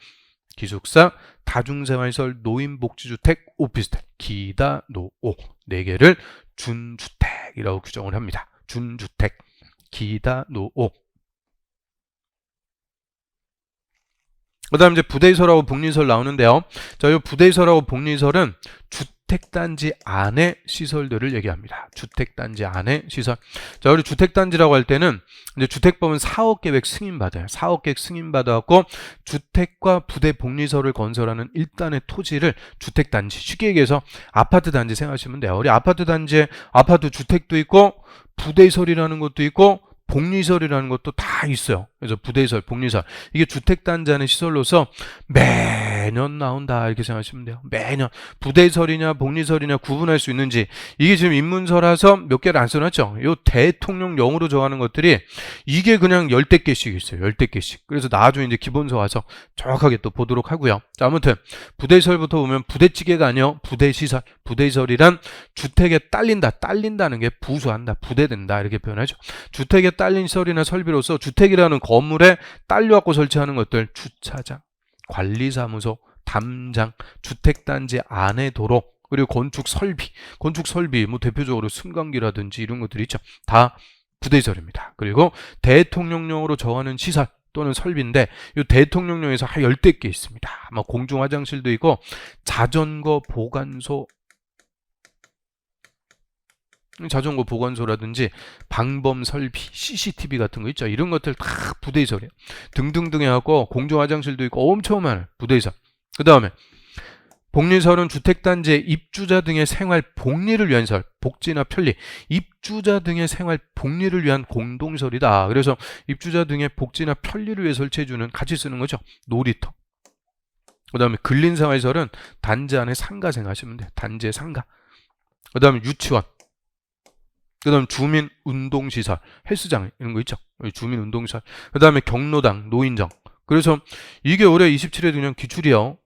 기숙사, 다중생활시설, 노인복지주택, 오피스텔, 기다, 노, 오 4개를 준주택이라고 규정을 합니다. 준주택, 기다, 노, 오. 그 다음 이제 부대시설하고 복리시설 나오는데요. 자, 이 부대시설하고 복리시설은 주택단지 안의 시설들을 얘기합니다. 주택단지 안의 시설. 자, 우리 주택단지라고 할 때는 이제 주택법은 사업계획 승인받아요. 사업계획 승인받아갖고 주택과 부대 복리시설을 건설하는 일단의 토지를 주택단지. 쉽게 얘기해서 아파트 단지 생각하시면 돼요. 우리 아파트 단지에 아파트 주택도 있고 부대시설이라는 것도 있고 복리시설이라는 것도 다 있어요. 그래서 부대시설, 복리시설 이게 주택단지 안의 시설로서 매년 나온다 이렇게 생각하시면 돼요. 매년 부대시설이냐 복리시설이냐 구분할 수 있는지 이게 지금 입문서라서 몇 개를 안 써놨죠. 이 대통령령으로 정하는 것들이 이게 그냥 10대 개씩 있어요. 10대 개씩. 그래서 나중에 이제 기본서 와서 정확하게 또 보도록 하고요. 자, 아무튼 부대시설부터 보면 부대찌개가 아니요. 부대시설. 부대시설이란 주택에 딸린다는 게 부수한다. 부대된다 이렇게 표현하죠. 주택에 딸린 시설이나 설비로서 주택이라는 건물에 딸려갖고 설치하는 것들 주차장, 관리사무소, 담장, 주택단지 안의 도로 그리고 건축설비 뭐 대표적으로 승강기라든지 이런 것들이 있죠. 다 부대시설입니다. 그리고 대통령령으로 정하는 시설 또는 설비인데 이 대통령령에서 한 10대 개 있습니다. 뭐 공중화장실도 있고 자전거 보관소라든지 방범 설비, CCTV 같은 거 있죠. 이런 것들 다 부대시설이에요. 등등등 해갖고 공중화장실도 있고 엄청 많아요. 부대시설. 그 다음에 복리시설은 주택단지의 입주자 등의 생활 복리를 위한 시설, 복지나 편리, 입주자 등의 생활 복리를 위한 공동시설이다. 그래서 입주자 등의 복지나 편리를 위해 설치해주는 같이 쓰는 거죠. 놀이터. 그 다음에 근린생활시설은 단지 안에 상가 생각하시면 돼요. 단지의 상가. 그 다음에 유치원. 그 다음 주민운동시설, 헬스장 이런 거 있죠. 주민운동시설. 그 다음에 경로당, 노인정. 그래서 이게 올해 27회 그냥 기출이요.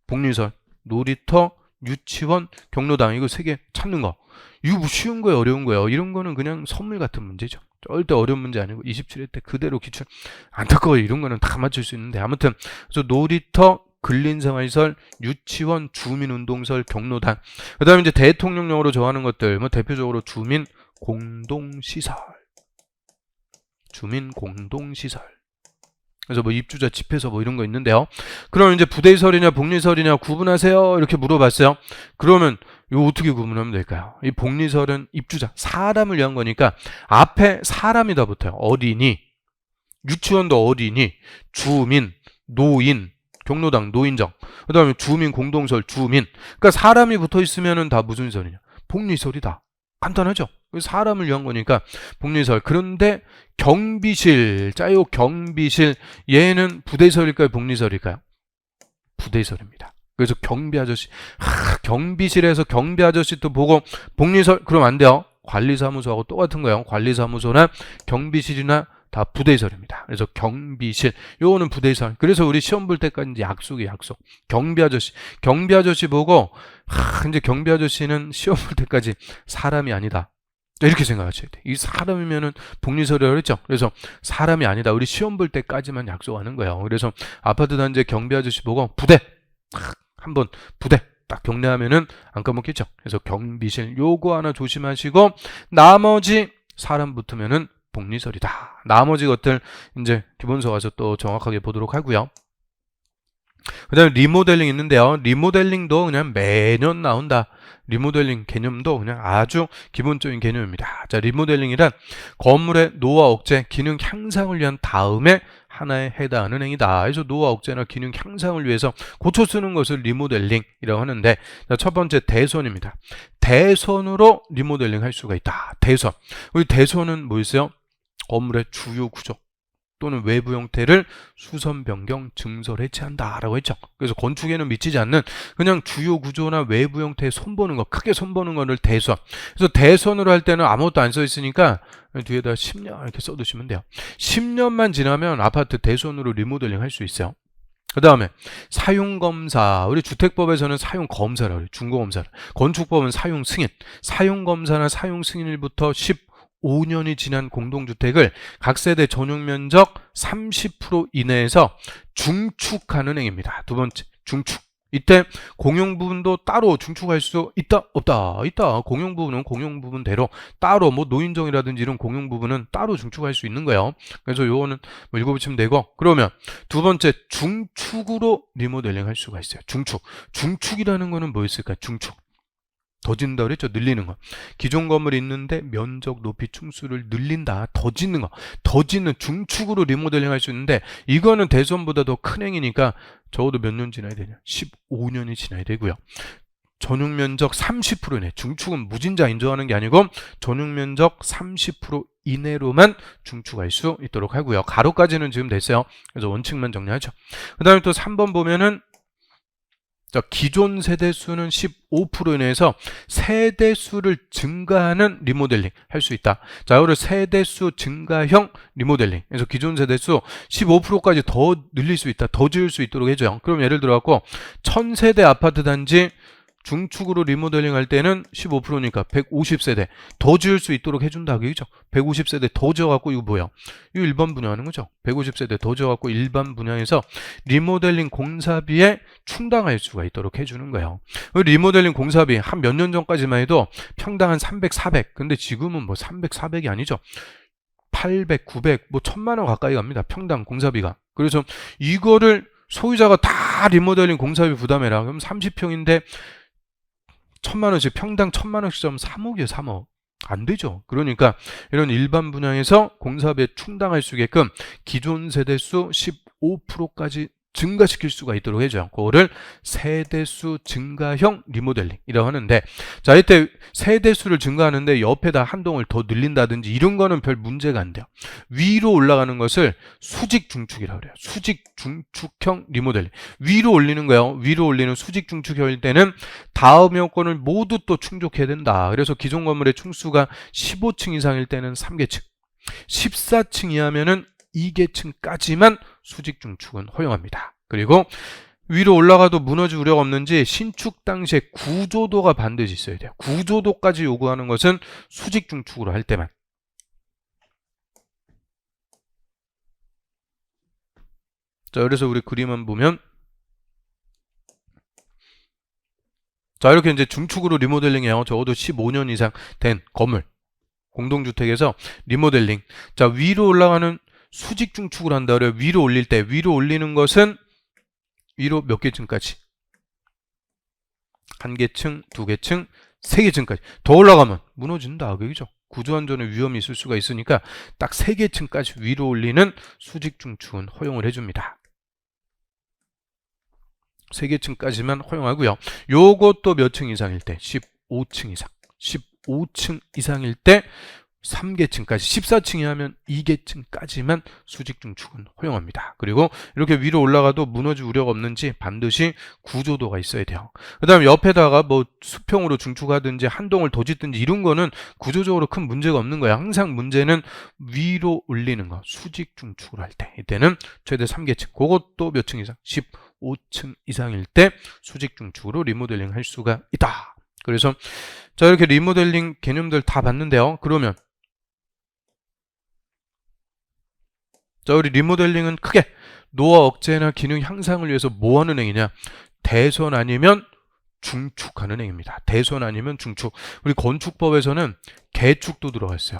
복리시설, 놀이터, 유치원, 경로당 이거 3개 찾는 거. 이거 뭐 쉬운 거예요, 어려운 거예요. 이런 거는 그냥 선물 같은 문제죠. 절대 어려운 문제 아니고 27회 때 그대로 기출. 안타까워요. 이런 거는 다 맞출 수 있는데 아무튼 그래서 놀이터, 근린생활시설, 유치원, 주민운동시설, 경로당. 그 다음에 이제 대통령령으로 정하는 것들, 뭐 대표적으로 주민공동시설. 그래서 뭐 입주자 집회소 뭐 이런 거 있는데요. 그럼 이제 부대시설이냐 복리시설이냐 구분하세요. 이렇게 물어봤어요. 그러면 이거 어떻게 구분하면 될까요? 이 복리시설은 입주자, 사람을 위한 거니까 앞에 사람이 다 붙어요. 어린이, 유치원도 어린이, 주민, 노인, 경로당, 노인정. 그 다음에 주민 공동시설, 주민. 그러니까 사람이 붙어 있으면 다 무슨 시설이냐? 복리시설이다. 간단하죠? 사람을 위한 거니까 복리시설. 그런데 경비실, 짜요 경비실. 얘는 부대시설일까요? 복리시설일까요? 부대시설입니다. 그래서 경비 아저씨, 경비실에서 경비 아저씨 또 보고 복리시설 그럼 안 돼요. 관리사무소하고 똑같은 거예요. 관리사무소나 경비실이나 다 부대설입니다. 그래서 경비실, 요거는 부대설. 그래서 우리 시험 볼 때까지 이제 약속이 약속. 경비 아저씨 보고, 이제 경비 아저씨는 시험 볼 때까지 사람이 아니다. 이렇게 생각하셔야 돼. 이 사람이면은 복리설이라고 그랬죠. 그래서 사람이 아니다. 우리 시험 볼 때까지만 약속하는 거예요. 그래서 아파트 단지 경비 아저씨 보고 부대, 한번 부대 딱 경례하면은 안 까먹겠죠. 그래서 경비실 요거 하나 조심하시고, 나머지 사람 붙으면은 복리설이다. 나머지 것들 이제 기본서 가서 또 정확하게 보도록 하고요. 그 다음에 리모델링 있는데요. 리모델링도 그냥 매년 나온다. 리모델링 개념도 그냥 아주 기본적인 개념입니다. 자, 리모델링이란 건물의 노화 억제, 기능 향상을 위한 다음에 하나에 해당하는 행위다. 그래서 노화 억제나 기능 향상을 위해서 고쳐 쓰는 것을 리모델링이라고 하는데, 자, 첫 번째 대선입니다. 대선으로 리모델링 할 수가 있다. 대선. 우리 대선은 뭐 있어요? 건물의 주요 구조 또는 외부 형태를 수선, 변경, 증설, 해체한다라고 했죠. 그래서 건축에는 미치지 않는 그냥 주요 구조나 외부 형태에 손보는 거, 크게 손보는 거를 대선. 그래서 대선으로 할 때는 아무것도 안 써 있으니까 뒤에다 10년 이렇게 써두시면 돼요. 10년만 지나면 아파트 대선으로 리모델링 할 수 있어요. 그 다음에 사용검사. 우리 주택법에서는 사용검사라고 해요. 중고검사를. 건축법은 사용승인. 사용검사나 사용승인일부터 15년이 지난 공동주택을 각 세대 전용 면적 30% 이내에서 중축하는 행위입니다. 두 번째, 중축. 이때 공용 부분도 따로 중축할 수 있다? 없다? 있다. 공용 부분은 공용 부분대로 따로 뭐 노인정이라든지 이런 공용 부분은 따로 중축할 수 있는 거예요. 그래서 요거는 뭐 읽어보시면 되고, 그러면 두 번째, 중축으로 리모델링 할 수가 있어요. 중축. 중축이라는 거는 뭐였을까요? 중축. 더 짓는다 그랬죠? 늘리는 거. 기존 건물이 있는데 면적, 높이, 층수를 늘린다. 더 짓는 거. 더 짓는 중축으로 리모델링 할 수 있는데, 이거는 대선보다 더 큰 행위니까 적어도 몇 년 지나야 되냐? 15년이 지나야 되고요. 전용 면적 30% 이내. 중축은 무진자 인정하는 게 아니고 전용 면적 30% 이내로만 중축할 수 있도록 하고요. 가로까지는 지금 됐어요. 그래서 원칙만 정리하죠. 그 다음에 또 3번 보면은, 자, 기존 세대수는 15% 이내에서 세대수를 증가하는 리모델링 할 수 있다. 자, 이거를 세대수 증가형 리모델링. 그래서 기존 세대수 15%까지 더 늘릴 수 있다. 더 지을 수 있도록 해줘요. 그럼 예를 들어 갖고 1000세대 아파트 단지 중축으로 리모델링 할 때는 15%니까 150세대 더 지을 수 있도록 해준다. 그죠? 150세대 더 지어갖고 이거 뭐야? 이거 일반 분양하는 거죠. 150세대 더 지어갖고 일반 분양에서 리모델링 공사비에 충당할 수가 있도록 해주는 거예요. 리모델링 공사비 한 몇 년 전까지만 해도 평당 한 300, 400. 근데 지금은 뭐 300, 400이 아니죠. 800, 900, 뭐 1000만 원 가까이 갑니다. 평당 공사비가. 그래서 이거를 소유자가 다 리모델링 공사비 부담해라. 그럼 30평인데 1000만 원씩, 평당 1000만 원씩 하면 3억이에요, 3억. 안 되죠. 그러니까 이런 일반 분양에서 공사비에 충당할 수 있게끔 기존 세대수 15%까지 증가시킬 수가 있도록 해줘요. 그거를 세대수 증가형 리모델링이라고 하는데, 자, 이때 세대수를 증가하는데 옆에다 한 동을 더 늘린다든지 이런 거는 별 문제가 안 돼요. 위로 올라가는 것을 수직 중축이라고 그래요. 수직 중축형 리모델링. 위로 올리는 거예요. 위로 올리는 수직 중축형일 때는 다음 요건을 모두 또 충족해야 된다. 그래서 기존 건물의 층수가 15층 이상일 때는 3계층, 14층 이하면은 2계층까지만 수직 중축은 허용합니다. 그리고 위로 올라가도 무너질 우려가 없는지 신축 당시에 구조도가 반드시 있어야 돼요. 구조도까지 요구하는 것은 수직 중축으로 할 때만. 자, 그래서 우리 그림만 보면, 자, 이렇게 이제 중축으로 리모델링해요. 적어도 15년 이상 된 건물, 공동주택에서 리모델링. 자, 위로 올라가는 수직 중축을 한다 그래요. 위로 올릴 때, 위로 올리는 것은 위로 몇 개층까지? 한 개층, 두 개층, 세 개층까지. 더 올라가면 무너진다. 그죠? 구조안전의 위험이 있을 수가 있으니까 딱 세 개층까지 위로 올리는 수직 중축은 허용을 해줍니다. 세 개층까지만 허용하고요. 요것도 몇 층 이상일 때? 15층 이상. 15층 이상일 때 3계층까지 14층이 하면 2계층까지만 수직 중축은 허용합니다. 그리고 이렇게 위로 올라가도 무너질 우려가 없는지 반드시 구조도가 있어야 돼요. 그 다음에 옆에다가 뭐 수평으로 중축하든지 한동을 더 짓든지 이런 거는 구조적으로 큰 문제가 없는 거야. 항상 문제는 위로 올리는 거, 수직 중축을 할 때. 이때는 최대 3계층, 그것도 몇 층 이상? 15층 이상일 때 수직 중축으로 리모델링 할 수가 있다. 그래서 자, 이렇게 리모델링 개념들 다 봤는데요. 그러면 자, 우리 리모델링은 크게 노화 억제나 기능 향상을 위해서 뭐 하는 행위냐? 대손 아니면 중축하는 행위입니다. 대손 아니면 중축. 우리 건축법에서는 개축도 들어가 있어요.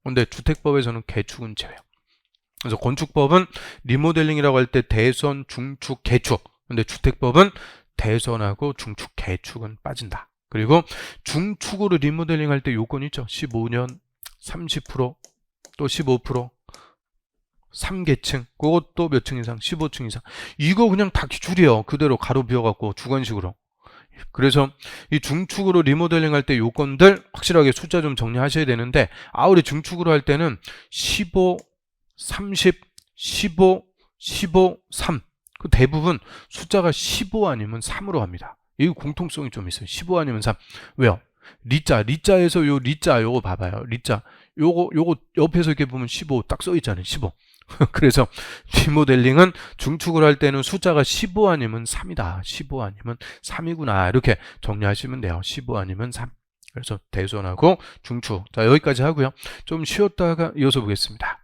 근데 주택법에서는 개축은 제외요. 그래서 건축법은 리모델링이라고 할 때 대손, 중축, 개축. 근데 주택법은 대손하고 중축, 개축은 빠진다. 그리고 중축으로 리모델링 할 때 요건이 있죠. 15년, 30%, 또 15%, 3계층, 그것도 몇 층 이상? 15층 이상. 이거 그냥 다 기출이에요. 그대로 가로 비워갖고 주관식으로. 그래서 이 중축으로 리모델링 할 때 요건들 확실하게 숫자 좀 정리하셔야 되는데, 우리 중축으로 할 때는 15, 30, 15, 15, 3. 그 대부분 숫자가 15 아니면 3으로 합니다. 이 공통성이 좀 있어요. 15 아니면 3. 왜요? 리자에서 요 리자 요거 봐봐요. 리자 요거 옆에서 이렇게 보면 15 딱 써 있잖아요. 15. 그래서 리모델링은 중축을 할 때는 숫자가 15 아니면 3이다. 15 아니면 3이구나. 이렇게 정리하시면 돼요. 15 아니면 3. 그래서 대손하고 중축. 자, 여기까지 하고요. 좀 쉬었다가 이어서 보겠습니다.